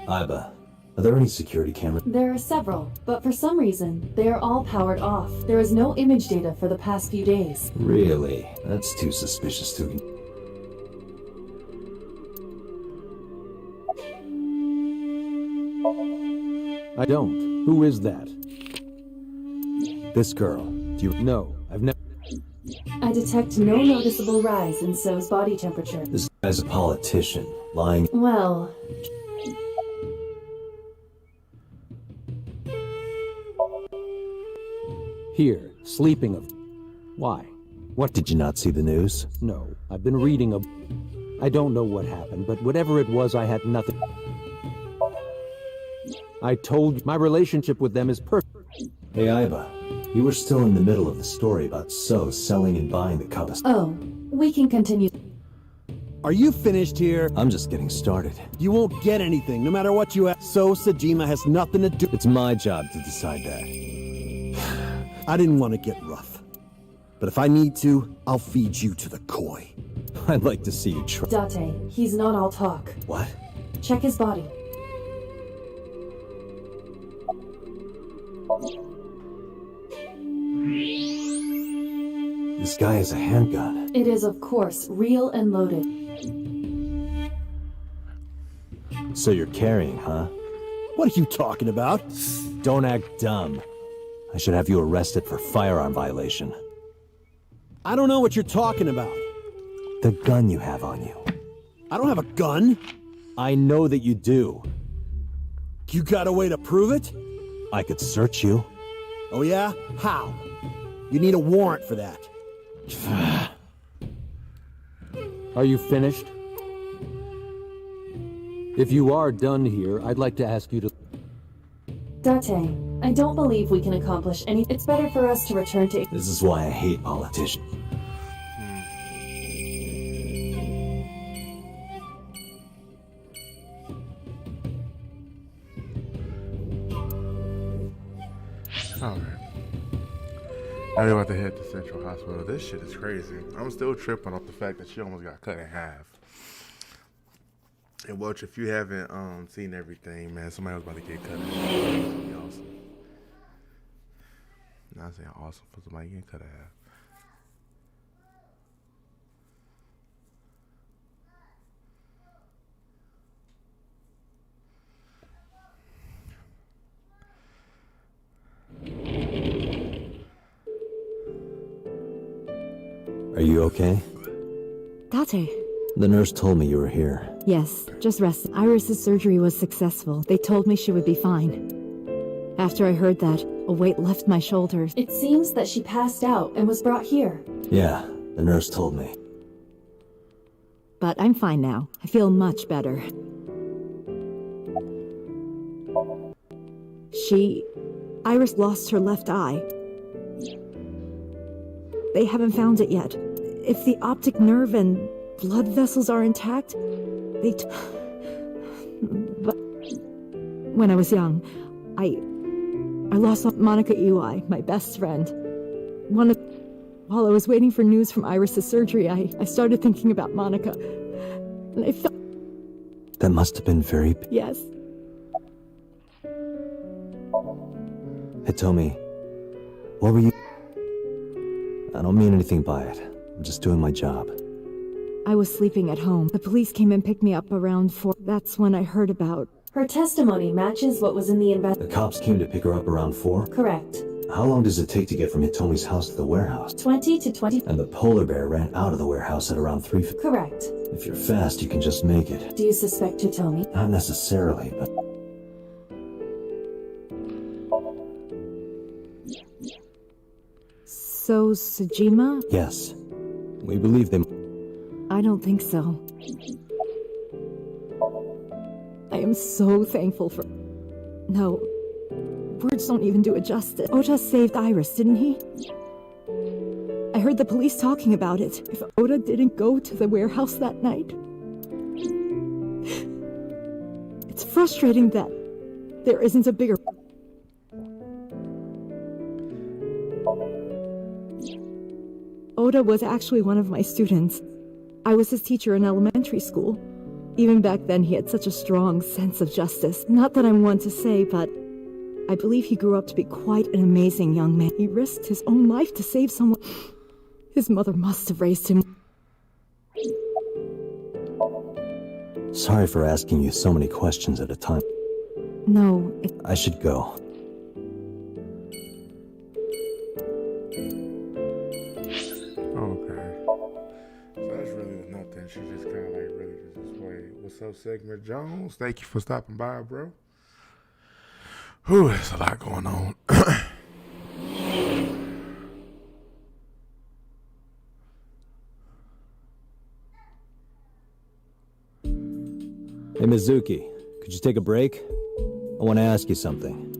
Aiba, are there any security cameras? There are several, but for some reason, they are all powered off. There is no image data for the past few days. Really? That's too suspicious to... I don't. Who is that? This girl. Do you... No, I've never... I detect no noticeable rise in So's body temperature. This guy's a politician, lying... Well... Here, sleeping of... Why? What, did you not see the news? No, I've been reading a... I don't know what happened, but whatever it was, I had nothing... I told you, my relationship with them is perfect. Hey, Aiba, you were still in the middle of the story about So selling and buying the Cubs. Oh, we can continue. Are you finished here? I'm just getting started. You won't get anything, no matter what you have. So Sajima has nothing to do... It's my job to decide that. I didn't want to get rough. But if I need to, I'll feed you to the koi. I'd like to see you try. Date, he's not all talk. What? Check his body. This guy has a handgun. It is, of course, real and loaded. So you're carrying, huh? What are you talking about? Don't act dumb. I should have you arrested for firearm violation. I don't know what you're talking about. The gun you have on you. I don't have a gun. I know that you do. You got a way to prove it? I could search you. Oh yeah? How? You need a warrant for that. Are you finished? If you are done here, I'd like to ask you to... Date, I don't believe we can accomplish any... It's better for us to return to... This is why I hate politicians. Alright. Now we're about to head to Central Hospital. This shit is crazy. I'm still tripping off the fact that she almost got cut in half. And watch, if you haven't seen everything, man, somebody was about to get cut in half. That would be awesome. Not saying awesome for somebody getting cut in half. Are you okay? Date. The nurse told me you were here. Yes, just rested. Iris's surgery was successful. They told me she would be fine. After I heard that, a weight left my shoulders. It seems that she passed out and was brought here. Yeah, the nurse told me. But I'm fine now. I feel much better. Iris lost her left eye. They haven't found it yet. If the optic nerve and blood vessels are intact, but when I was young, I I lost Monica Eli, my best friend. While I was waiting for news from Iris's surgery, I started thinking about Monica. And I felt... That must have been very... Yes. Hitomi, what were you... I don't mean anything by it. I'm just doing my job. I was sleeping at home. The police came and picked me up around 4. That's when I heard about... Her testimony matches what was in the The cops came to pick her up around 4? Correct. How long does it take to get from Hitomi's house to the warehouse? 20 to 20. And the polar bear ran out of the warehouse at around 3... Correct. If you're fast, you can just make it. Do you suspect Hitomi? Not necessarily, but... So, Sejima? Yes. We believe them. I don't think so. I am so thankful for... No. Words don't even do it justice. Ota saved Iris, didn't he? I heard the police talking about it. If Ota didn't go to the warehouse that night... It's frustrating that there isn't a bigger... Ota was actually one of my students. I was his teacher in elementary school. Even back then, he had such a strong sense of justice. Not that I'm one to say, but I believe he grew up to be quite an amazing young man. He risked his own life to save someone. His mother must have raised him. Sorry for asking you so many questions at a time. No, I should go. Okay. So that's really nothing. She just kind of like really just displayed. What's up, Segment Jones? Thank you for stopping by, bro. Whew, there's a lot going on. Hey, Mizuki, could you take a break? I want to ask you something.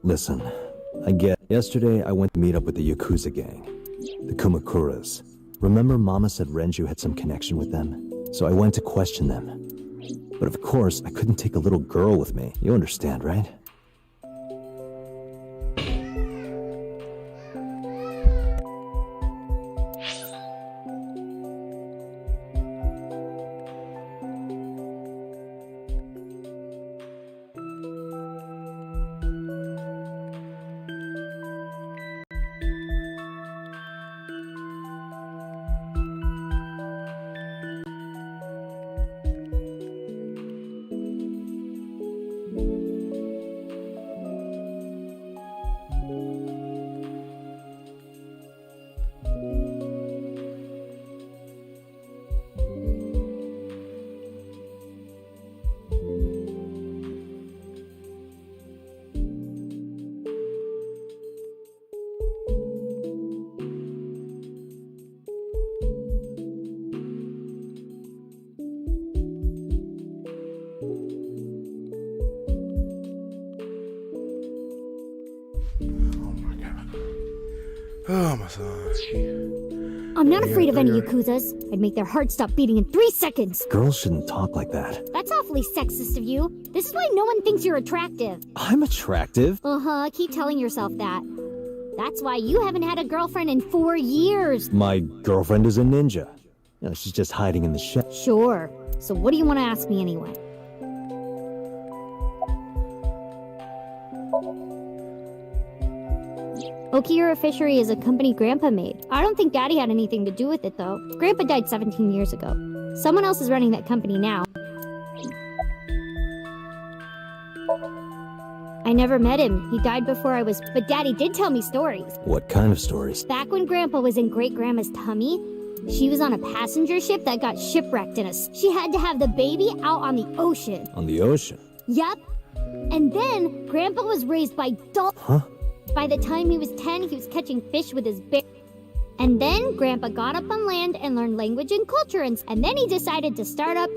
Listen, I get... Yesterday, I went to meet up with the Yakuza gang. The Kumakuras. Remember Mama said Renju had some connection with them? So I went to question them. But of course, I couldn't take a little girl with me. You understand, right? Oh, my son. I'm not afraid of any Yakuzas. I'd make their hearts stop beating in 3 seconds. Girls shouldn't talk like that. That's awfully sexist of you. This is why no one thinks you're attractive. I'm attractive. Uh-huh, keep telling yourself that. That's why you haven't had a girlfriend in 4 years. My girlfriend is a ninja. You know, she's just hiding in the shed. Sure. So what do you want to ask me anyway? Okira Fishery is a company Grandpa made. I don't think Daddy had anything to do with it, though. Grandpa died 17 years ago. Someone else is running that company now. I never met him. He died before I was... But Daddy did tell me stories. What kind of stories? Back when Grandpa was in Great-Grandma's tummy, she was on a passenger ship that got shipwrecked in She had to have the baby out on the ocean. On the ocean? Yep. And then Grandpa was raised by dolphins. Huh? By the time he was 10, he was catching fish with his bear. And then Grandpa got up on land and learned language and culture, and then he decided to start up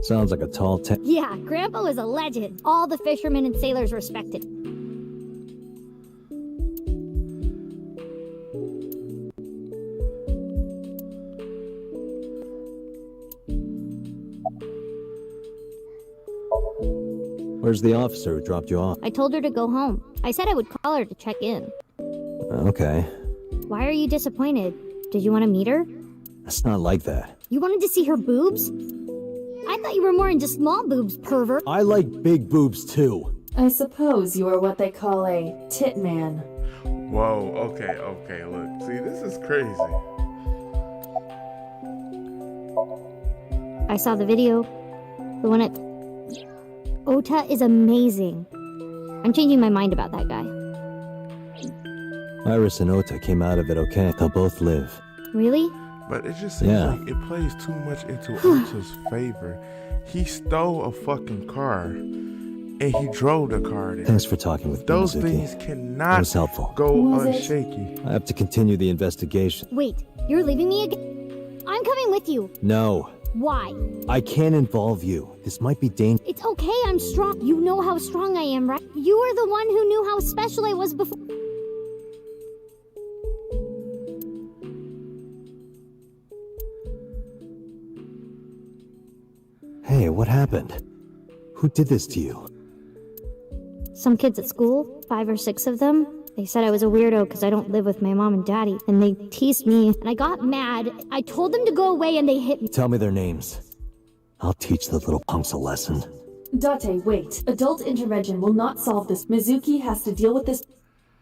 Sounds like a tall Yeah, Grandpa was a legend. All the fishermen and sailors respected. Where's the officer who dropped you off? I told her to go home. I said I would call her to check in. Okay. Why are you disappointed? Did you want to meet her? It's not like that. You wanted to see her boobs? I thought you were more into small boobs, pervert. I like big boobs too. I suppose you are what they call a tit man. Whoa, okay, look. See, this is crazy. I saw the video. The one at... Ota is amazing. I'm changing my mind about that guy. Iris and Ota came out of it okay. They'll both live. Really? But it just seems like it plays too much into Ota's favor. He stole a fucking car, and he drove the car there. Thanks for talking with me, Those Mizuki. things cannot It was helpful. go unshaky. I have to continue the investigation. Wait, you're leaving me again? I'm coming with you. No, Why? I can't involve you. This might be dangerous. It's okay, I'm strong. You know how strong I am, right? You were the one who knew how special I was before. Hey, what happened? Who did this to you? Some kids at school, 5 or 6 of them. They said I was a weirdo because I don't live with my mom and daddy, and they teased me, and I got mad. I told them to go away, and they hit me. Tell me their names. I'll teach the little punks a lesson. Date, wait. Adult intervention will not solve this. Mizuki has to deal with this.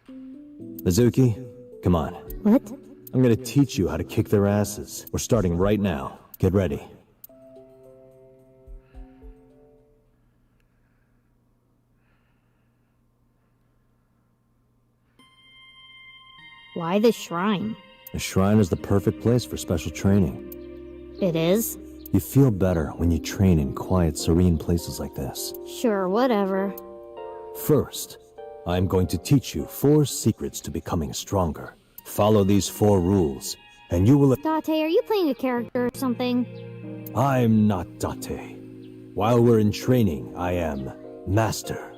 Mizuki, come on. What? I'm gonna teach you how to kick their asses. We're starting right now. Get ready. Why the shrine? The shrine is the perfect place for special training. It is? You feel better when you train in quiet, serene places like this. Sure, whatever. First, I'm going to teach you 4 secrets to becoming stronger. Follow these 4 rules, and you will... Date, are you playing a character or something? I'm not Date. While we're in training, I am Master.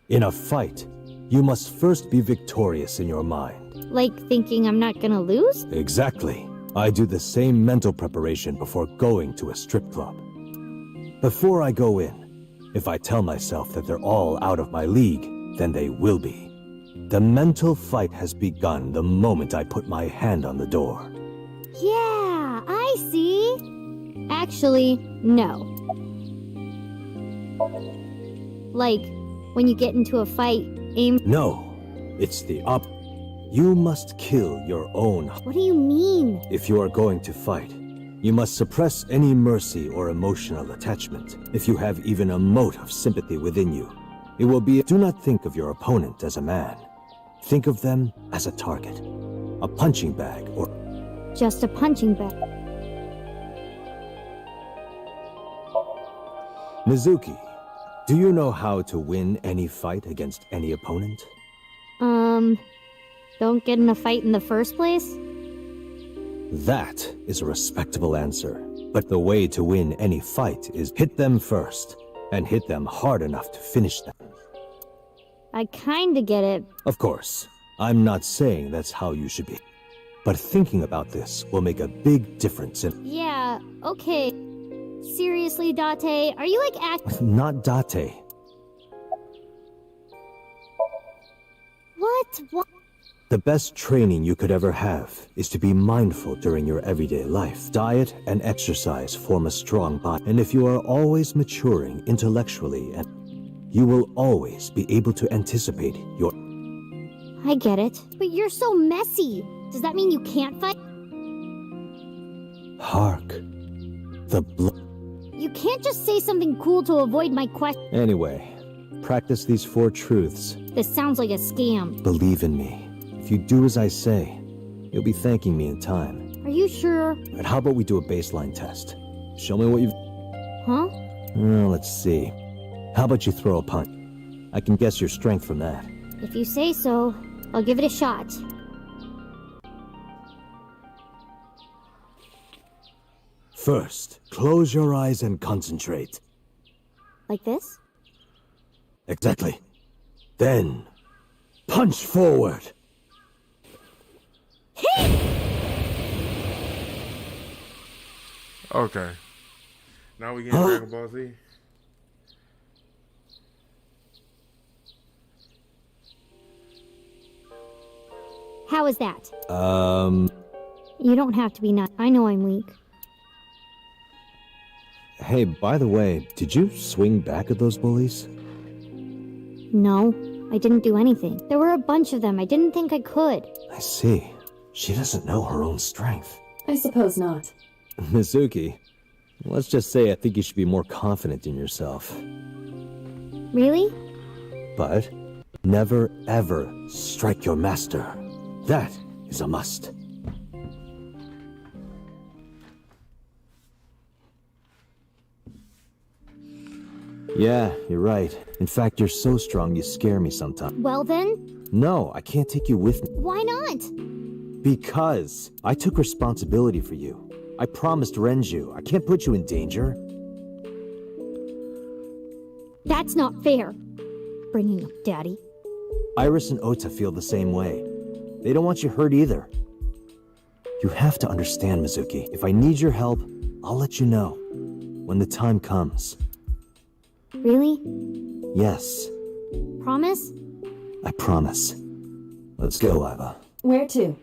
In a fight, you must first be victorious in your mind. Like thinking I'm not gonna lose? Exactly. I do the same mental preparation before going to a strip club. Before I go in, if I tell myself that they're all out of my league, then they will be. The mental fight has begun the moment I put my hand on the door. Yeah, I see. Actually, no. Like, when you get into a fight, aim... No, it's the op... You must kill your own... What do you mean? If you are going to fight, you must suppress any mercy or emotional attachment. If you have even a mote of sympathy within you, it will be... Do not think of your opponent as a man. Think of them as a target. A punching bag or... Just a punching bag. Mizuki, do you know how to win any fight against any opponent? Don't get in a fight in the first place? That is a respectable answer. But the way to win any fight is hit them first, and hit them hard enough to finish them. I kinda get it. Of course, I'm not saying that's how you should be. But thinking about this will make a big difference in... Yeah, okay. Seriously, Date, are you like Not Date. What? The best training you could ever have is to be mindful during your everyday life. Diet and exercise form a strong body. And if you are always maturing intellectually, and you will always be able to anticipate your... I get it. But you're so messy. Does that mean you can't fight? Hark. The blood... You can't just say something cool to avoid my question. Anyway, practice these 4 truths. This sounds like a scam. Believe in me. If you do as I say, you'll be thanking me in time. Are you sure? And how about we do a baseline test? Show me what you've... Huh? Well, let's see. How about you throw a punch? I can guess your strength from that. If you say so. I'll give it a shot. First, close your eyes and concentrate. Like this? Exactly. Then, punch forward. Okay. Now we get Dragon Ball Z. How is that? You don't have to be nuts. I know I'm weak. Hey, by the way, did you swing back at those bullies? No, I didn't do anything. There were a bunch of them. I didn't think I could. I see. She doesn't know her own strength. I suppose not. Mizuki, let's just say I think you should be more confident in yourself. Really? But never ever strike your master. That is a must. Yeah, you're right. In fact, you're so strong you scare me sometimes. Well then? No, I can't take you with me. Why not? Because I took responsibility for you. I promised Renju. I can't put you in danger. That's not fair. Bringing up Daddy. Iris and Ota feel the same way. They don't want you hurt either. You have to understand, Mizuki. If I need your help, I'll let you know. When the time comes. Really? Yes. Promise? I promise. Let's go, Iva. Where to?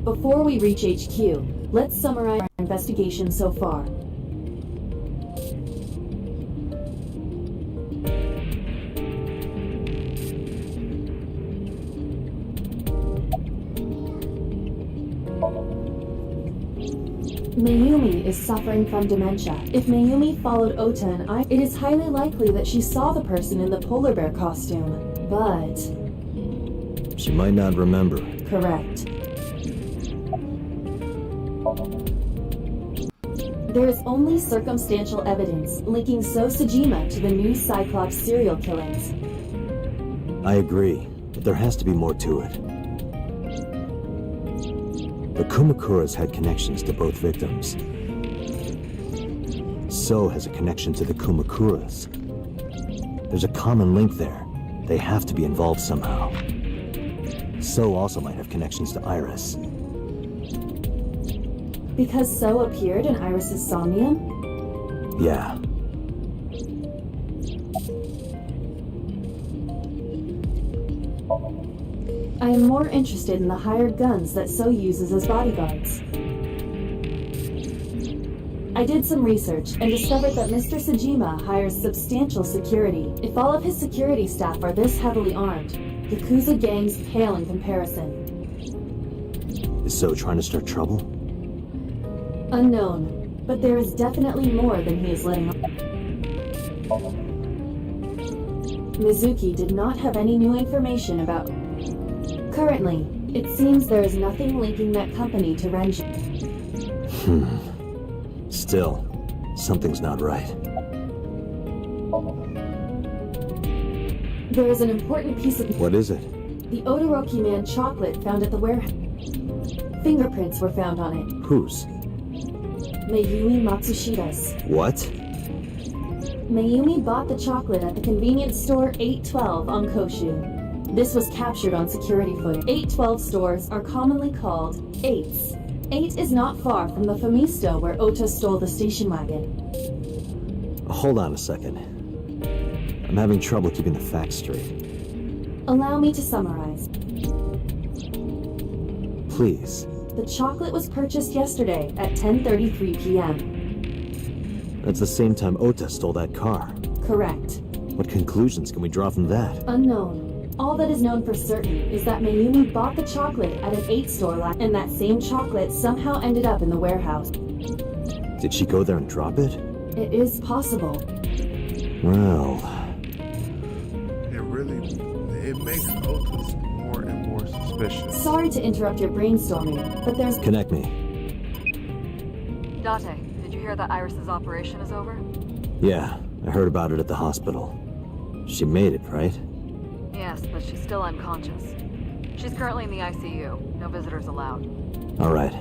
Before we reach HQ, let's summarize our investigation so far. Mayumi is suffering from dementia. If Mayumi followed Ota and I, it is highly likely that she saw the person in the polar bear costume. But... she might not remember. correct. There is only circumstantial evidence linking So Sejima to the new Cyclops serial killings. I agree, but there has to be more to it. The Kumakuras had connections to both victims. So has a connection to the Kumakuras. There's a common link there. They have to be involved somehow. So also might have connections to Iris. Because So appeared in Iris's Somnium? Yeah. I am more interested in the hired guns that So uses as bodyguards. I did some research and discovered that Mr. Sejima hires substantial security. If all of his security staff are this heavily armed, Yakuza gangs pale in comparison. Is So trying to start trouble? Unknown, but there is definitely more than he is letting on. Mizuki did not have any new information about... Currently, it seems there is nothing linking that company to Renji. Still, something's not right. There is an important piece of... What is it? The Odoroki Man chocolate found at the warehouse. Fingerprints were found on it. Whose? Mayumi Matsushida's. What? Mayumi bought the chocolate at the convenience store 812 on Koshu. This was captured on security footage. 812 stores are commonly called 8s. 8 is not far from the Famisto where Ota stole the station wagon. Hold on a second. I'm having trouble keeping the facts straight. Allow me to summarize. Please. The chocolate was purchased yesterday at 10:33 p.m. That's the same time Ota stole that car. Correct. What conclusions can we draw from that? Unknown. All that is known for certain is that Mayumi bought the chocolate at an 8 store and that same chocolate somehow ended up in the warehouse. Did she go there and drop it? It is possible. Well... It makes Otis more and more suspicious. Sorry to interrupt your brainstorming, but there's... Connect me. Date, did you hear that Iris's operation is over? Yeah, I heard about it at the hospital. She made it, right? Yes, but she's still unconscious. She's currently in the ICU. No visitors allowed. All right.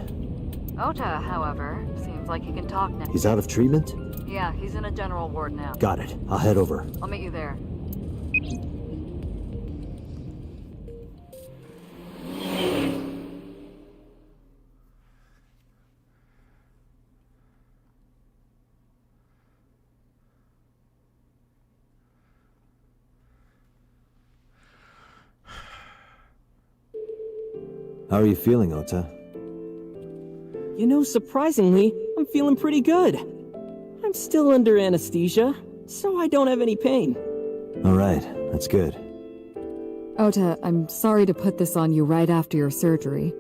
Ota, however, seems like he can talk now. He's out of treatment? Yeah, he's in a general ward now. Got it. I'll head over. I'll meet you there. How are you feeling, Ota? You know, surprisingly, I'm feeling pretty good. I'm still under anesthesia, so I don't have any pain. All right, that's good. Ota, I'm sorry to put this on you right after your surgery.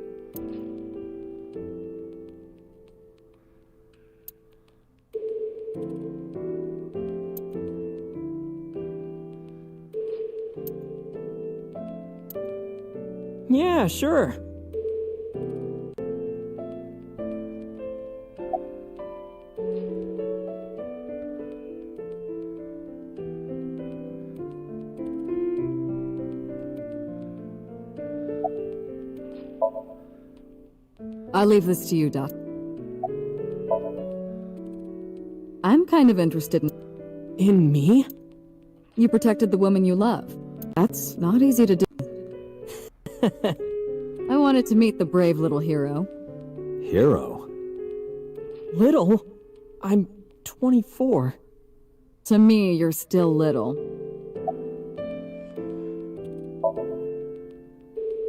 Yeah, sure. I'll leave this to you, Doc. I'm kind of interested in... In me? You protected the woman you love. That's not easy to do. I wanted to meet the brave little hero. Hero? Little? I'm 24. To me, you're still little.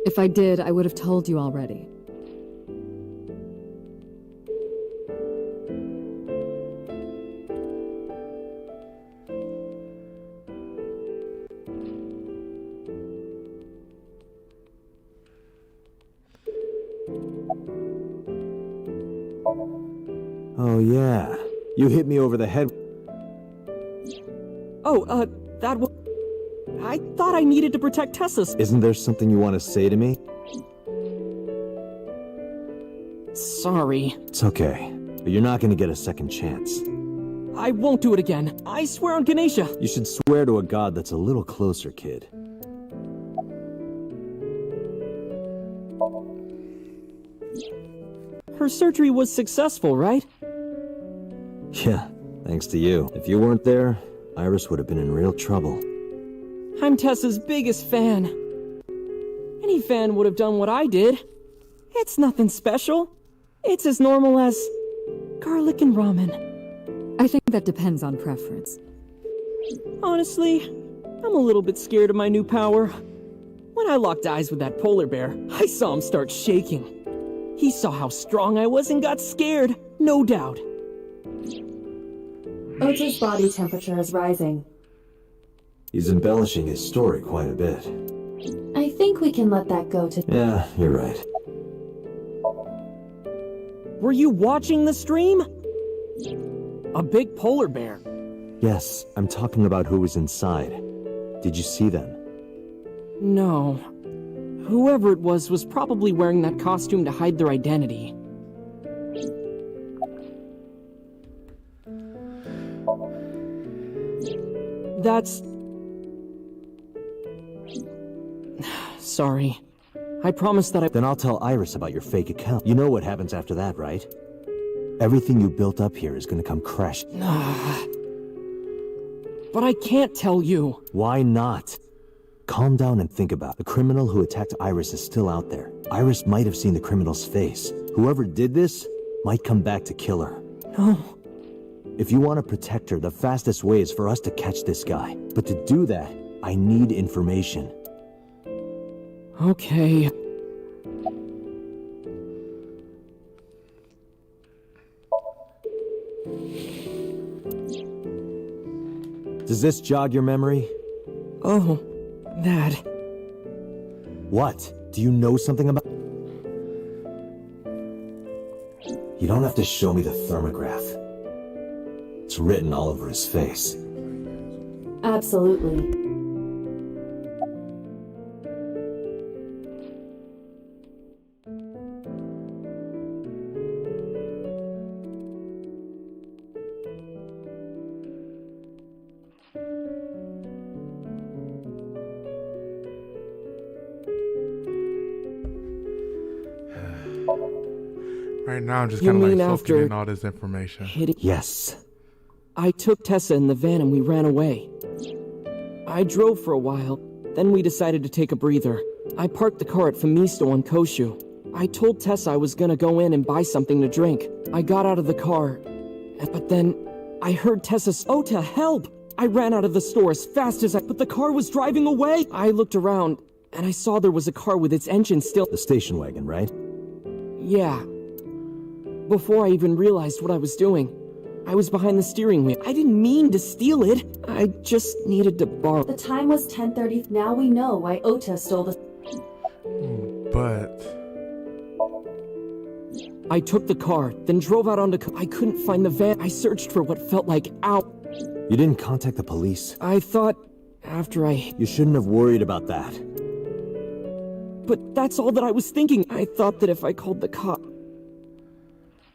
If I did, I would have told you already. Oh, yeah. You hit me over the head. Oh, that was... I thought I needed to protect Tessa's... Isn't there something you want to say to me? Sorry. It's okay. But you're not going to get a second chance. I won't do it again. I swear on Ganesha. You should swear to a god that's a little closer, kid. Her surgery was successful, right? Yeah, thanks to you. If you weren't there, Iris would have been in real trouble. I'm Tessa's biggest fan. Any fan would have done what I did. It's nothing special. It's as normal as garlic and ramen. I think that depends on preference. Honestly, I'm a little bit scared of my new power. When I locked eyes with that polar bear, I saw him start shaking. He saw how strong I was and got scared, no doubt. Ota's body temperature is rising. He's embellishing his story quite a bit. I think we can let that go to... Yeah, you're right. Were you watching the stream? A big polar bear. Yes, I'm talking about who was inside. Did you see them? No. Whoever it was probably wearing that costume to hide their identity. That's... Sorry. I promise that I... Then I'll tell Iris about your fake account. You know what happens after that, right? Everything you built up here is gonna come crashing. But I can't tell you. Why not? Calm down and think about it. The criminal who attacked Iris is still out there. Iris might have seen the criminal's face. Whoever did this might come back to kill her. No. If you want to protect her, the fastest way is for us to catch this guy. But to do that, I need information. Okay. Does this jog your memory? Oh, that. What? Do you know something about... You don't have to show me the thermograph. It's written all over his face. Absolutely. Right now, I'm just You kind of like mean soaking after in all this information. Yes. I took Tessa in the van and we ran away. I drove for a while, then we decided to take a breather. I parked the car at Famisto on Koshu. I told Tessa I was gonna go in and buy something to drink. I got out of the car, but then I heard Tessa's, "Ota, help!" I ran out of the store as fast as but the car was driving away. I looked around, and I saw there was a car with its engine still. The station wagon, right? Yeah. Before I even realized what I was doing, I was behind the steering wheel. I didn't mean to steal it. I just needed to borrow. The time was 10:30. Now we know why Ota stole the... But... I took the car, then drove out onto... I couldn't find the van. I searched for what felt like out. You didn't contact the police? I thought after I... You shouldn't have worried about that. But that's all that I was thinking. I thought that if I called the cop...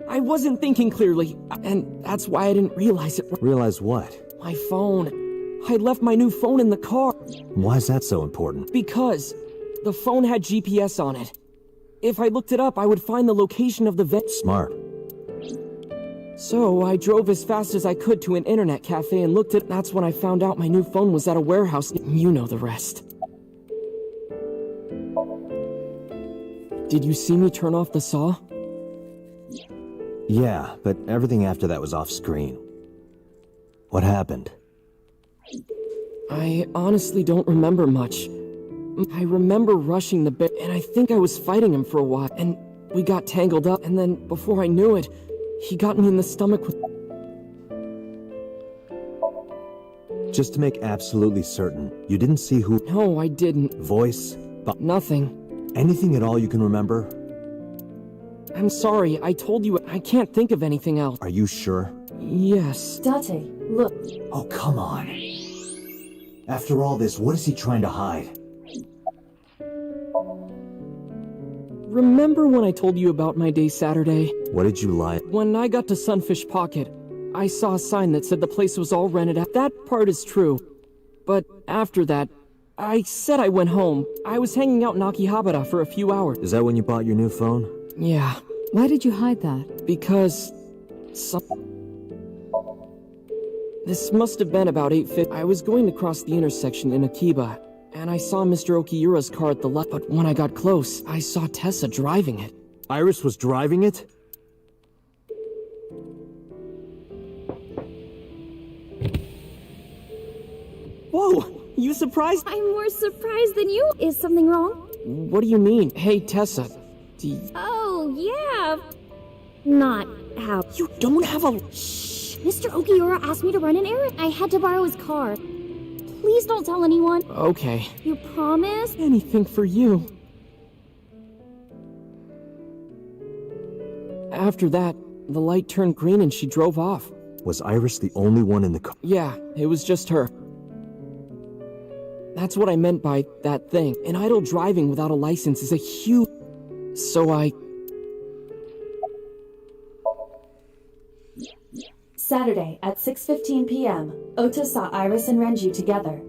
I wasn't thinking clearly, and that's why I didn't realize it. Realize what? My phone. I left my new phone in the car. Why is that so important? Because the phone had GPS on it. If I looked it up, I would find the location of the vet. Smart. So I drove as fast as I could to an internet cafe and looked at it. That's when I found out my new phone was at a warehouse. You know the rest. Did you see me turn off the saw? Yeah, but everything after that was off screen. What happened? I honestly don't remember much. I remember rushing the bear, and I think I was fighting him for a while, and we got tangled up, and then before I knew it, he got me in the stomach with... Just to make absolutely certain, you didn't see who... No, I didn't. Voice? Nothing. Anything at all you can remember? I'm sorry, I told you I can't think of anything else. Are you sure? Yes. Date, look. Oh, come on. After all this, what is he trying to hide? Remember when I told you about my day Saturday? What did you lie? When I got to Sunfish Pocket, I saw a sign that said the place was all rented out. That part is true. But after that, I said I went home. I was hanging out in Akihabara for a few hours. Is that when you bought your new phone? Yeah. Why did you hide that? Because... This must have been about 8:50. I was going to cross the intersection in Akiba, and I saw Mr. Okiura's car at the left, but when I got close, I saw Tessa driving it. Iris was driving it? Whoa! You surprised? I'm more surprised than you. Is something wrong? What do you mean? Hey, Tessa. Oh, yeah. Not how. You don't have a... Shh! Mr. Okiura asked me to run an errand. I had to borrow his car. Please don't tell anyone. Okay. You promise? Anything for you. After that, the light turned green and she drove off. Was Iris the only one in the car? Yeah, it was just her. That's what I meant by that thing. An idle driving without a license is a huge... So I... Saturday at 6:15 p.m., Ota saw Iris and Renju together.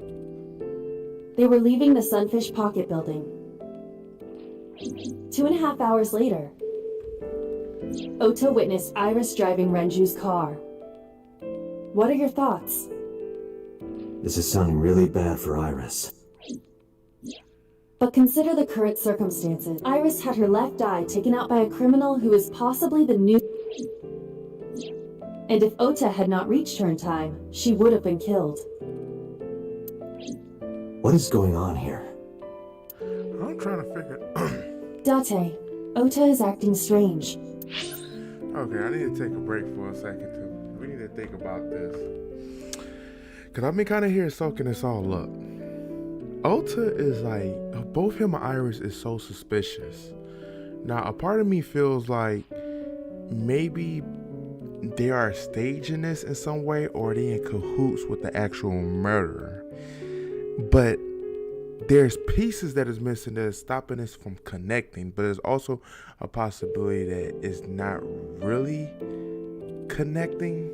They were leaving the Sunfish Pocket building. 2.5 hours later, Ota witnessed Iris driving Renju's car. What are your thoughts? This is sounding really bad for Iris. But consider the current circumstances. Iris had her left eye taken out by a criminal who is possibly the new... And if Ota had not reached her in time, she would have been killed. What is going on here? I'm trying to figure... Date, Ota is acting strange. Okay, I need to take a break for a second too. We need to think about this. Cause I've been kind of here soaking this all up. Ota is like, both him and Iris is so suspicious. Now, a part of me feels like maybe they are staging this in some way, or they in cahoots with the actual murderer. But there's pieces that is missing that is stopping us from connecting, but there's also a possibility that it's not really connecting.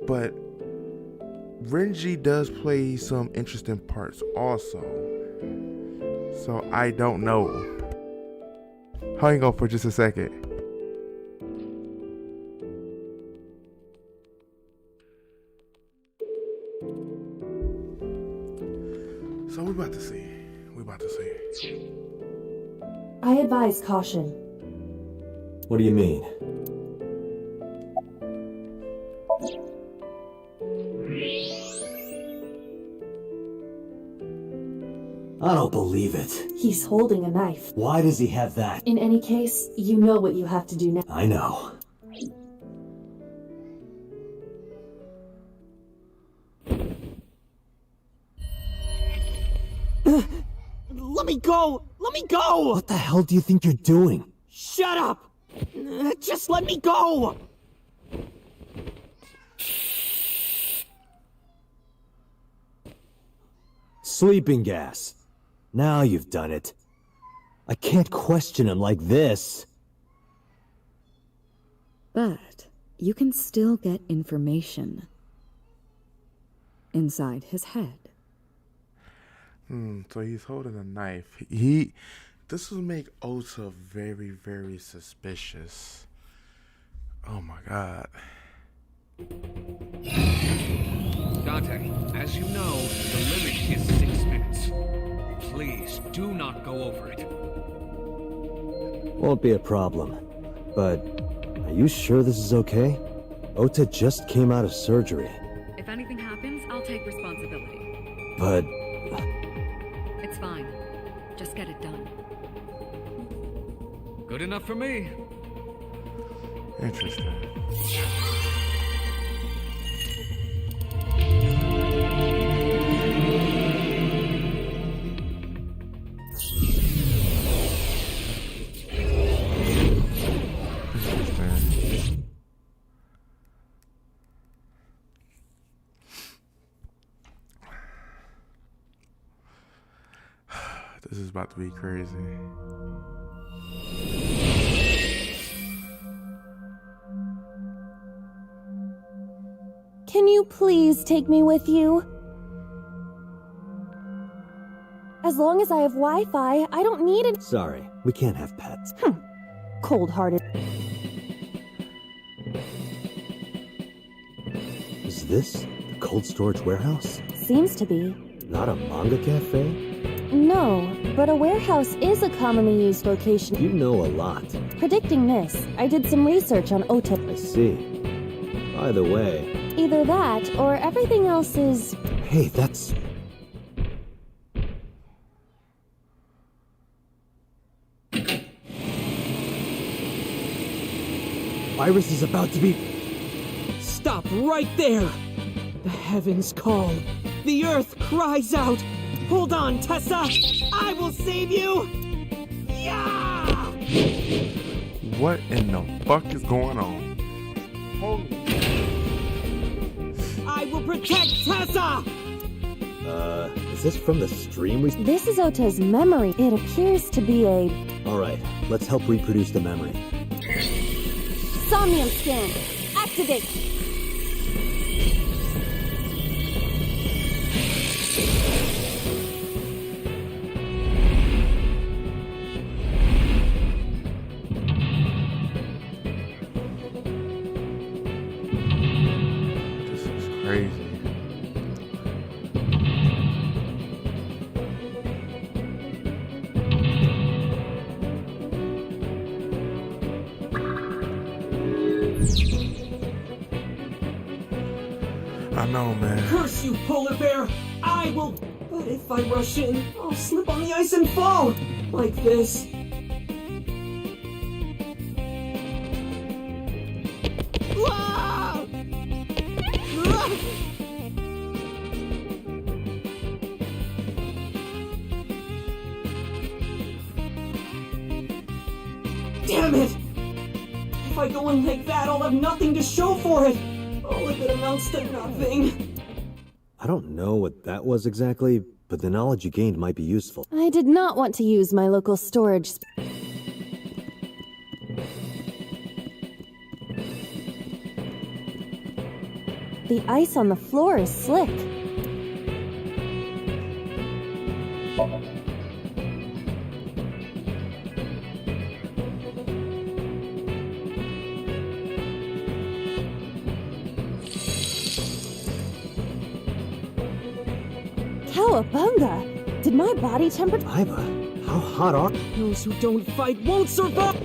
But Renji does play some interesting parts also, so I don't know. Hang on for just a second. So we're about to see. I advise caution. What do you mean? I don't believe it. He's holding a knife. Why does he have that? In any case, you know what you have to do now. I know. Let me go! Let me go! What the hell do you think you're doing? Shut up! Just let me go! Sleeping gas. Now you've done it. I can't question him like this. But you can still get information inside his head. So he's holding a knife. This will make Ota very, very suspicious. Oh my god. Dante, as you know, the limit is 6 minutes. Please, do not go over it. Won't be a problem. But are you sure this is okay? Ota just came out of surgery. If anything happens, I'll take responsibility. But It's fine. Just get it done. Good enough for me. Interesting. This is about to be crazy. Can you please take me with you? As long as I have Wi-Fi, I don't need it. sorry, we can't have pets. Cold-hearted. Is this the cold storage warehouse? Seems to be. Not a manga cafe? No, but a warehouse is a commonly used location. You know a lot. Predicting this, I did some research on Ota. I see. By the way... Either that, or everything else is... Hey, that's... Iris is about to be... Stop right there! The heavens call. The earth cries out. Hold on, Tessa! I will save you! Yeah! What in the fuck is going on? Holy... I will protect Tessa! Is this from the stream we... This is Ota's memory. It appears to be a... Alright, let's help reproduce the memory. Somnium scan. Activate! This is crazy. I know, man. Curse you, polar bear! I will... But if I rush in, I'll slip on the ice and fall! Like this. Ah! Ah! Damn it! If I going like that, I'll have nothing to show for it. All of it amounts to nothing. I don't know what that was exactly, but the knowledge you gained might be useful. I did not want to use my local storage. The ice on the floor is slick. Cowabunga! Did my body temperature— Iva, how hot are— Those who don't fight won't survive!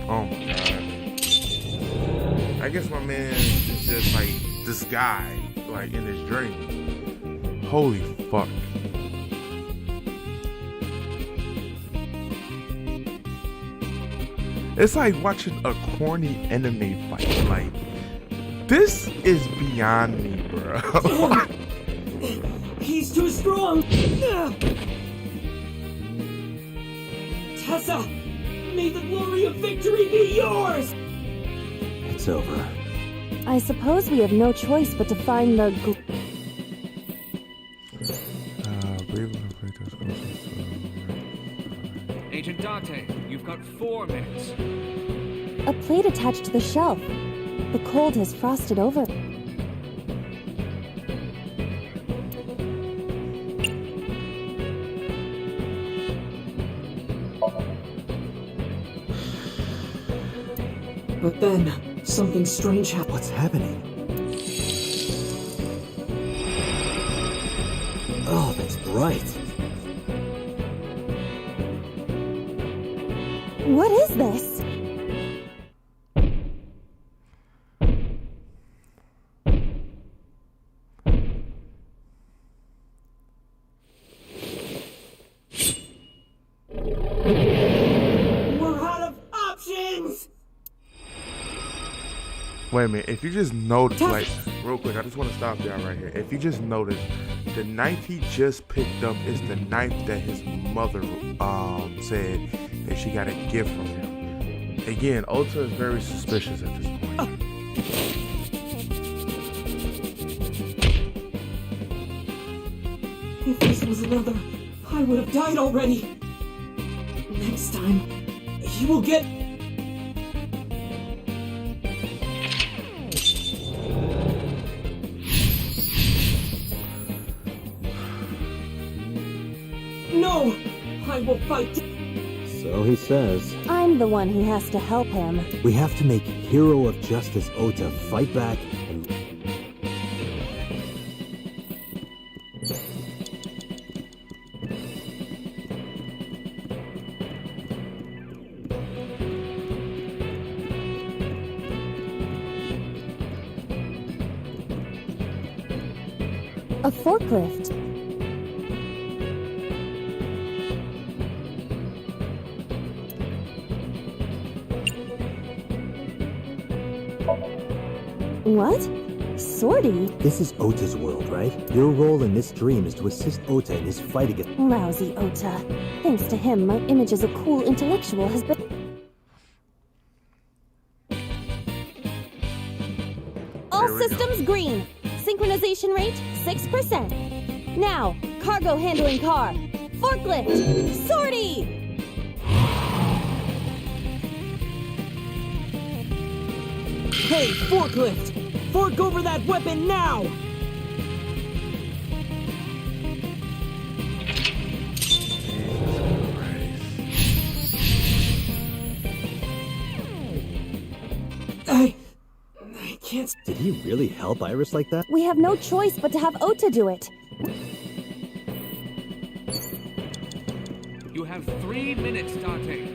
Oh my god. I guess my man is just like this guy, like in his dream. Holy fuck. It's like watching a corny anime fight. Like, this is beyond me, bro. He's too strong! Tessa! May the glory of victory be yours! It's over. I suppose we have no choice but to find the Agent Date, you've got 4 minutes. a plate attached to the shelf. The cold has frosted over. But then, something strange happened. What's happening? Oh, that's bright. What is this? We're out of options! Wait a minute, if you just notice, like, real quick, I just want to stop y'all right here. If you just notice, the knife he just picked up is the knife that his mother said that she got a gift from him. Again, Ota is very suspicious at this point. If this was another, I would have died already. Next time, he will get... No! I will fight. So he says. I'm the one who has to help him. We have to make Hero of Justice Ota fight back and... A forklift. What? Sortie? This is Ota's world, right? Your role in this dream is to assist Ota in his fight against... Lousy Ota. Thanks to him, my image as a cool intellectual has been... All systems green. Synchronization rate, 6%. Now, cargo handling car. Forklift. Sortie! Hey, forklift! Fork over that weapon now! I can't... Did he really help Iris like that? We have no choice but to have Ota do it. You have 3 minutes, Date.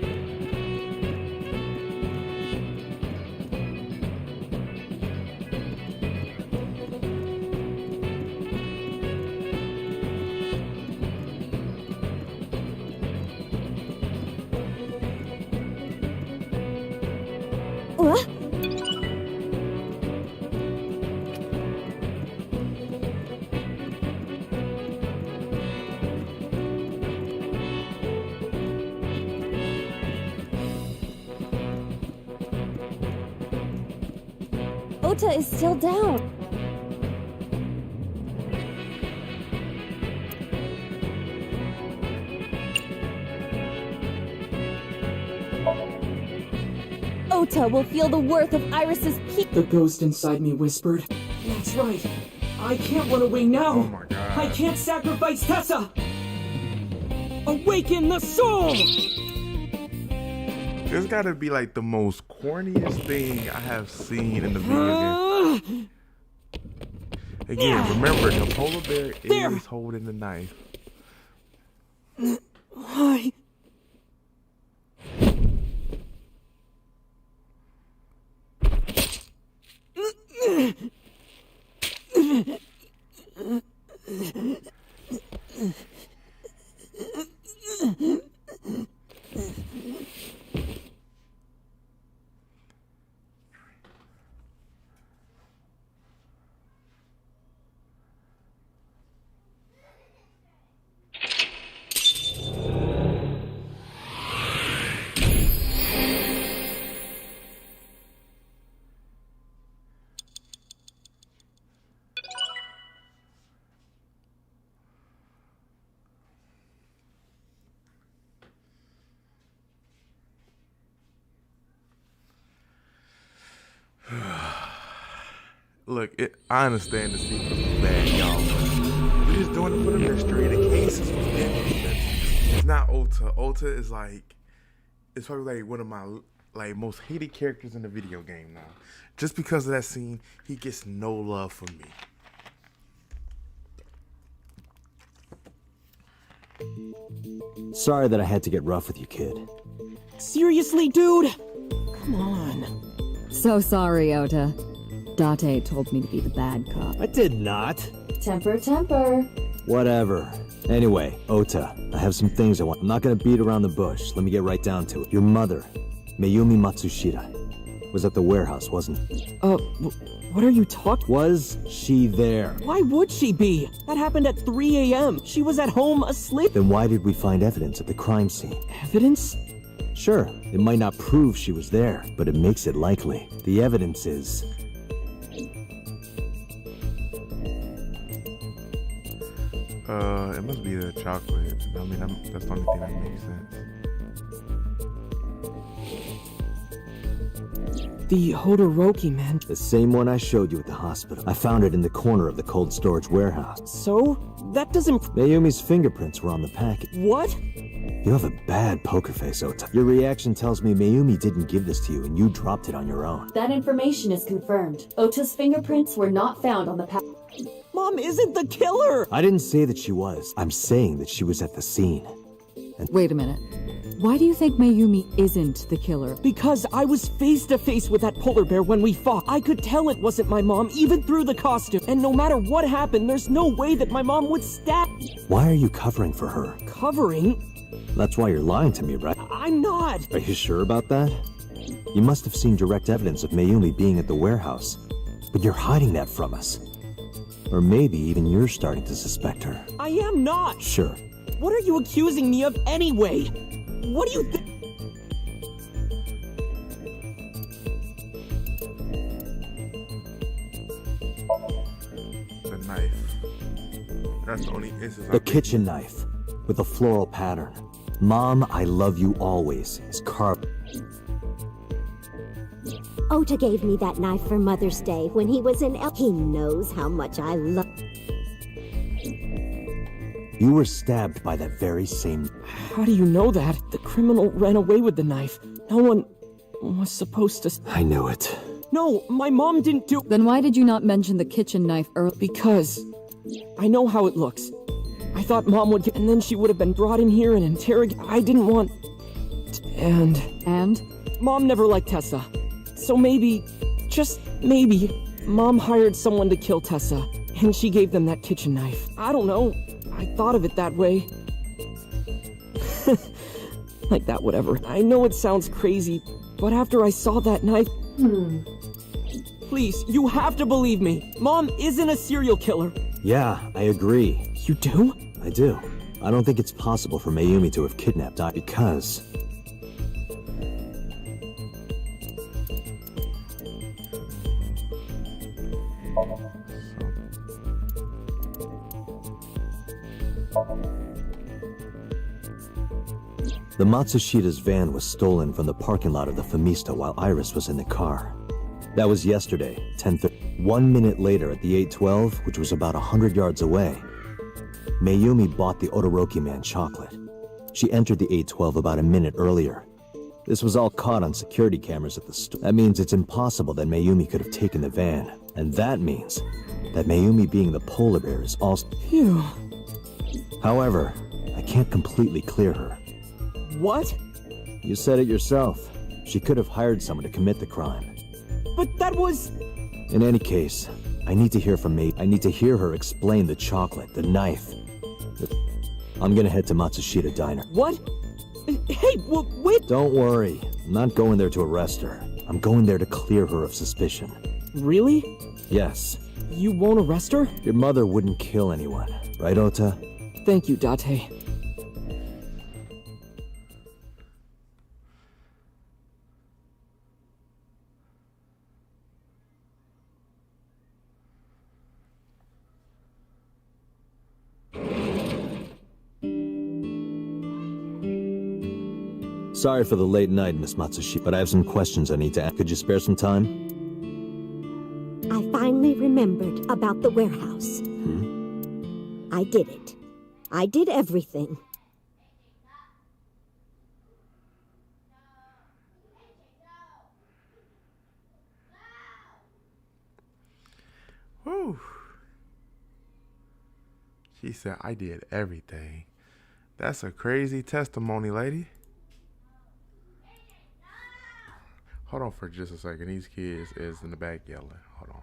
Ota is still down. Ota will feel the worth of Iris's peace. The ghost inside me whispered. That's right. I can't run away now. Oh my god. I can't sacrifice Tessa. Awaken the soul! This gotta be like the most corniest thing I have seen in the video game. Again, remember the polar bear is holding the knife. Why? Look, I understand the sequence was bad, y'all. We're just doing it for the mystery. The cases was bad. It's not Ota. Ota is like, it's probably like one of my most hated characters in the video game now. Just because of that scene, he gets no love from me. Sorry that I had to get rough with you, kid. Seriously, dude? Come on. So sorry, Ota. Date told me to be the bad cop. I did not. Temper, temper. Whatever. Anyway, Ota, I have some things I want. I'm not gonna beat around the bush. Let me get right down to it. Your mother, Mayumi Matsushita, was at the warehouse, wasn't it? What are you talking? Was she there? Why would she be? That happened at 3 a.m. She was at home asleep. Then why did we find evidence at the crime scene? Evidence? Sure, it might not prove she was there, but it makes it likely. The evidence is... It must be the chocolate. I mean, that's the only thing that makes sense. The Hodoroki, man. The same one I showed you at the hospital. I found it in the corner of the cold storage warehouse. So? That doesn't... Mayumi's fingerprints were on the package. What? You have a bad poker face, Ota. Your reaction tells me Mayumi didn't give this to you and you dropped it on your own. That information is confirmed. Ota's fingerprints were not found on the package. Mom isn't the killer! I didn't say that she was. I'm saying that she was at the scene. And wait a minute. Why do you think Mayumi isn't the killer? Because I was face to face with that polar bear when we fought. I could tell it wasn't my mom, even through the costume. And no matter what happened, there's no way that my mom would stab... Why are you covering for her? Covering? That's why you're lying to me, right? I'm not! Are you sure about that? You must have seen direct evidence of Mayumi being at the warehouse. But you're hiding that from us. Or maybe even you're starting to suspect her. I am not! Sure. What are you accusing me of anyway? What do you think? The knife. That's the only instance. The kitchen knife with a floral pattern. Mom, I love you always. Is carved. Ota gave me that knife for Mother's Day when he was in He knows how much I love. You were stabbed by that very same... How do you know that? The criminal ran away with the knife. No one was supposed to... I knew it. No, my mom didn't do... Then why did you not mention the kitchen knife earlier? Because I know how it looks. I thought Mom would... And then she would have been brought in here and interrogated... I didn't want... And? Mom never liked Tessa. So maybe, just maybe, Mom hired someone to kill Tessa, and she gave them that kitchen knife. I don't know. I thought of it that way. Like that, whatever. I know it sounds crazy, but after I saw that knife... Please, you have to believe me. Mom isn't a serial killer. Yeah, I agree. You do? I do. I don't think it's possible for Mayumi to have kidnapped I because... The Matsushita's van was stolen from the parking lot of the Famista while Iris was in the car. That was yesterday, 10:30. 1 minute later at the 812, which was about 100 yards away, Mayumi bought the Odoroki man chocolate. She entered the 812 about a minute earlier. This was all caught on security cameras at the store. That means it's impossible that Mayumi could have taken the van. And that means that Mayumi being the polar bear is also... Phew. However, I can't completely clear her. What? You said it yourself. She could have hired someone to commit the crime. But that was... In any case, I need to hear from May. I need to hear her explain the chocolate, the knife. I'm gonna head to Matsushita Diner. What? Hey, wait! Don't worry. I'm not going there to arrest her. I'm going there to clear her of suspicion. Really? Yes. You won't arrest her? Your mother wouldn't kill anyone, right, Ota? Thank you, Date. Sorry for the late night, Miss Matsushita, but I have some questions I need to ask. Could you spare some time? I finally remembered about the warehouse. I did it. I did everything. Whew. She said, I did everything. That's a crazy testimony, lady. Hold on for just a second. These kids is in the back yelling. Hold on.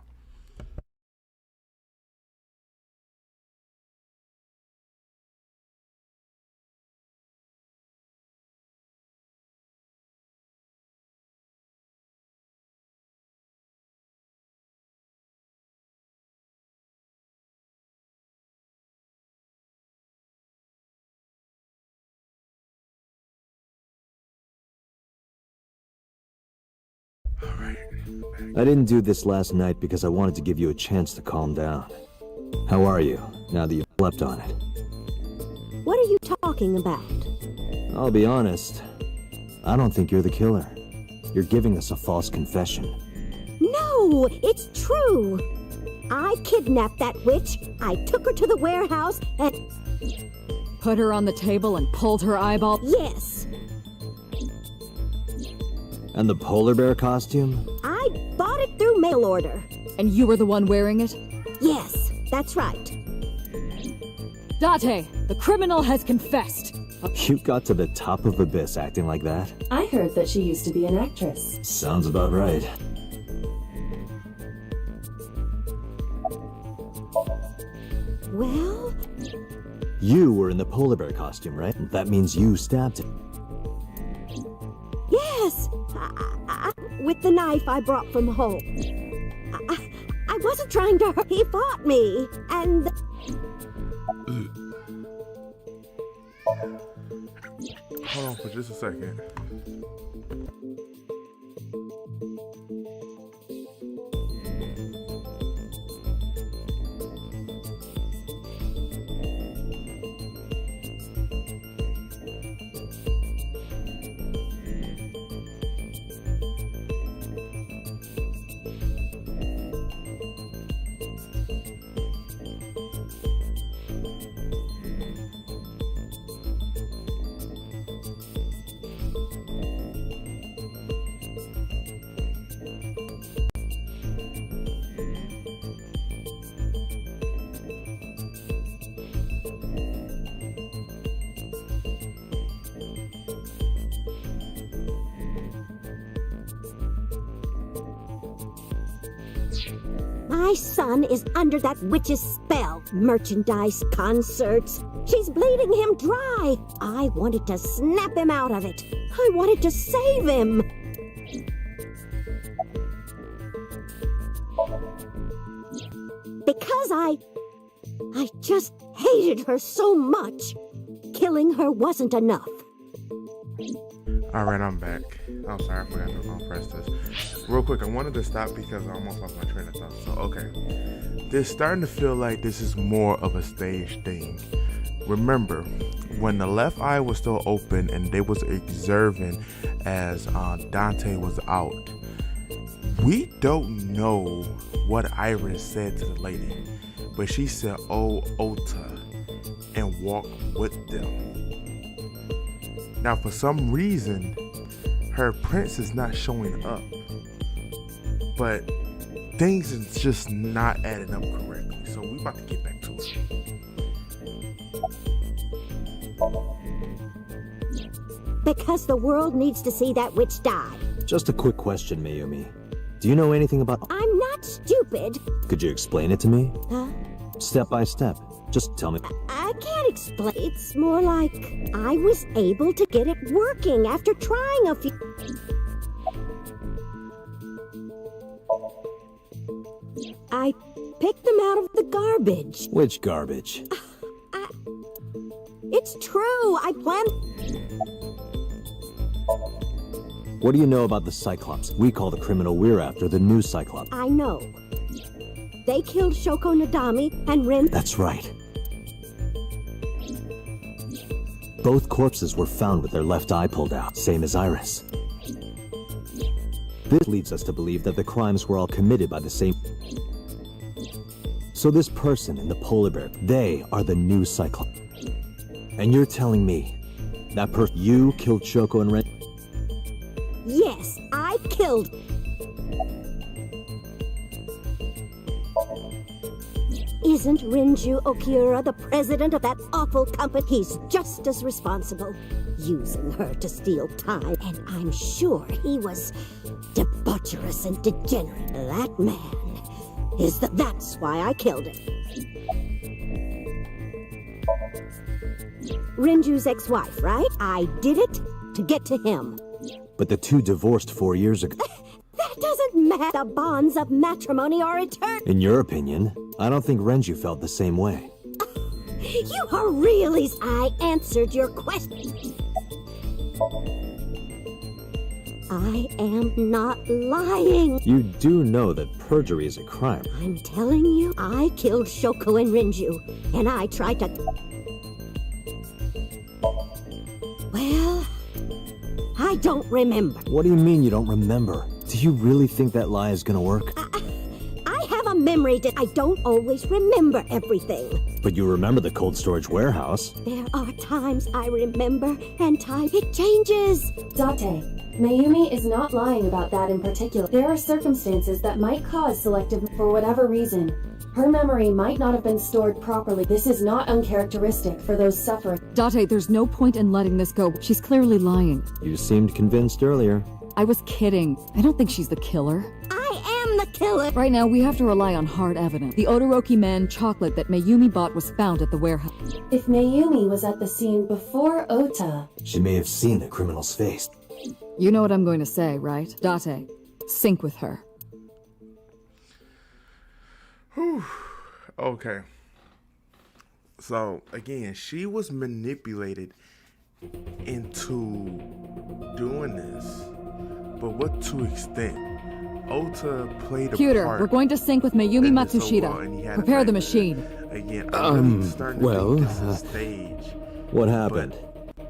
I didn't do this last night because I wanted to give you a chance to calm down. How are you, now that you've slept on it? What are you talking about? I'll be honest. I don't think you're the killer. You're giving us a false confession. No, it's true. I kidnapped that witch. I took her to the warehouse and... Put her on the table and pulled her eyeball? Yes. And the polar bear costume? I bought it through mail order. And you were the one wearing it? Yes, that's right. Date, the criminal has confessed. You got to the top of Abyss acting like that? I heard that she used to be an actress. Sounds about right. Well? You were in the polar bear costume, right? That means you stabbed him. Yes! With the knife I brought from home. I wasn't trying to hurt. He fought me, and... Hold on for just a second. My son is under that witch's spell. Merchandise, concerts. She's bleeding him dry. I wanted to snap him out of it. I wanted to save him. Because I just hated her so much. Killing her wasn't enough. Alright, I'm back. I'm sorry, I forgot to press this. Real quick, I wanted to stop because I almost lost my train of thought. So, okay. This starting to feel like this is more of a stage thing. remember, when the left eye was still open and they was observing as Dante was out, we don't know what Iris said to the lady, but she said, "Oh, Ota," and walked with them. Now, for some reason, her prince is not showing up, but things is just not adding up correctly. So we about to get back to it. Because the world needs to see that witch die. Just a quick question, Mayumi. Do you know anything about... I'm not stupid. Could you explain it to me? Huh? Step by step. Just tell me. I can't explain. It's more like I was able to get it working after trying a few... I picked them out of the garbage. Which garbage? It's true. I planned... What do you know about the Cyclops? We call the criminal we're after the new Cyclops. I know. They killed Shoko Nadami and Rin... That's right. Both corpses were found with their left eye pulled out, same as Iris. This leads us to believe that the crimes were all committed by the same... So this person in the polar bear, they are the new Cyclops. And you're telling me that you killed Shoko and Ren? Yes, I killed... Isn't Rinju Okiura the president of that awful company? He's just as responsible, using her to steal time. And I'm sure he was debaucherous and degenerate. That man is the... That's why I killed him. Rinju's ex-wife, right? I did it to get to him. But the two divorced 4 years ago. That doesn't matter. The bonds of matrimony are eternal. In your opinion, I don't think Renju felt the same way. You are really... I answered your question. I am not lying. You do know that perjury is a crime. I'm telling you, I killed Shoko and Rinju, and I tried to... Well, I don't remember. What do you mean you don't remember? Do you really think that lie is gonna work? I have a memory that I don't always remember everything. But you remember the cold storage warehouse. There are times I remember, and time it changes. Date, Mayumi is not lying about that in particular. There are circumstances that might cause selective for whatever reason. Her memory might not have been stored properly. This is not uncharacteristic for those suffering. Date, there's no point in letting this go. She's clearly lying. You seemed convinced earlier. I was kidding. I don't think she's the killer. I am the killer! Right now, we have to rely on hard evidence. The Odoroki Man chocolate that Mayumi bought was found at the warehouse. If Mayumi was at the scene before Ota... She may have seen the criminal's face. You know what I'm going to say, right? Date, sync with her. Whew. Okay. So, again, she was manipulated into doing this. But what to extent? Ota played a Computer, part. we're going to sync with Mayumi Matsushita. Prepare the machine. Again, I'm really starting to think this is stage. What happened?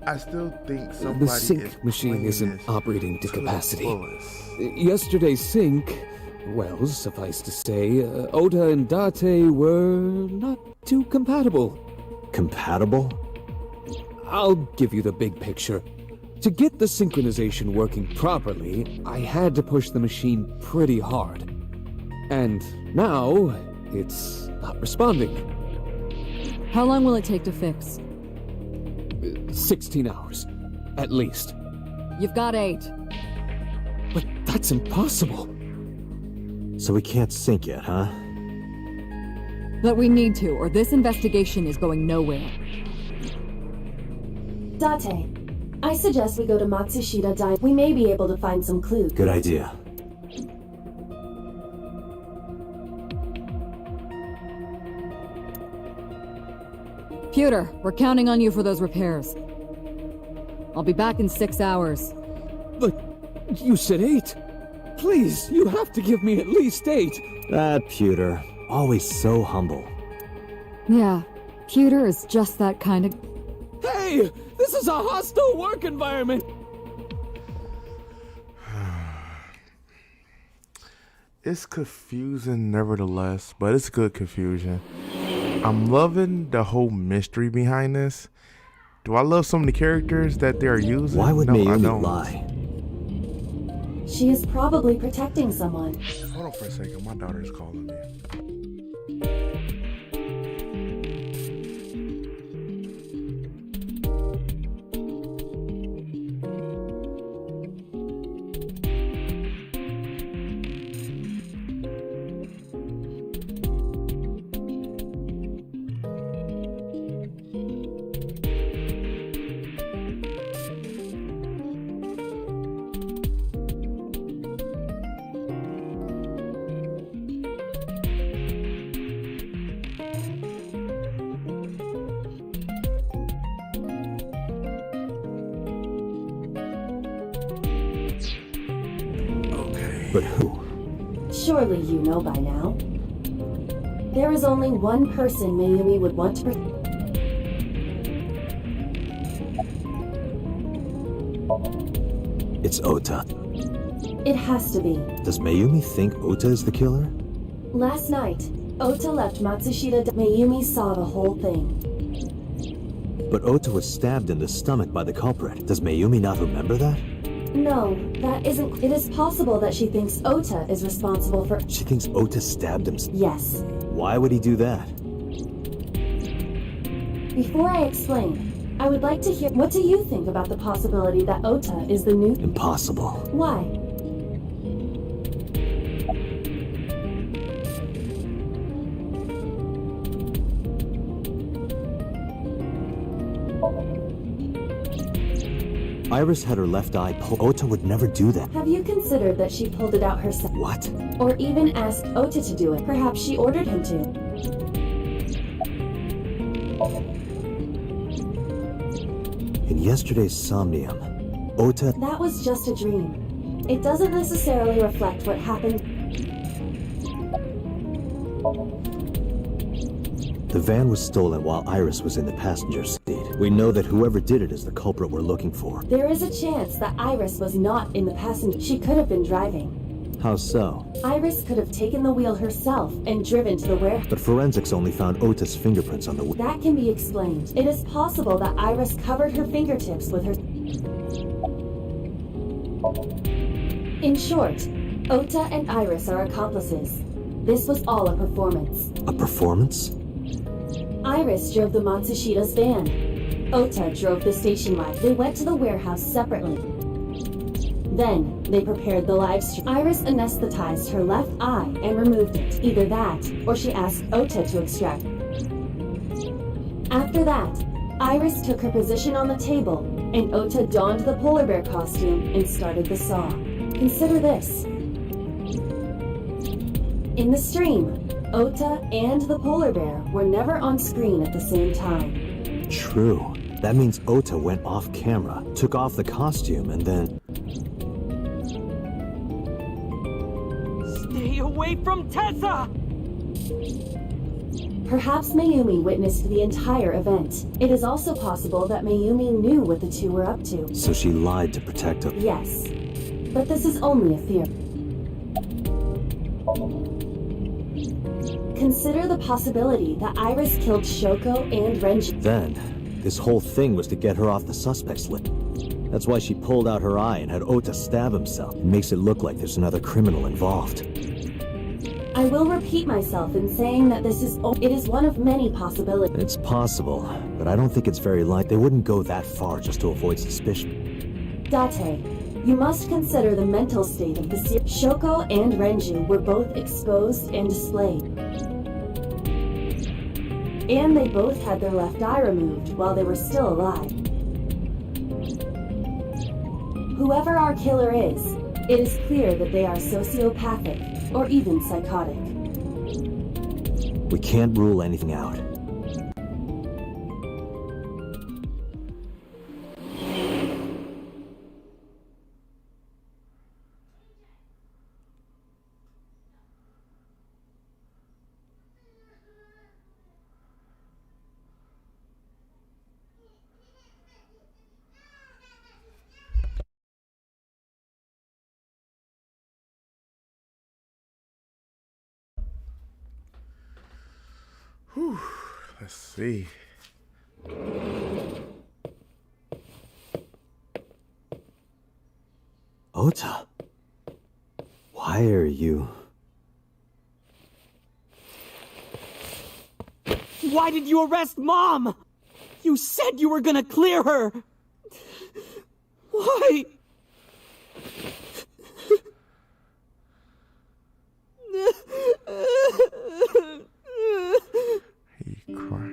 I still think somebody The sync machine isn't operating to capacity. Yesterday's sync, well, suffice to say, Ota and Date were not too compatible. Compatible? I'll give you the big picture. To get the synchronization working properly, I had to push the machine pretty hard. And now, it's not responding. How long will it take to fix? 16 hours, at least. You've got 8. But that's impossible. So we can't sync yet, huh? But we need to, or this investigation is going nowhere. Date, I suggest we go to Matsushita Dine. We may be able to find some clues. Good idea. Pewter, we're counting on you for those repairs. I'll be back in 6 hours. But you said 8. Please, you have to give me at least 8. That Pewter, always so humble. Yeah, Pewter is just that kind of... Hey! This is a hostile work environment! It's confusing nevertheless, but it's good confusion. I'm loving the whole mystery behind this. Do I love some of the characters that they're using? Why would No, I Mayumi don't. lie? She is probably protecting someone. Hold on for a second, my daughter's calling me. But who? Surely you know by now. There is only one person Mayumi would want to It's Ota. It has to be. Does Mayumi think Ota is the killer? Last night, Ota left Matsushita. Mayumi saw the whole thing. But Ota was stabbed in the stomach by the culprit. Does Mayumi not remember that? No, that isn't. It is possible that she thinks Ota is responsible for. She thinks Ota stabbed him. Yes. Why would he do that? Before I explain, I would like to hear. What do you think about the possibility that Ota is the new. Impossible. Why? Iris had her left eye pulled. Ota would never do that. Have you considered that she pulled it out herself? What? Or even asked Ota to do it? Perhaps she ordered him to. In yesterday's Somnium, Ota... That was just a dream. It doesn't necessarily reflect what happened. The van was stolen while Iris was in the passenger seat. We know that whoever did it is the culprit we're looking for. There is a chance that Iris was not in the passenger. She could have been driving. How so? Iris could have taken the wheel herself and driven to the warehouse. But forensics only found Ota's fingerprints on the wheel. That can be explained. It is possible that Iris covered her fingertips with her... In short, Ota and Iris are accomplices. This was all a performance. A performance? Iris drove the Matsushita's van. Ota drove the station wagon. They went to the warehouse separately. Then, they prepared the live stream. Iris anesthetized her left eye and removed it. Either that, or she asked Ota to extract. After that, Iris took her position on the table, and Ota donned the polar bear costume and started the saw. Consider this. In the stream, Ota and the polar bear were never on screen at the same time. True. That means Ota went off camera, took off the costume, and then... Stay away from Tessa! Perhaps Mayumi witnessed the entire event. It is also possible that Mayumi knew what the two were up to. So she lied to protect him. Yes. But this is only a theory. Consider the possibility that Iris killed Shoko and Renji. Then, this whole thing was to get her off the suspects list. That's why she pulled out her eye and had Ota stab himself. It makes it look like there's another criminal involved. I will repeat myself in saying that it is one of many possibilities. It's possible, but I don't think it's very likely. They wouldn't go that far just to avoid suspicion. Date, you must consider the mental state of the Shoko and Renju were both exposed and displayed. And they both had their left eye removed while they were still alive. Whoever our killer is, it is clear that they are sociopathic or even psychotic. We can't rule anything out. Whew. Let's see. Ota, why are you... Why did you arrest Mom? You said you were gonna clear her. Why? He cried.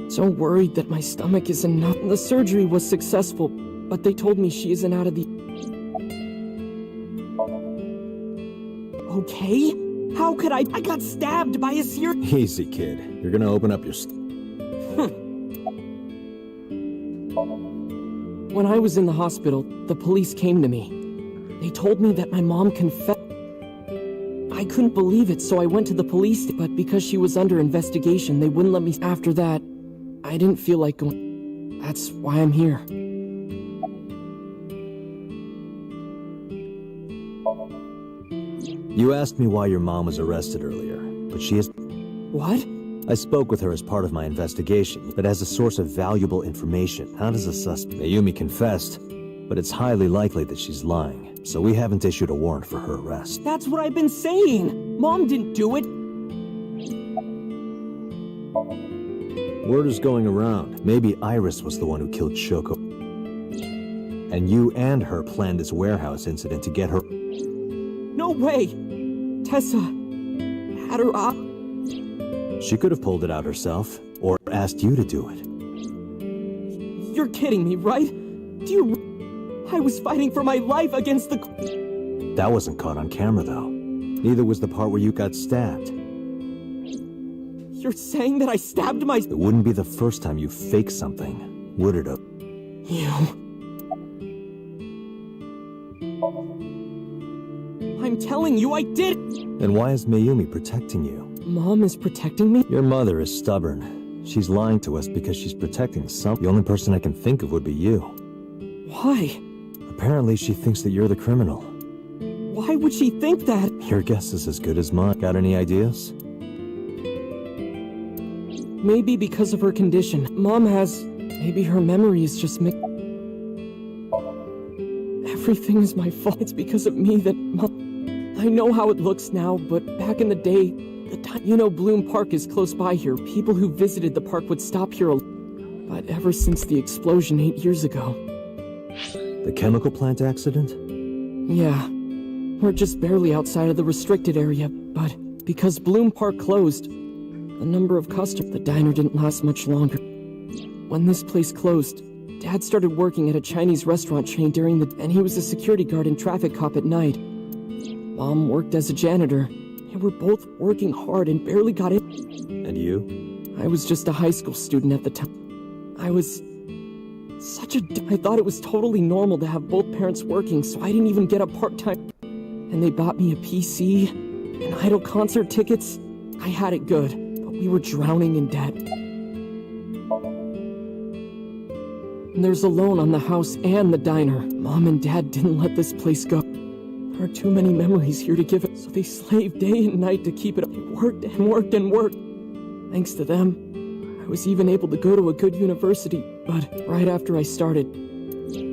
So worried that my stomach isn't enough. The surgery was successful, but they told me she isn't out of the... Okay? How could I got stabbed by a serious... Easy, kid. You're gonna open up your... When I was in the hospital, the police came to me. They told me that my mom confessed. I couldn't believe it, so I went to the police, but because she was under investigation, they wouldn't let me... After that, I didn't feel like going... That's why I'm here. You asked me why your mom was arrested earlier, but she is... What? I spoke with her as part of my investigation, but as a source of valuable information. How does a suspect... Mayumi confessed, but it's highly likely that she's lying, so we haven't issued a warrant for her arrest. That's what I've been saying! Mom didn't do it! Word is going around. Maybe Iris was the one who killed Shoko. And you and her planned this warehouse incident to get her... No way! Tessa had her up. She could have pulled it out herself, or asked you to do it. You're kidding me, right? Do you... I was fighting for my life against the... That wasn't caught on camera, though. Neither was the part where you got stabbed. You're saying that I stabbed my... It wouldn't be the first time you faked something, would it? You... I'm telling you, I did... Then why is Mayumi protecting you? Mom is protecting me? Your mother is stubborn. She's lying to us because she's protecting some... The only person I can think of would be you. Why? Apparently she thinks that you're the criminal. Why would she think that? Your guess is as good as mine. Got any ideas? Maybe because of her condition. Mom has... Maybe her memory is just Everything is my fault. It's because of me that Mom... I know how it looks now, but back in the day, Bloom Park is close by here. People who visited the park would stop here But ever since the explosion 8 years ago... The chemical plant accident? Yeah. We're just barely outside of the restricted area, but because Bloom Park closed, the number of customers... The diner didn't last much longer. When this place closed, Dad started working at a Chinese restaurant chain and he was a security guard and traffic cop at night. Mom worked as a janitor. They were both working hard and barely got in. And you? I was just a high school student at the time. I was... I thought it was totally normal to have both parents working, so I didn't even get a part-time... And they bought me a PC, and Idol concert tickets. I had it good, but we were drowning in debt. And there's a loan on the house and the diner. Mom and Dad didn't let this place go. There are too many memories here to give it, so they slaved day and night to keep it up. They worked and worked and worked. Thanks to them, I was even able to go to a good university, but right after I started...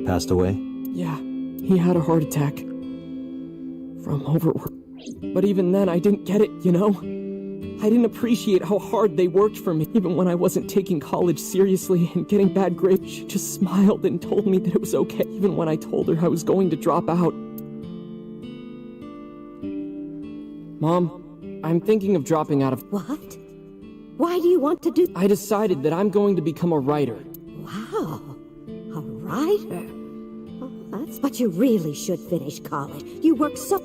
Passed away? Yeah, he had a heart attack. From overwork. But even then, I didn't get it, you know? I didn't appreciate how hard they worked for me. Even when I wasn't taking college seriously and getting bad grades, she just smiled and told me that it was okay. Even when I told her I was going to drop out. Mom, I'm thinking of dropping out of... What? Why do you want to do... I decided that I'm going to become a writer. Wow. A writer? Oh, that's... But you really should finish college. You work so...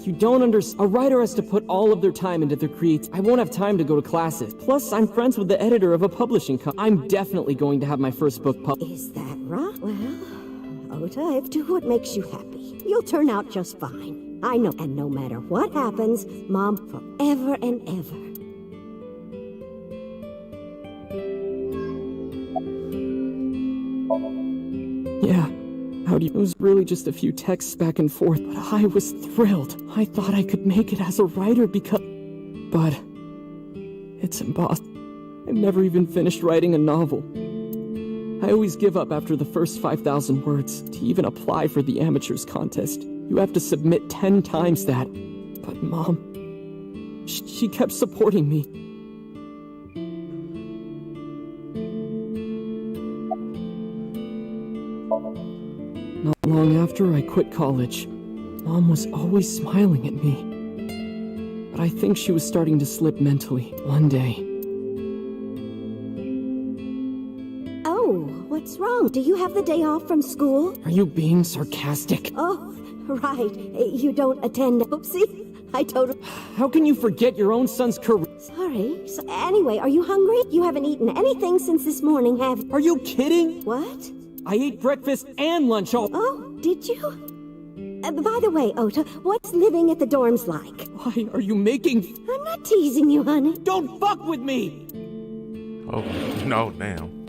You don't understand. A writer has to put all of their time into their create. I won't have time to go to classes. Plus, I'm friends with the editor of a publishing company. I'm definitely going to have my first book published. Is that right? Well, Ota, do what makes you happy. You'll turn out just fine. I know. And no matter what happens, Mom forever and ever. Yeah. It was really just a few texts back and forth, but I was thrilled. I thought I could make it as a writer but it's impossible. I've never even finished writing a novel. I always give up after the first 5,000 words. To even apply for the amateurs contest, you have to submit 10 times that. But Mom, she kept supporting me. Not long after I quit college, Mom was always smiling at me. But I think she was starting to slip mentally one day. Oh, what's wrong? Do you have the day off from school? Are you being sarcastic? Oh, right. You don't attend. Oopsie. I totally... How can you forget your own son's career? Sorry. So, anyway, are you hungry? You haven't eaten anything since this morning, have you? Are you kidding? What? I ate breakfast and lunch all... Oh, did you? By the way, Ota, what's living at the dorms like? Why are you making... I'm not teasing you, honey. Don't fuck with me! Oh, no, damn.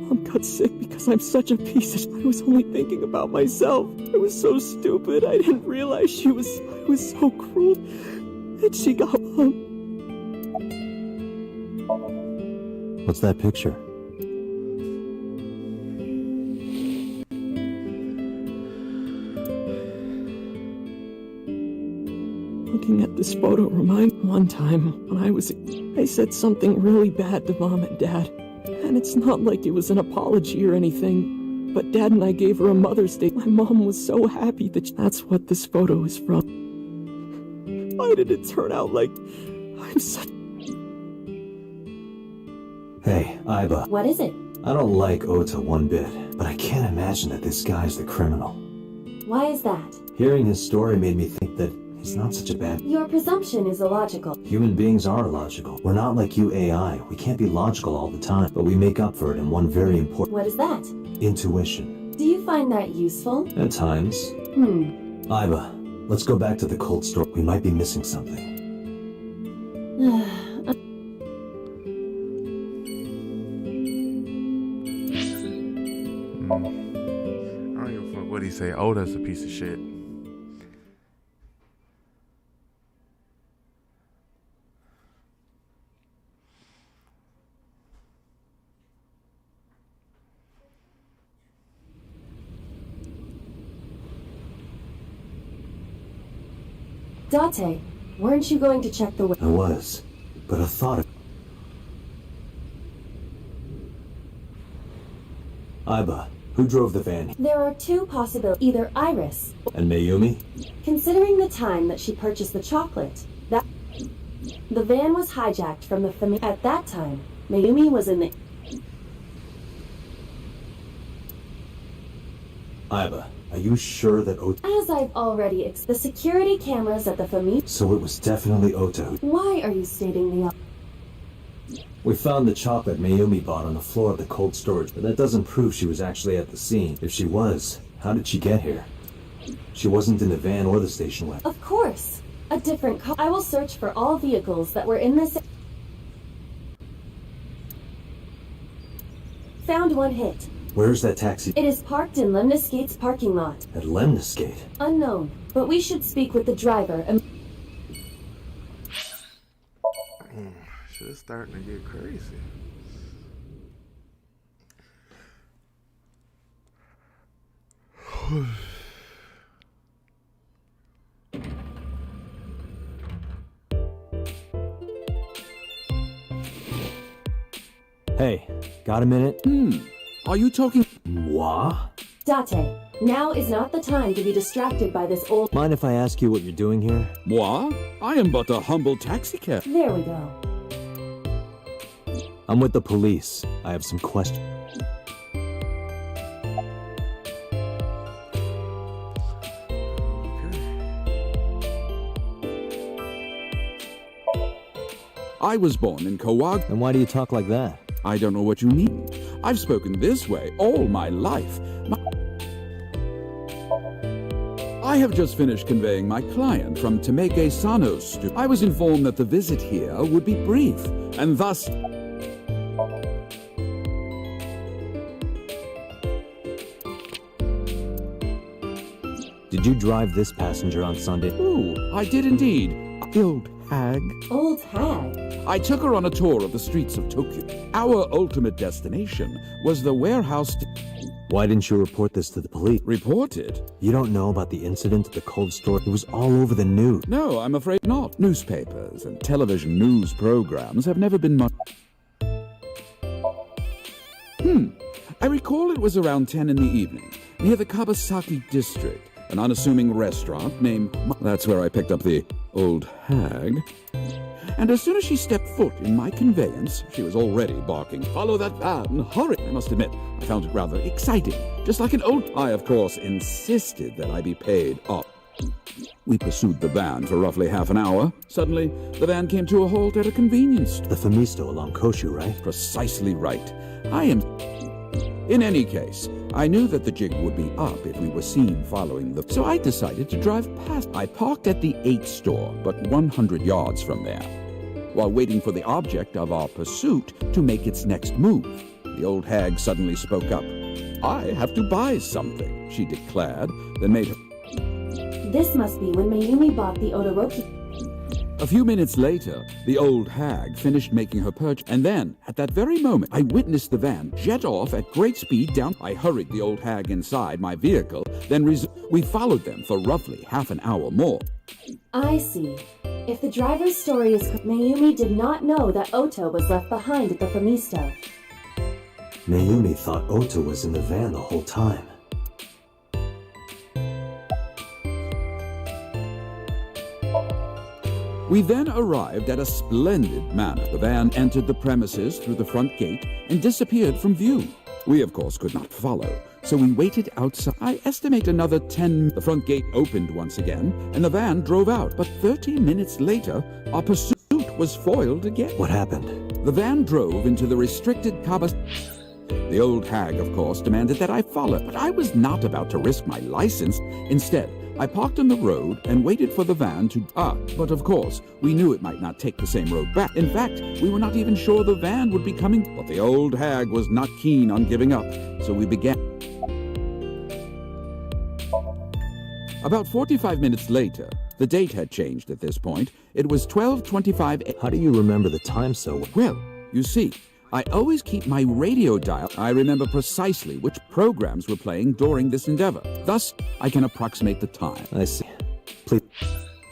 Mom got sick because I'm such a piece of... I was only thinking about myself. I was so stupid. I didn't realize I was so cruel. And she got Mom. What's that picture? Looking at this photo reminds one time when I said something really bad to Mom and Dad. And it's not like it was an apology or anything, but Dad and I gave her a Mother's Day. My mom was so happy that's what this photo is from. Why did it turn out like I'm such... Hey, Iba. What is it? I don't like Ota one bit, but I can't imagine that this guy's the criminal. Why is that? Hearing his story made me think that he's not such a bad... Your presumption is illogical. Human beings are illogical. We're not like you AI. We can't be logical all the time, but we make up for it in one very important... What is that? Intuition. Do you find that useful? At times. Iba, let's go back to the cold store. We might be missing something. I don't give a fuck what he say. Oda's a piece of shit. Date, weren't you going to check the... I was, but I thought of... Iba, who drove the van? There are two possibilities. Either Iris... And Mayumi? Considering the time that she purchased the chocolate, the van was hijacked from the family. At that time, Mayumi was in the... Iba, are you sure that Ota... As I've already the security cameras at the family... So it was definitely Ota who... Why are you stating the... We found the chocolate Mayumi bought on the floor of the cold storage, but that doesn't prove she was actually at the scene. If she was, how did she get here? She wasn't in the van or the station wagon. Of course! A different car. I will search for all vehicles that were in this... Found one hit. Where's that taxi? It is parked in Lemniscate's parking lot. At Lemniscate? Unknown, but we should speak with the driver and... Shit is starting to get crazy. Hey, got a minute? Are you talking... Moi? Date, now is not the time to be distracted by this old... Mind if I ask you what you're doing here? Moi? I am but a humble taxi cab. There we go. I'm with the police. I have some questions. I was born in Kawag. And why do you talk like that? I don't know what you mean. I've spoken this way all my life. I have just finished conveying my client from Temeke Sano's. I was informed that the visit here would be brief, and thus... Did you drive this passenger on Sunday? Oh, I did indeed. Old hag. Old hag? I took her on a tour of the streets of Tokyo. Our ultimate destination was the warehouse... Why didn't you report this to the police? Report it? You don't know about the incident at the cold store? It was all over the news. No, I'm afraid not. Newspapers and television news programs have never been much... I recall it was around 10 in the evening, near the Kabasaki district, an unassuming restaurant named... That's where I picked up the old hag. And as soon as she stepped foot in my conveyance, she was already barking, "Follow that van, hurry!" I must admit, I found it rather exciting. Just like an old... I, of course, insisted that I be paid up. We pursued the van for roughly half an hour. Suddenly, the van came to a halt at a convenience store. The Famisto along Koshu, right? Precisely right. I am... In any case, I knew that the jig would be up if we were seen following the... So I decided to drive past. I parked at the 8 store, but 100 yards from there, while waiting for the object of our pursuit to make its next move. The old hag suddenly spoke up. "I have to buy something," she declared, then made her... This must be when Mayumi bought the Odoroki. A few minutes later, the old hag finished making her purchase, and then, at that very moment, I witnessed the van jet off at great speed down. I hurried the old hag inside my vehicle, then we followed them for roughly half an hour more. I see. If the driver's story is correct, Mayumi did not know that Oto was left behind at the Famisto. Mayumi thought Oto was in the van the whole time. We then arrived at a splendid manor. The van entered the premises through the front gate and disappeared from view. We, of course, could not follow, so we waited outside. I estimate another 10... The front gate opened once again, and the van drove out. But 30 minutes later, our pursuit was foiled again. What happened? The van drove into the restricted Kabas... The old hag, of course, demanded that I follow, but I was not about to risk my license. Instead, I parked on the road and waited for the van to... but of course, we knew it might not take the same road back. In fact, we were not even sure the van would be coming. But the old hag was not keen on giving up, so we began. About 45 minutes later, the date had changed at this point. It was 12:25. How do you remember the time so well? Well, you see, I always keep my radio dial. I remember precisely which programs were playing during this endeavor. Thus, I can approximate the time. I see. Please.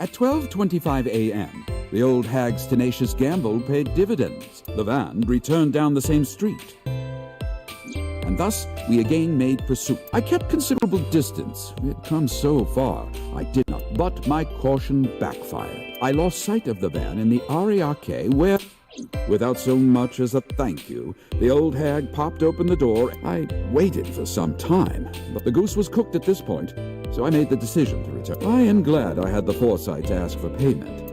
At 12:25 a.m., the old hag's tenacious gamble paid dividends. The van returned down the same street. And thus, we again made pursuit. I kept considerable distance. We had come so far, I did not. But my caution backfired. I lost sight of the van in the Ariake where... Without so much as a thank you, the old hag popped open the door. I waited for some time, but the goose was cooked at this point, so I made the decision to return. I am glad I had the foresight to ask for payment.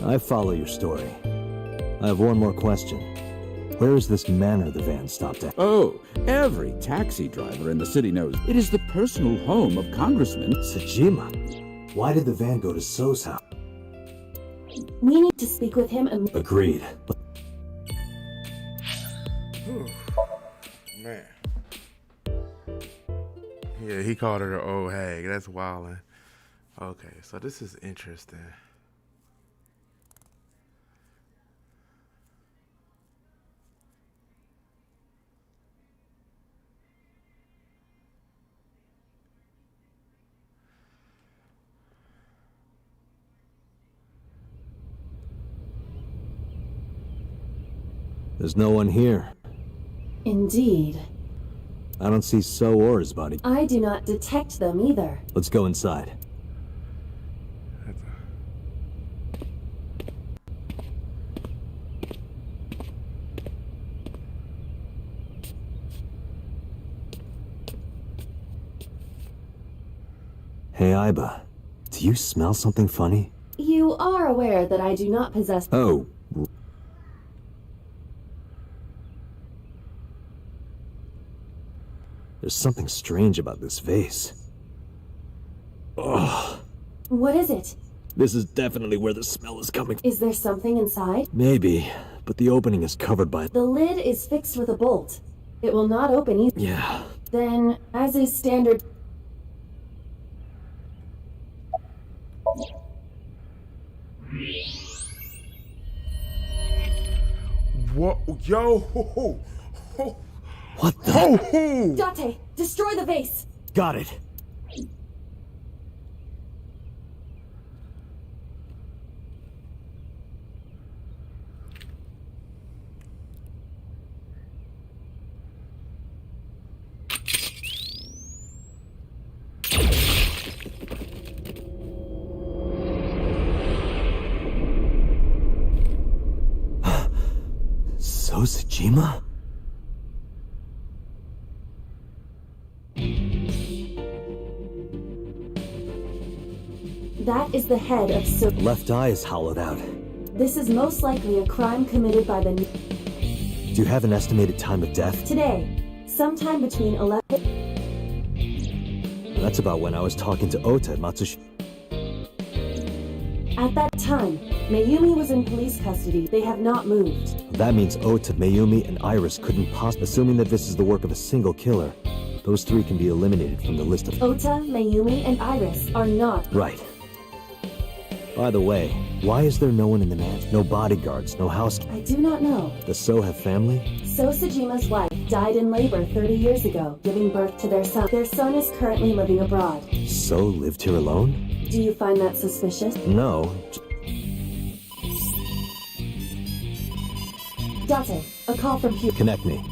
I follow your story. I have one more question. Where is this manor the van stopped at? Oh, every taxi driver in the city knows. It is the personal home of Congressman Sajima. Why did the van go to So's house? We need to speak with him and... Agreed. Man. Yeah, he called her the old hag. That's wildin'. Okay, so this is interesting. There's no one here. Indeed. I don't see So or his body. I do not detect them either. Let's go inside. Aiba, do you smell something funny? You are aware that I do not possess... Oh. There's something strange about this vase. Ugh. What is it? This is definitely where the smell is coming from. Is there something inside? Maybe, but the opening is covered by... The lid is fixed with a bolt. It will not open either. Yeah. Then, as is standard... What? Yo! What the? Date, destroy the vase! Got it. Sojima? That is the head of The left eye is hollowed out. This is most likely a crime committed by the... Do you have an estimated time of death? Today, sometime between 11... That's about when I was talking to Ota at Matsushi. At that time, Mayumi was in police custody. They have not moved. That means Ota, Mayumi, and Iris couldn't possibly... Assuming that this is the work of a single killer, those three can be eliminated from the list of... Ota, Mayumi, and Iris are not... Right. By the way, why is there no one in the mansion? No bodyguards, no house... I do not know. Does So have family? So Sojima's wife died in labor 30 years ago, giving birth to their son. Their son is currently living abroad. So lived here alone? Do you find that suspicious? No. Date, a call from Hugh. Connect me.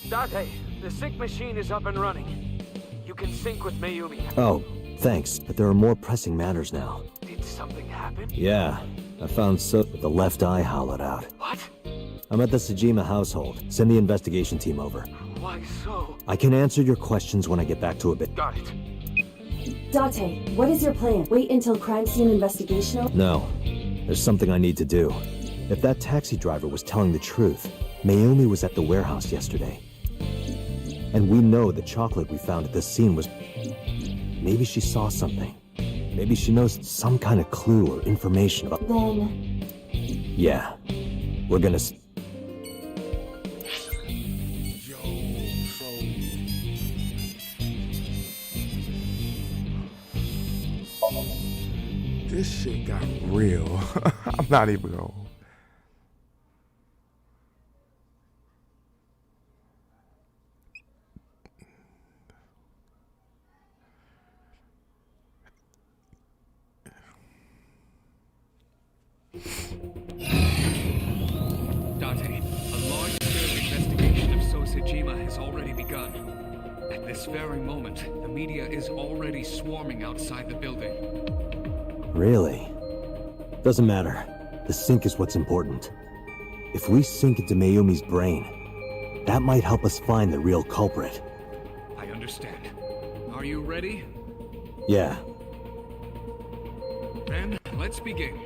Date, the sync machine is up and running. You can sync with Mayumi. Oh, thanks, but there are more pressing matters now. Did something happen? Yeah, I found So with the left eye hollowed out. What? I'm at the Sojima household. Send the investigation team over. Why so? I can answer your questions when I get back to a bit. Got it. Date, what is your plan? Wait until crime scene investigation? No, there's something I need to do. If that taxi driver was telling the truth, Mayumi was at the warehouse yesterday. And we know the chocolate we found at the scene was... Maybe she saw something. Maybe she knows some kind of clue or information about... Then... Yeah, we're gonna... This shit got real. I'm not even gonna... Date, a large-scale investigation of Sojima has already begun. At this very moment, the media is already swarming outside the building. Really? Doesn't matter. The sync is what's important. If we sink into Mayumi's brain, that might help us find the real culprit. I understand. Are you ready? Yeah. Then, let's begin.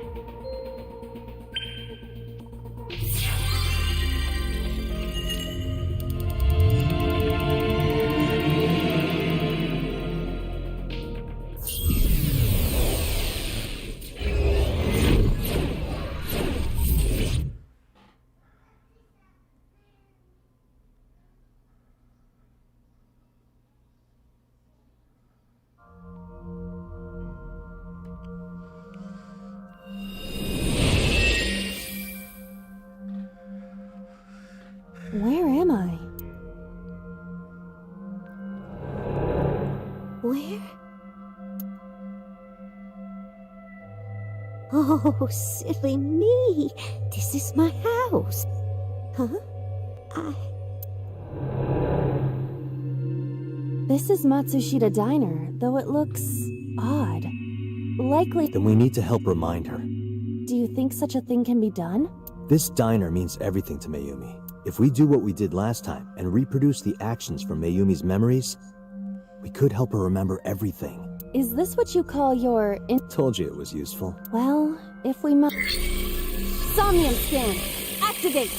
Where am I? Where? Oh, silly me. This is my house. Huh? This is Matsushita Diner, though it looks odd. Likely... Then we need to help remind her. Do you think such a thing can be done? This diner means everything to Mayumi. If we do what we did last time and reproduce the actions from Mayumi's memories, we could help her remember everything. Is this what you call your Told you it was useful. Well, if we must... Somnium scan! Activate!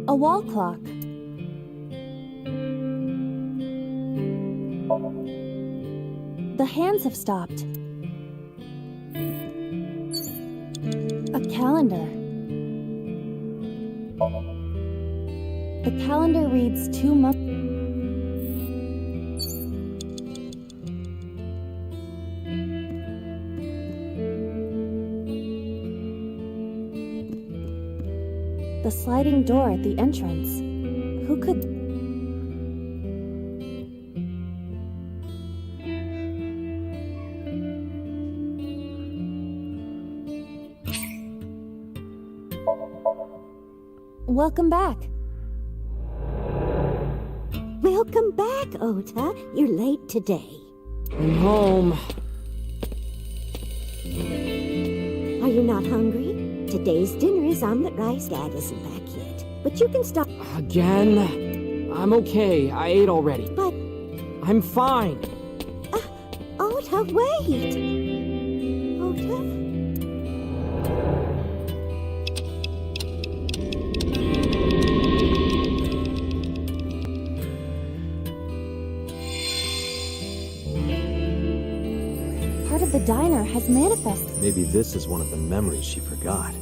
A wall clock. The hands have stopped. A calendar. The calendar reads 2 months. The sliding door at the entrance. Who could... Welcome back. Welcome back, Ota. You're late today. I'm home. Are you not hungry? Today's dinner is omelet rice. Dad isn't back yet. But you can stop. Again? I'm okay. I ate already. But... I'm fine. Ota, wait! Ota? Part of the diner has manifested. Maybe this is one of the memories she forgot.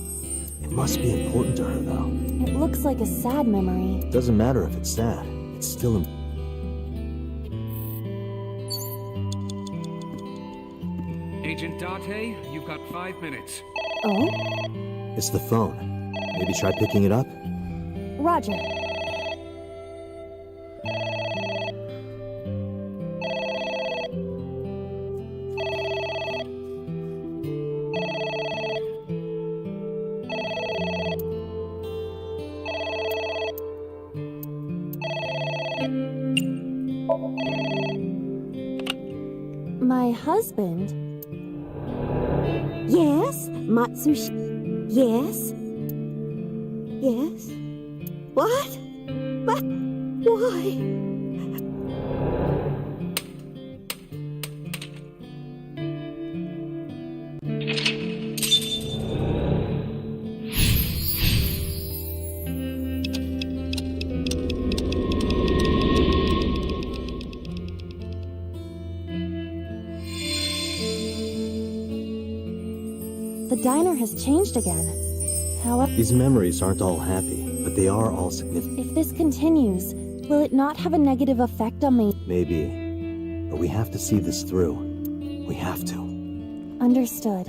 It must be important to her, though. It looks like a sad memory. Doesn't matter if it's sad. It's still important. Agent Date, you've got 5 minutes. Oh? It's the phone. Maybe try picking it up? Roger. My husband? Yes, Matsushi. Yes? Yes? What? But why? The diner has changed again. However, These memories aren't all happy, but they are all significant. if this continues, will it not have a negative effect on me? Maybe. But we have to see this through. We have to. Understood.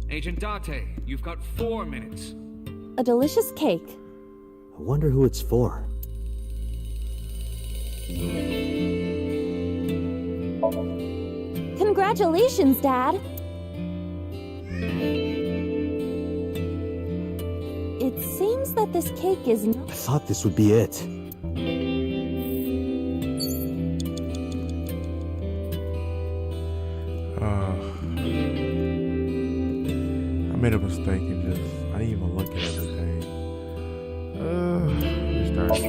Agent Date, you've got 4 minutes. A delicious cake. I wonder who it's for. Congratulations, Dad! It seems that this cake is not... I thought this would be it. I made a mistake and I didn't even look at everything. Restart.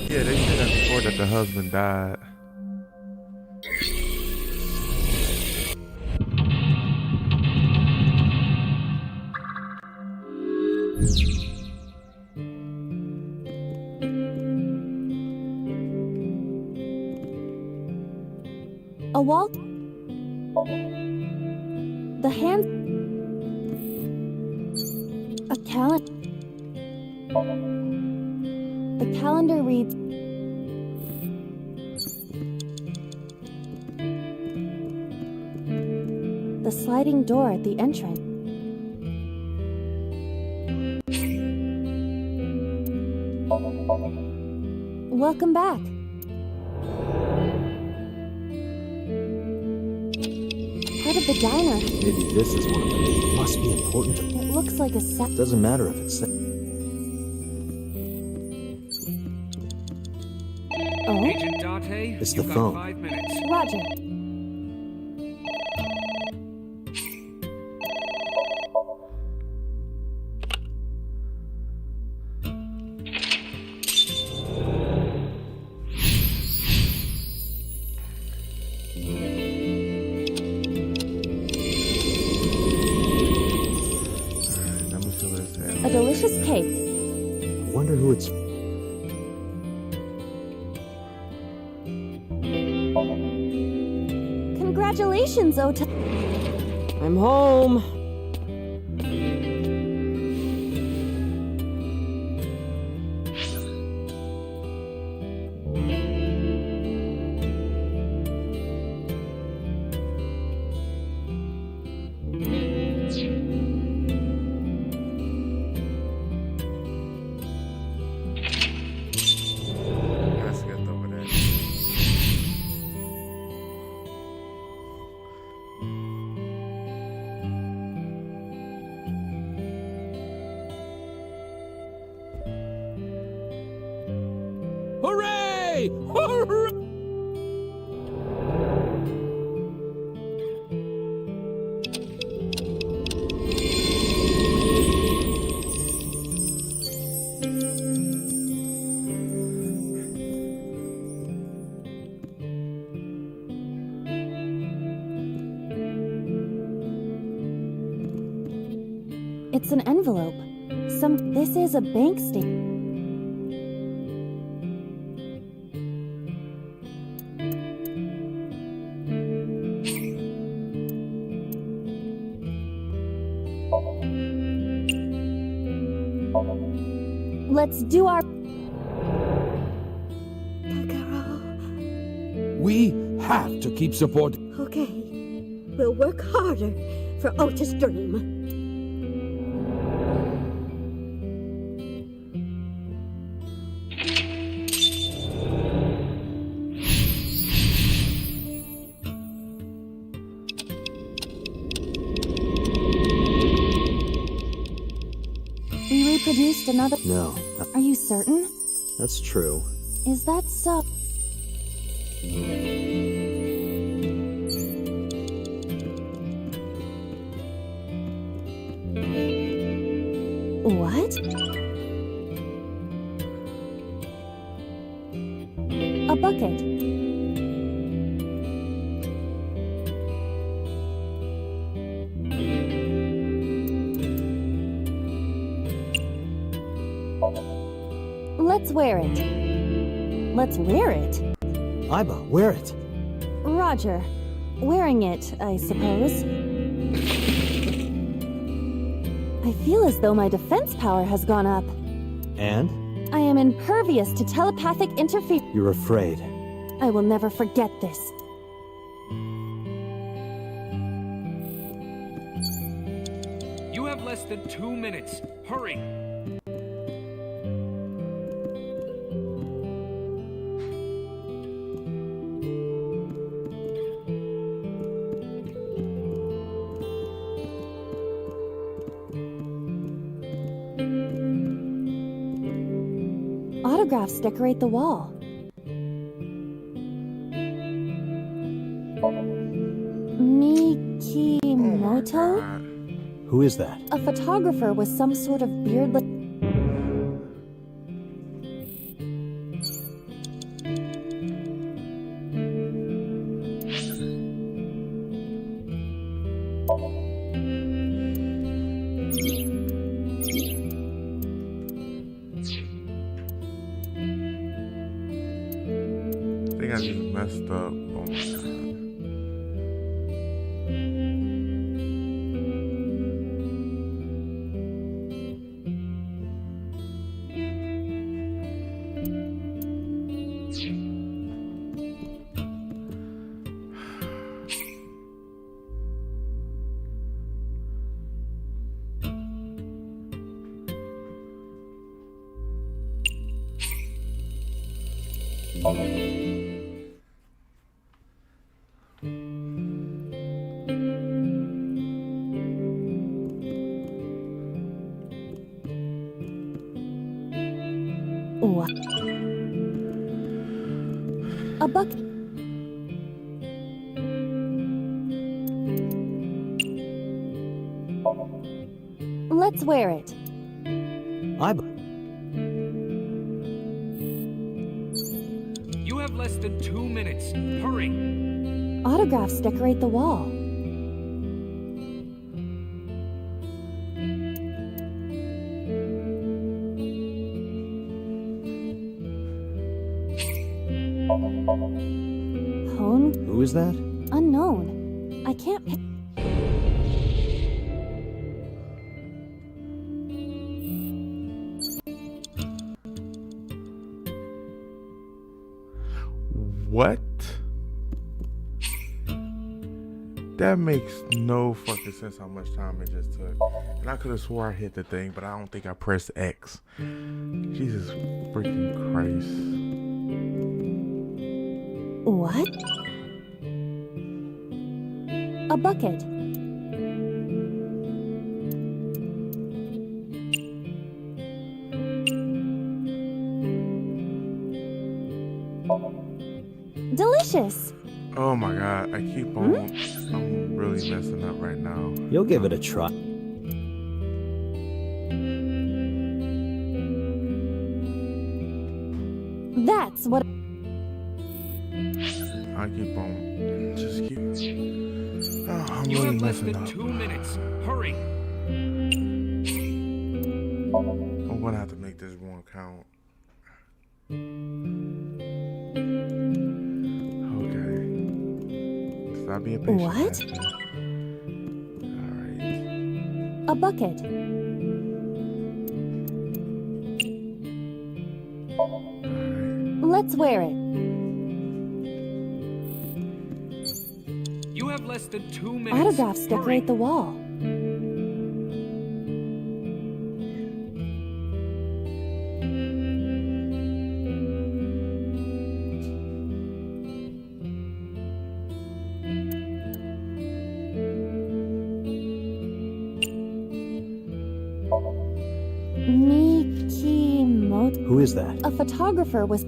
Yeah, they said that before that the husband died. A wall. The hand. A calendar. The calendar reads. The sliding door at the entrance. Welcome back. Part of the diner. Maybe this is one of them. It must be important to... It looks like a set. Doesn't matter if it's... Oh? Agent Date, It's you've the got phone. 5 minutes. Roger. Let me see what it says. A delicious cake. I wonder who it's... Congratulations, Ota. I'm home. Let's get over there. Hooray! Hooray! It's an envelope. This is a bank statement. Let's do our. We have to keep supporting. Okay. We'll work harder for Otis' dream. We reproduced another. No, Are you certain? that's true. Is that so? What? A bucket. Let's wear it. Let's wear it? Iba, wear it. Roger. Wearing it, I suppose. I feel as though my defense power has gone up. And? I am impervious to telepathic interference. You're afraid. I will never forget this. You have less than 2 minutes. Hurry! Autographs decorate the wall. Mikimoto? Who is that? A photographer with some sort of beardless. I think I just messed up. Oh my god. What? A bucket. Let's wear it. You have less than 2 minutes. Hurry! Autographs decorate the wall. Hone? Who is that? Unknown. I can't pick. What? That makes no fucking sense how much time it just took. And I could have swore I hit the thing, but I don't think I pressed X. Jesus freaking Christ. What? A bucket. Delicious. Oh my god, I keep on. I'm really messing up right now. You'll give it a try. That's what. I keep on. Just keep. Oh, I'm You really have less messing than up. 2 minutes. Hurry! I'm gonna have to make this one count. Okay. Stop being patient. What? Alright. A bucket. Let's wear it. You have less than 2 minutes. Autographs decorate the wall. Mikimoto. Who is that? A photographer was.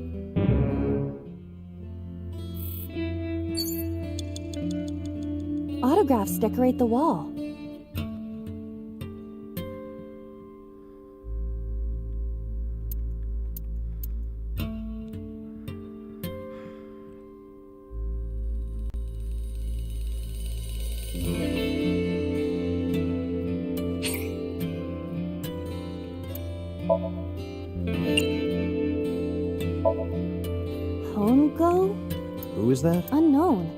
Autographs decorate the wall. Hongo? Who is that? Unknown.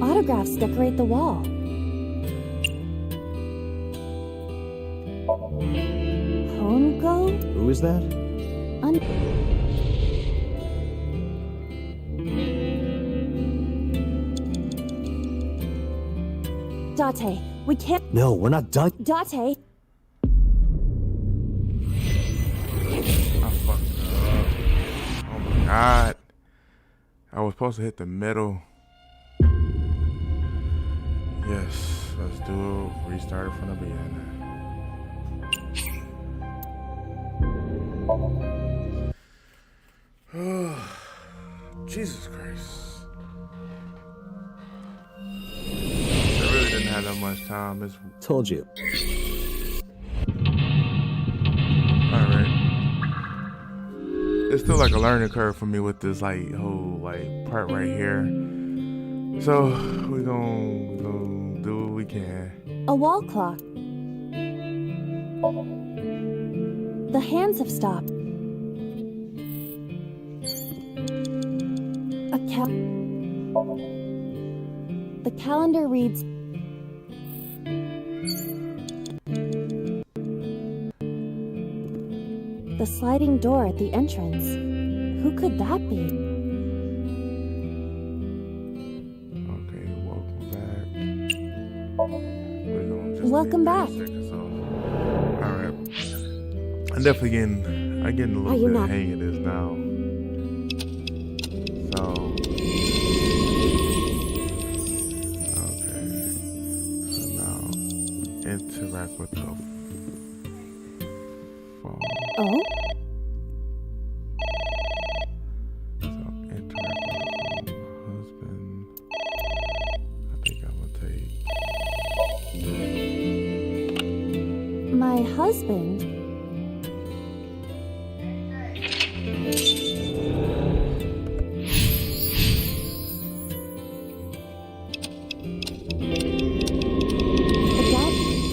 Autographs decorate the wall. Hongo? Who is that? Date, we can't. No, we're not done. Date. I fucked up. Oh my god. I was supposed to hit the middle. Yes, let's do it. Restart it from the beginning. Jesus Christ. I really didn't have that much time. It's Told you. alright. It's still like a learning curve for me with this like whole like part right here. So we're gonna do what we can. A wall clock. The hands have stopped. The calendar reads. The sliding door at the entrance. Who could that be? Okay, welcome back. We're gonna just Welcome back. Alright. I'm definitely getting a little bit of hang of this now. So okay. So now interact with the phone. Oh? So interact with my husband. I think I'm gonna take My husband?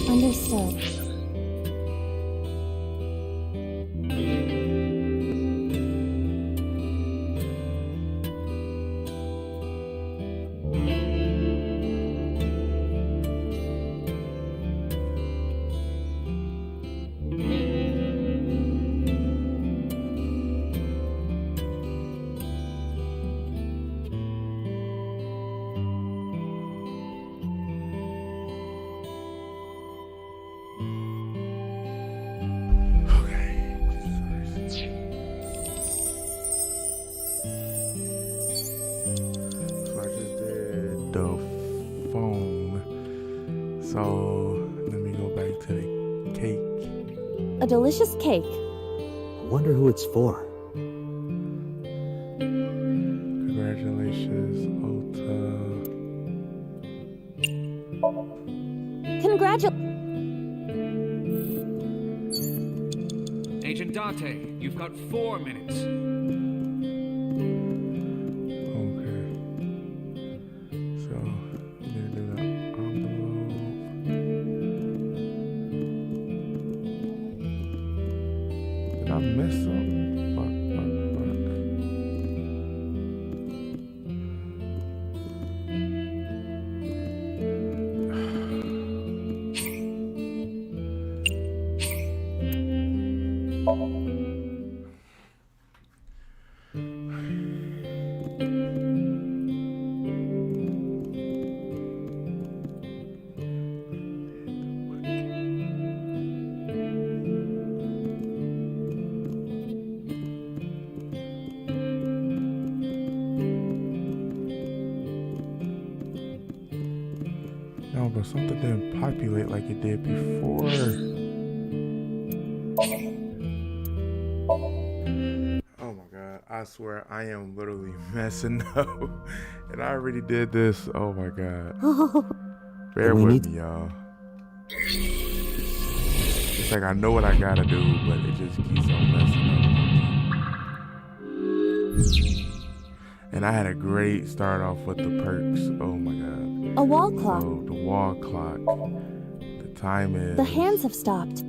Understood. So let me go back to the cake. A delicious cake. I wonder who it's for. Congratulations, Ota. Agent Date, you've got 4 minutes. Okay. So, I'm gonna do the envelope. Did I mess up? Fuck. No, but something didn't populate like it did before. Oh my god, I swear I am literally messing up. And I already did this. Oh my god. Bear with me, y'all. It's like I know what I gotta do, but it just keeps on messing up. And I had a great start off with the perks. Oh my god. A wall clock. Oh, the wall clock. The time is. The hands have stopped.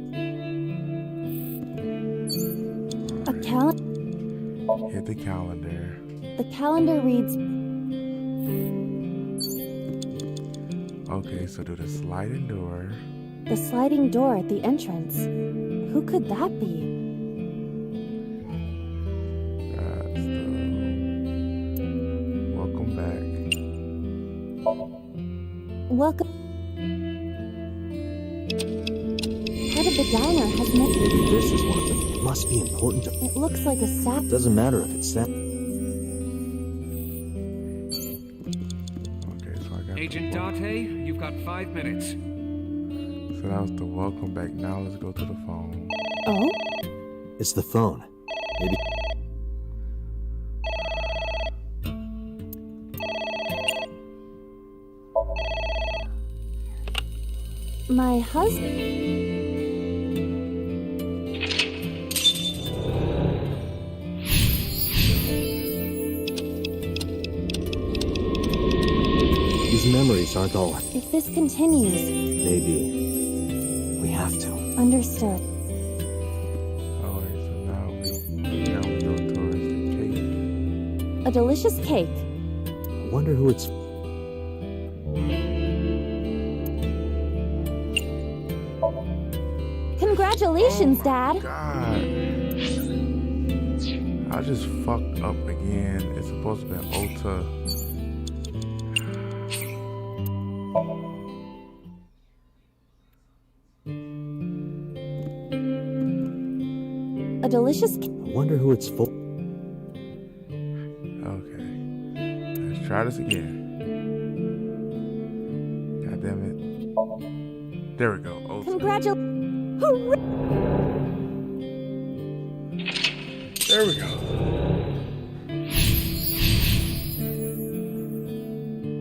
A calendar. Hit the calendar. The calendar reads. Okay, so do the sliding door. The sliding door at the entrance. Who could that be? That's the welcome back. Welcome. Part of the diner has met. Maybe this is one of them. It must be important to. It looks like a sap. Doesn't matter if it's sap. Okay, so I got Agent Date, you've got 5 minutes. So that was the welcome back. Now let's go to the phone. Oh? It's the phone. Maybe. My husband. These memories aren't all. If this continues. Maybe. We have to. Understood. Alright, so now we go towards the cake. A delicious cake. I wonder who it's. Congratulations, Dad. God. I just fucked up again. It's supposed to be Ota. A delicious. I wonder who it's for. Okay. Let's try this again. God damn it. There we go. Oh, Congratulations. Hooray! there we go.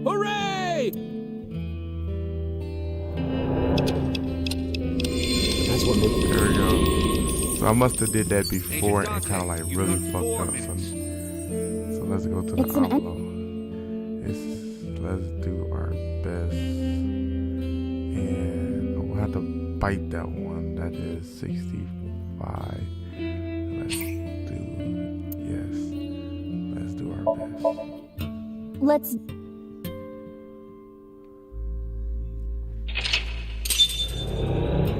Hooray! That's what made There we go. So I must have did that before and kind of like really fucked up. So let's go to the envelope. Let's do our best. And we'll have to bite that one. That is 65. Let's do our best. Let's.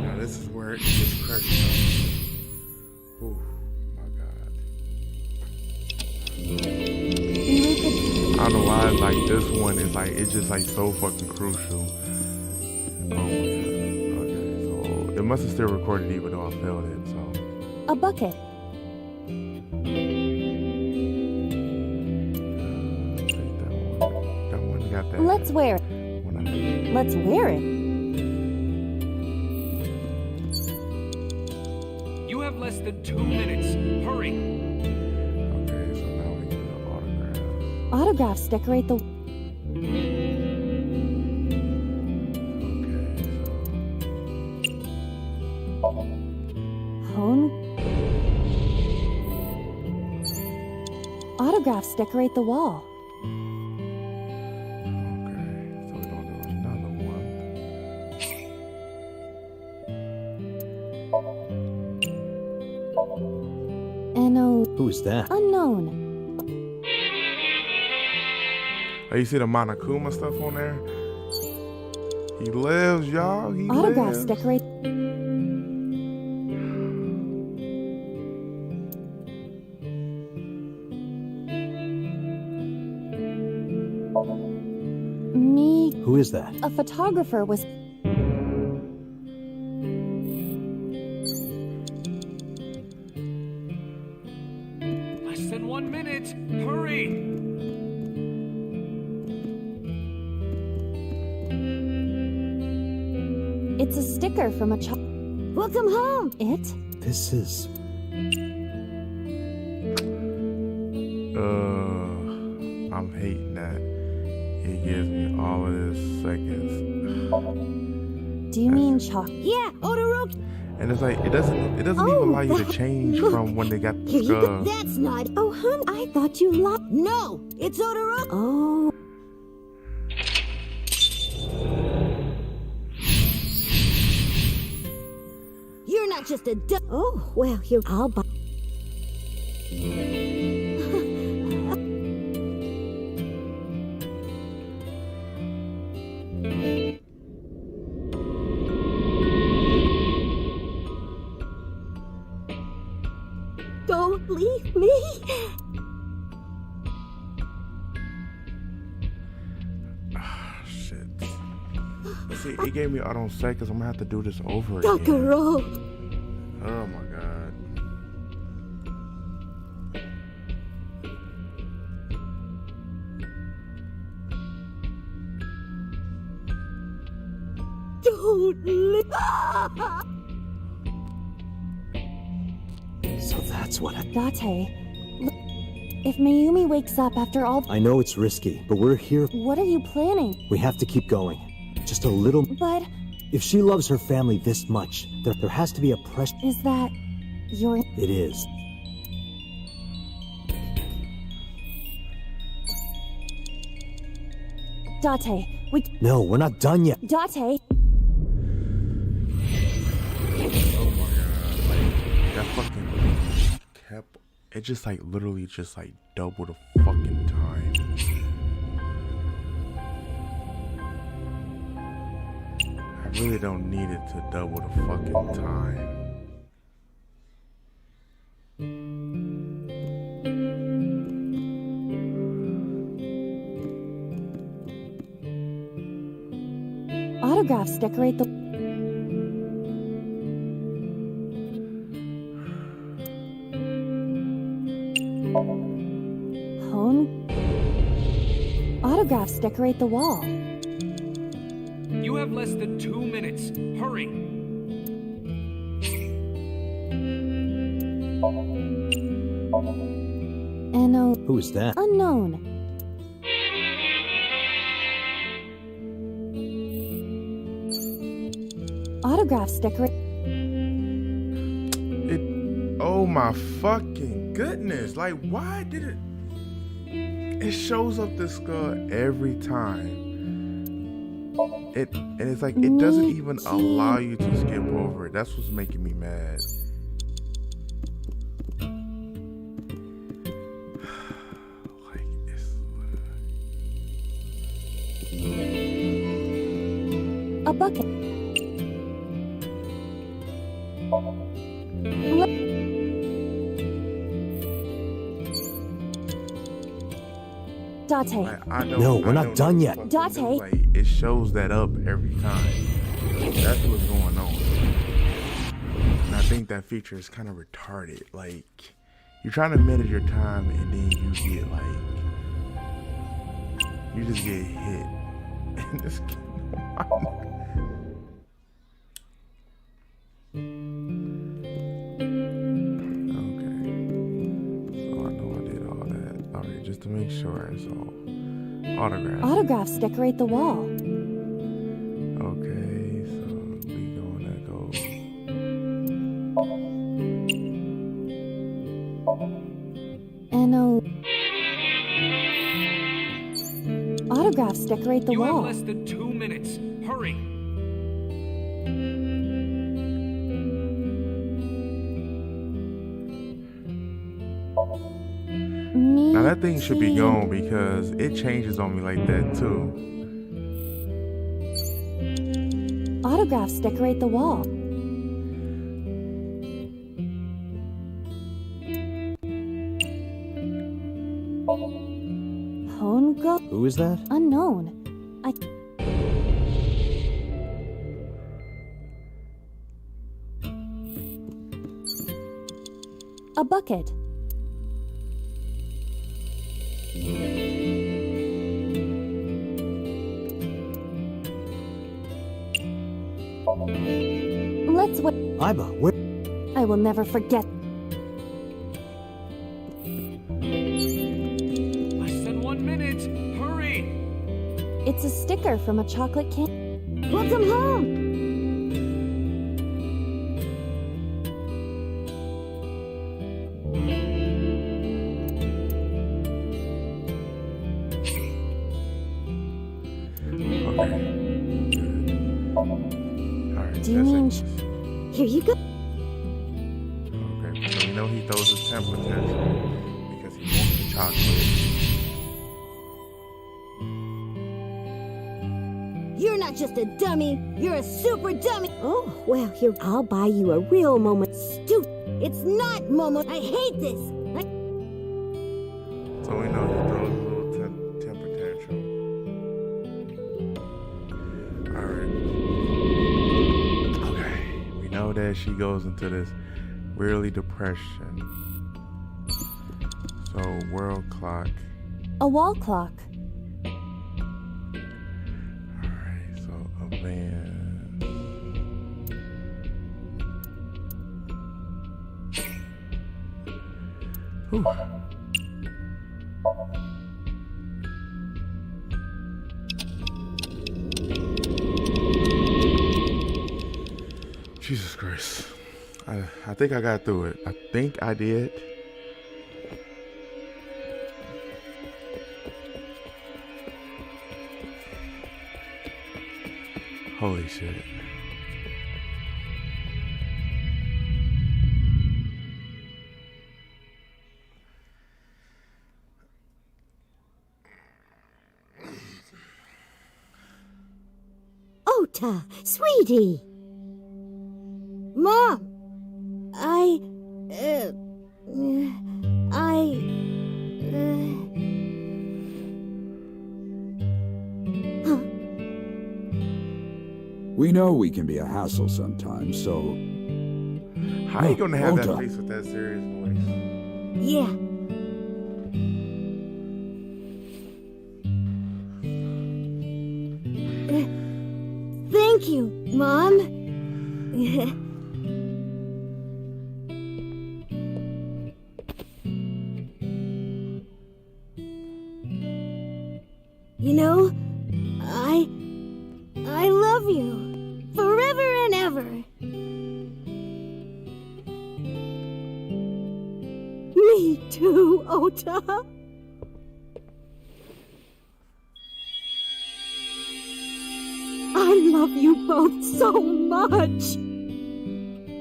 Now this is where it gets crazy. Oh my god. I don't know why like this one is like it's just like so fucking crucial. Oh my god. Okay, so it must have still recorded even though I failed it, so. A bucket. Got that. Let's wear it. Let's wear it. You have less than 2 minutes. Hurry. Okay, so now we can do the autographs. Autographs decorate the. Hone. Autographs decorate the wall. Who's that? Unknown. Oh, you see the Monokuma stuff on there? He lives, y'all. He Autographs lives. decorate. Me. Who is that? A photographer was. Less than 1 minute. Hurry. It's a sticker from a child. Welcome home. It. This is. I'm hating that. It gives me all of this seconds. Do you mean chalk? Yeah, Odoroki. And it's like it doesn't even allow you to change from when they got the skull. That's not. Oh, hun, I thought you loved. No, it's Odoroki. Oh. You're not just a. Oh, well, here I'll buy. Don't leave me. Shit. But see, it gave me out on seconds. I'm gonna have to do this over again. Takaro. Oh my god. Don't leave. So that's what Date. If Mayumi wakes up after all. I know it's risky, but we're here. What are you planning? We have to keep going. Just a little. But. If she loves her family this much, there has to be a pressure. Is that your. It is. Date, we. No, we're not done yet. Date. Oh my god. Like, that fucking kept. It just like literally just like double the fucking time. I really don't need it to double the fucking time. Autographs decorate the. Autographs decorate the wall. You have less than 2 minutes. Hurry. Who is that? Unknown. Autographs decorate. Oh my fucking goodness. Like, why did it... It shows up the skull every time. And it's like, it doesn't even allow you to skip over it. That's what's making me mad. A bucket. Date. No, we're not done yet. Date. Like, it shows that up every time. That's what's going on. And I think that feature is kind of retarded. Like, you're trying to manage your time and then you get like, you just get hit. And this game, just to make sure it's all autographs. Autographs decorate the wall. Okay, so we gonna go. Autographs decorate the You wall. have less than 2 minutes. Hurry. Now that thing should be gone because it changes on me like that too. Autographs decorate the wall. Hongo? Who is that? Unknown. A bucket. Let's wait. Iba, where? I will never forget. Less than 1 minute. Hurry. It's a sticker from a chocolate can. Welcome home! Do you mean... Here you go. Okay, so we know he throws his temper tantrum because he wants the chocolate. You're not just a dummy, you're a super dummy. Oh, well, here, I'll buy you a real moment. Stupid. It's not, Momo. I hate this. So we know he throws a little temper tantrum. Alright. Okay, we know that she goes into this weirdly depression. So, world clock. A wall clock. Alright, so a van. Whew. Jesus Christ. I think I got through it. I think I did. Holy shit. Ota, sweetie. Mom, We know we can be a hassle sometimes, so... How you gonna have that Ota. face with that serious voice? Yeah. Thank you, Mom. You know, I love you forever and ever. Me too, Ota. I love you both so much.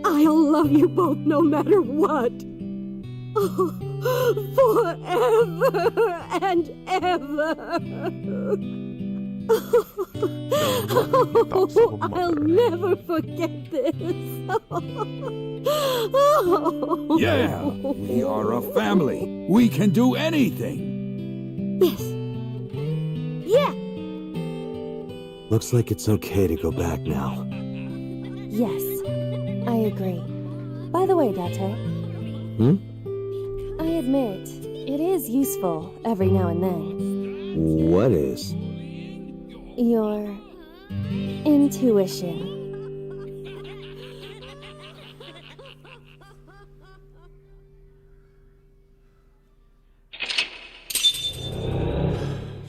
I'll love you both no matter what. Oh, forever and ever. Oh, I'll never forget this. Oh. Yeah, we are a family. We can do anything. Yes. Yeah. Looks like it's okay to go back now. Yes, I agree. By the way, Date. I admit, it is useful every now and then. What is? Your intuition.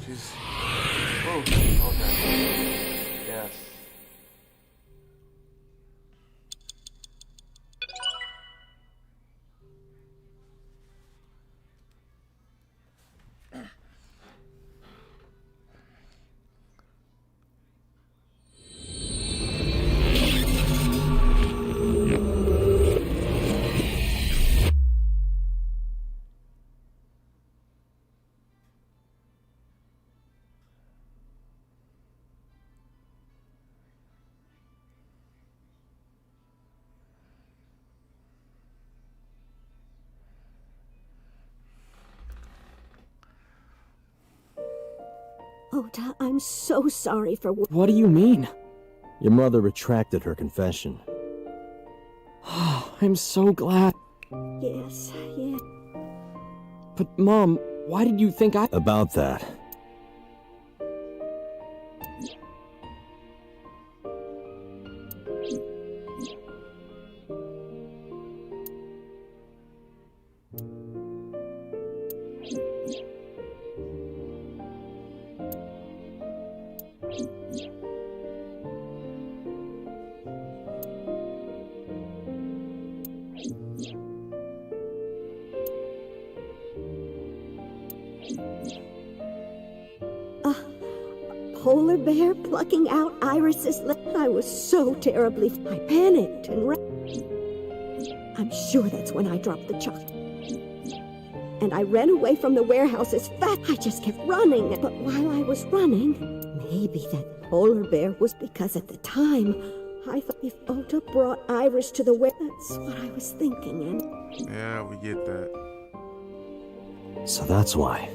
She's... Oh, okay. Yes. Ota, I'm so sorry for What do you mean? Your mother retracted her confession. I'm so glad. Yes, yeah. But Mom, why did you think I... About that. Polar bear plucking out Iris's lip. I was so terribly... I panicked and ran. I'm sure that's when I dropped the chocolate. And I ran away from the warehouse as fast. I just kept running. But while I was running, maybe that polar bear was because at the time, I thought if Ota brought Iris to the warehouse, that's what I was thinking. And yeah, we get that. So that's why.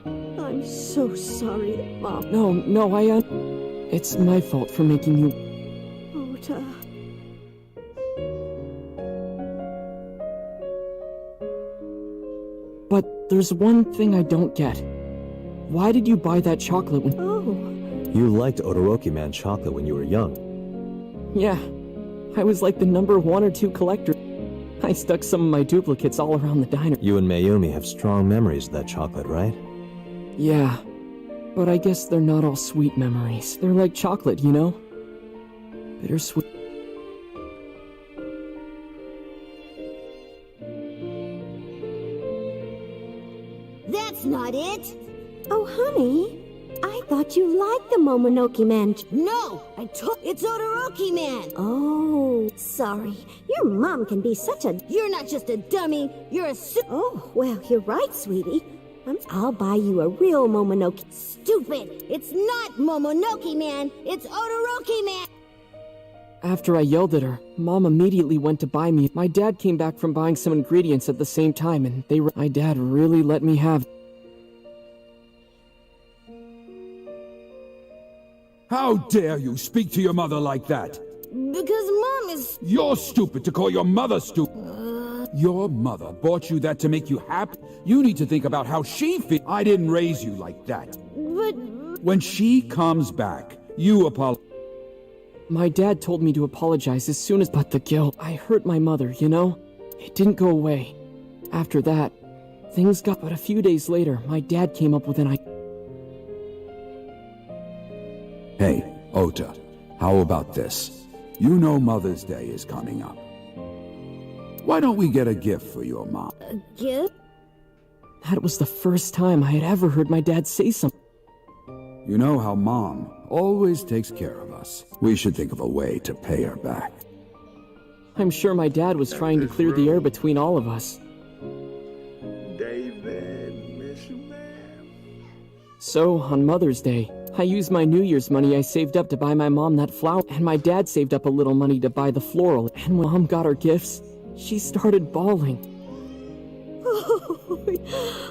I'm so sorry that Mom... No, it's my fault for making you... Ota... But there's one thing I don't get. Why did you buy that chocolate when... Oh... You liked Todoroki Man chocolate when you were young. Yeah, I was like the number 1 or 2 collector. I stuck some of my duplicates all around the diner. You and Mayumi have strong memories of that chocolate, right? Yeah, but I guess they're not all sweet memories. They're like chocolate, you know? Bittersweet. That's not it! Oh, honey, I thought you liked the Momonoke Man. No, I took it's Todoroki Man. Oh, sorry. Your mom can be such a... You're not just a dummy, you're a Oh, well, you're right, sweetie. I'll buy you a real Momonoke. Stupid! It's not Momonoke Man, it's Todoroki Man! After I yelled at her, Mom immediately went to buy me. My dad came back from buying some ingredients at the same time, and my dad really let me have... How dare you speak to your mother like that? Because Mom is... You're stupid to call your mother stupid. Your mother bought you that to make you happy? You need to think about how she feels. I didn't raise you like that. But... When she comes back, you apologize. My dad told me to apologize as soon as, but the guilt. I hurt my mother, you know? It didn't go away. After that, things got, but a few days later, my dad came up with an idea. Hey, Ota, how about this? You know Mother's Day is coming up. Why don't we get a gift for your mom? A gift? That was the first time I had ever heard my dad say something. You know how Mom always takes care of us. We should think of a way to pay her back. I'm sure my dad was trying to clear the air between all of us. David, miss you, man. So, on Mother's Day, I used my New Year's money I saved up to buy my mom that flower, and my dad saved up a little money to buy the floral. And when Mom got her gifts, she started bawling. Oh,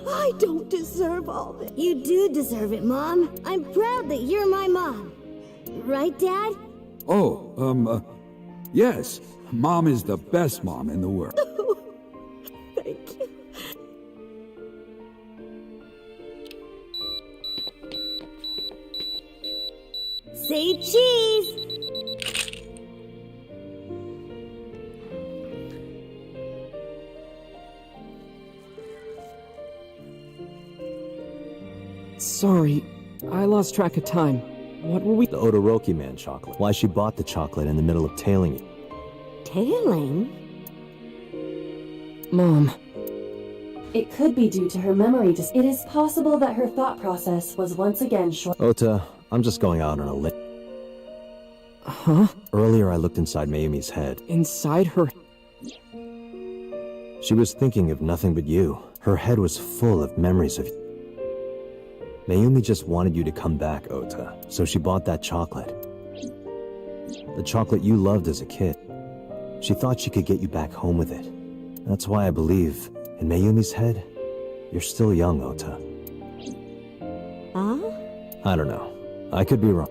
I don't deserve all this. You do deserve it, Mom. I'm proud that you're my mom. Right, Dad? Oh, yes. Mom is the best mom in the world. Thank you. Say cheese! Sorry, I lost track of time. What were we— The Odoroki Man chocolate. Why she bought the chocolate in the middle of tailing you. Tailing? Mom. It could be due to her memory It is possible that her thought process was once again short. Ota, I'm just going out on a lit. Huh? Earlier I looked inside Mayumi's head. Inside her— She was thinking of nothing but you. Her head was full of memories of you. Mayumi just wanted you to come back, Ota, so she bought that chocolate. The chocolate you loved as a kid. She thought she could get you back home with it. That's why I believe, in Mayumi's head, you're still young, Ota. Huh? I don't know. I could be wrong.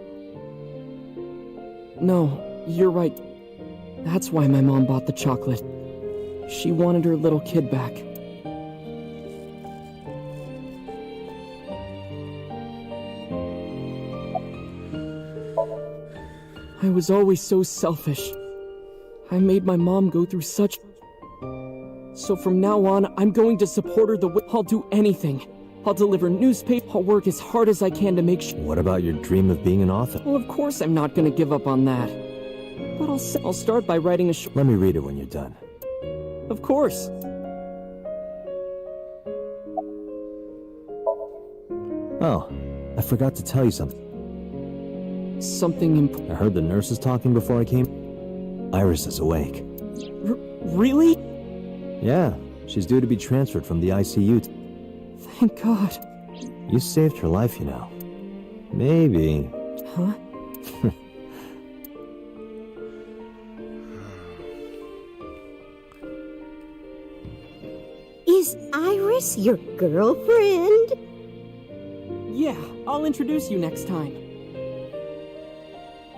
No, you're right. That's why my mom bought the chocolate. She wanted her little kid back. I was always so selfish. I made my mom go through such— So from now on, I'm going to support her I'll do anything. I'll deliver newspaper. I'll work as hard as I can to make sure— What about your dream of being an author? Well, of course I'm not gonna give up on that. But I'll start by writing a Let me read it when you're done. Of course. Oh, I forgot to tell you something. Something important. I heard the nurses talking before I came. Iris is awake. Really? Yeah, she's due to be transferred from the ICU. Thank God. You saved her life, you know. Maybe. Huh? Is Iris your girlfriend? Yeah, I'll introduce you next time.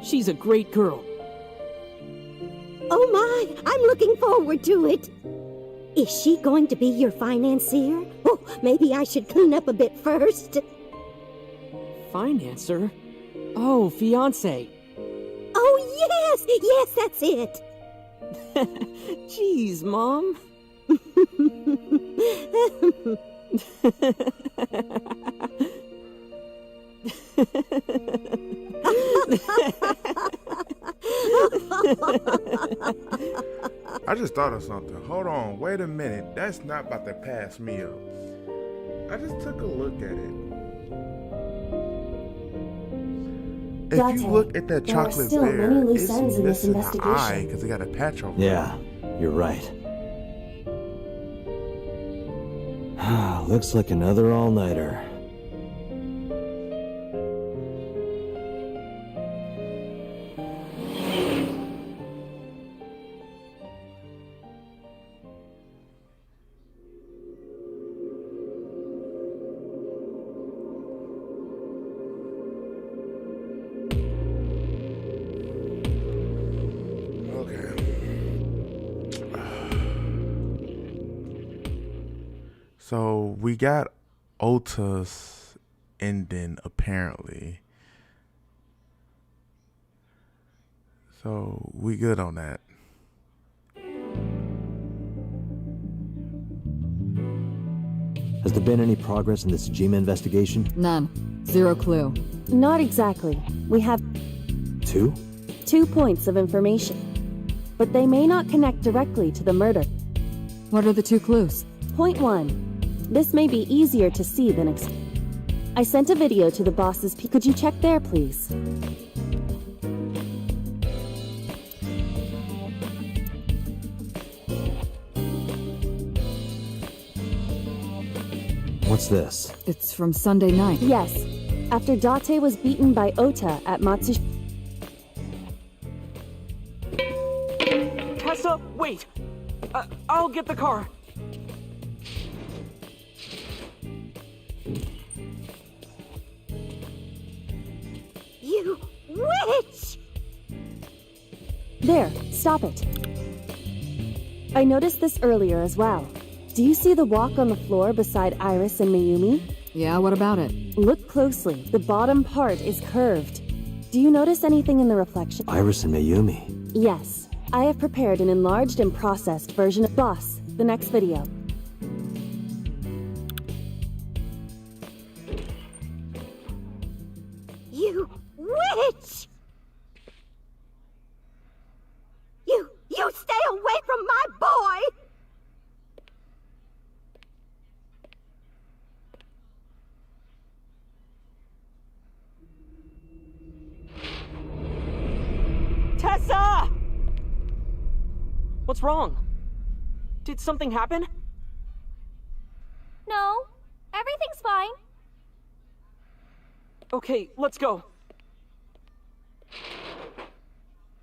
She's a great girl. Oh my, I'm looking forward to it. Is she going to be your financier? Oh, maybe I should clean up a bit first. Financer? Oh, fiancé. Oh, yes, that's it. Jeez, Mom. I just thought of something. Hold on, wait a minute. That's not about to pass me up. I just took a look at it. If you look at that chocolate bear, it's missing an eye because it got a patch over it. Yeah, you're right. Looks like another all-nighter. So we got Ota's ending, apparently. So we good on that. Has there been any progress in this Jima investigation? None. Zero clue. Not exactly. We have 2? 2 points of information, but they may not connect directly to the murder. What are the 2 clues? Point 1. This may be easier to see than I sent a video to the boss's Could you check there, please? What's this? It's from Sunday night. Yes. After Date was beaten by Ota at Matsush... Tessa, wait! I'll get the car. You witch! There, stop it. I noticed this earlier as well. Do you see the walk on the floor beside Iris and Mayumi? Yeah, what about it? Look closely. The bottom part is curved. Do you notice anything in the reflection? Iris and Mayumi. Yes. I have prepared an enlarged and processed version of Boss, the next video. You witch! You stay away from my boy! Tessa! What's wrong? Did something happen? No, everything's fine. Okay, let's go.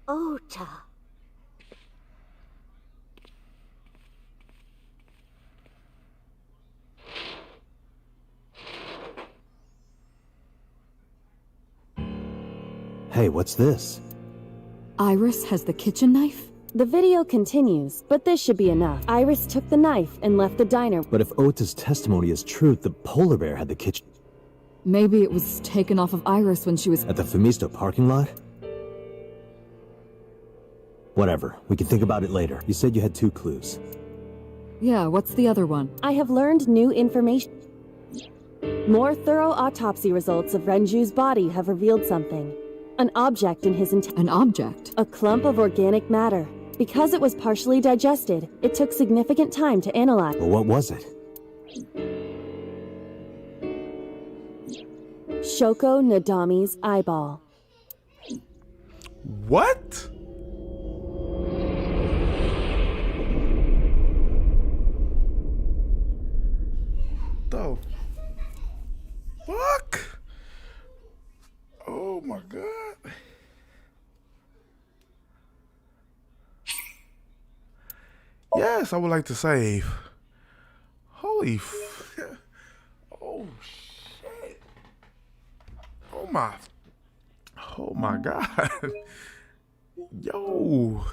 Ota. Hey, what's this? Iris has the kitchen knife? The video continues, but this should be enough. Iris took the knife and left the diner. But if Ota's testimony is true, the polar bear had the kitchen... Maybe it was taken off of Iris when she was... At the Femisto parking lot? Whatever, we can think about it later. You said you had 2 clues. Yeah, what's the other one? I have learned new information. More thorough autopsy results of Renju's body have revealed something. An object in his An object? A clump of organic matter. Because it was partially digested, it took significant time to analyze. Well, what was it? Shoko Nadami's eyeball. What? The fuck? Oh my god. Yes, I would like to save. Holy oh shit. Oh my god. Yo.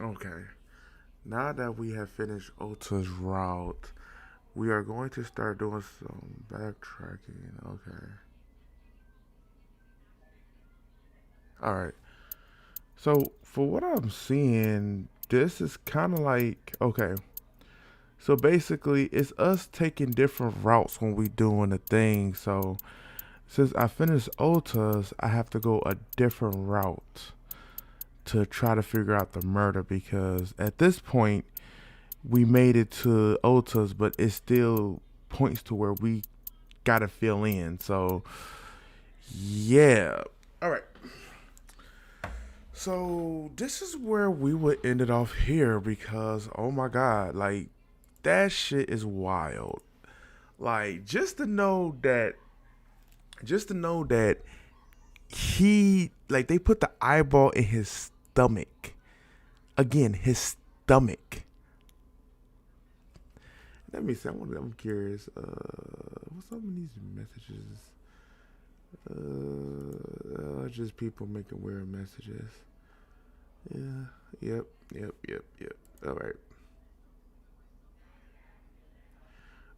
Okay. Now that we have finished Ota's route, we are going to start doing some backtracking. Okay. Alright. So, for what I'm seeing, this is kind of like, okay. So, basically, it's us taking different routes when we doing a thing. So, since I finished Ota's, I have to go a different route to try to figure out the murder, because at this point we made it to Ota's, but it still points to where we gotta fill in. So yeah, all right. So this is where we would end it off here because oh my god, like that shit is wild. Like just to know that he like they put the eyeball in his stomach. Again, his stomach. Let me see. I'm curious. What's up with these messages? Just people making weird messages. Yeah. Yep.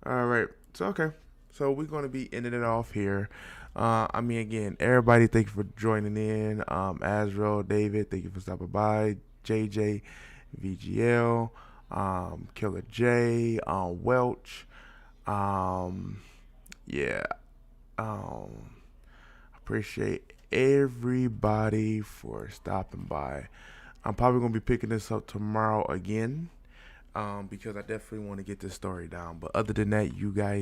All right. So okay. So we're gonna be ending it off here. I mean, again, everybody, thank you for joining in. Azrael, David, thank you for stopping by. JJ, VGL, Killer J, Welch, yeah. Appreciate everybody for stopping by. I'm probably gonna be picking this up tomorrow again, because I definitely want to get this story down. But other than that, you guys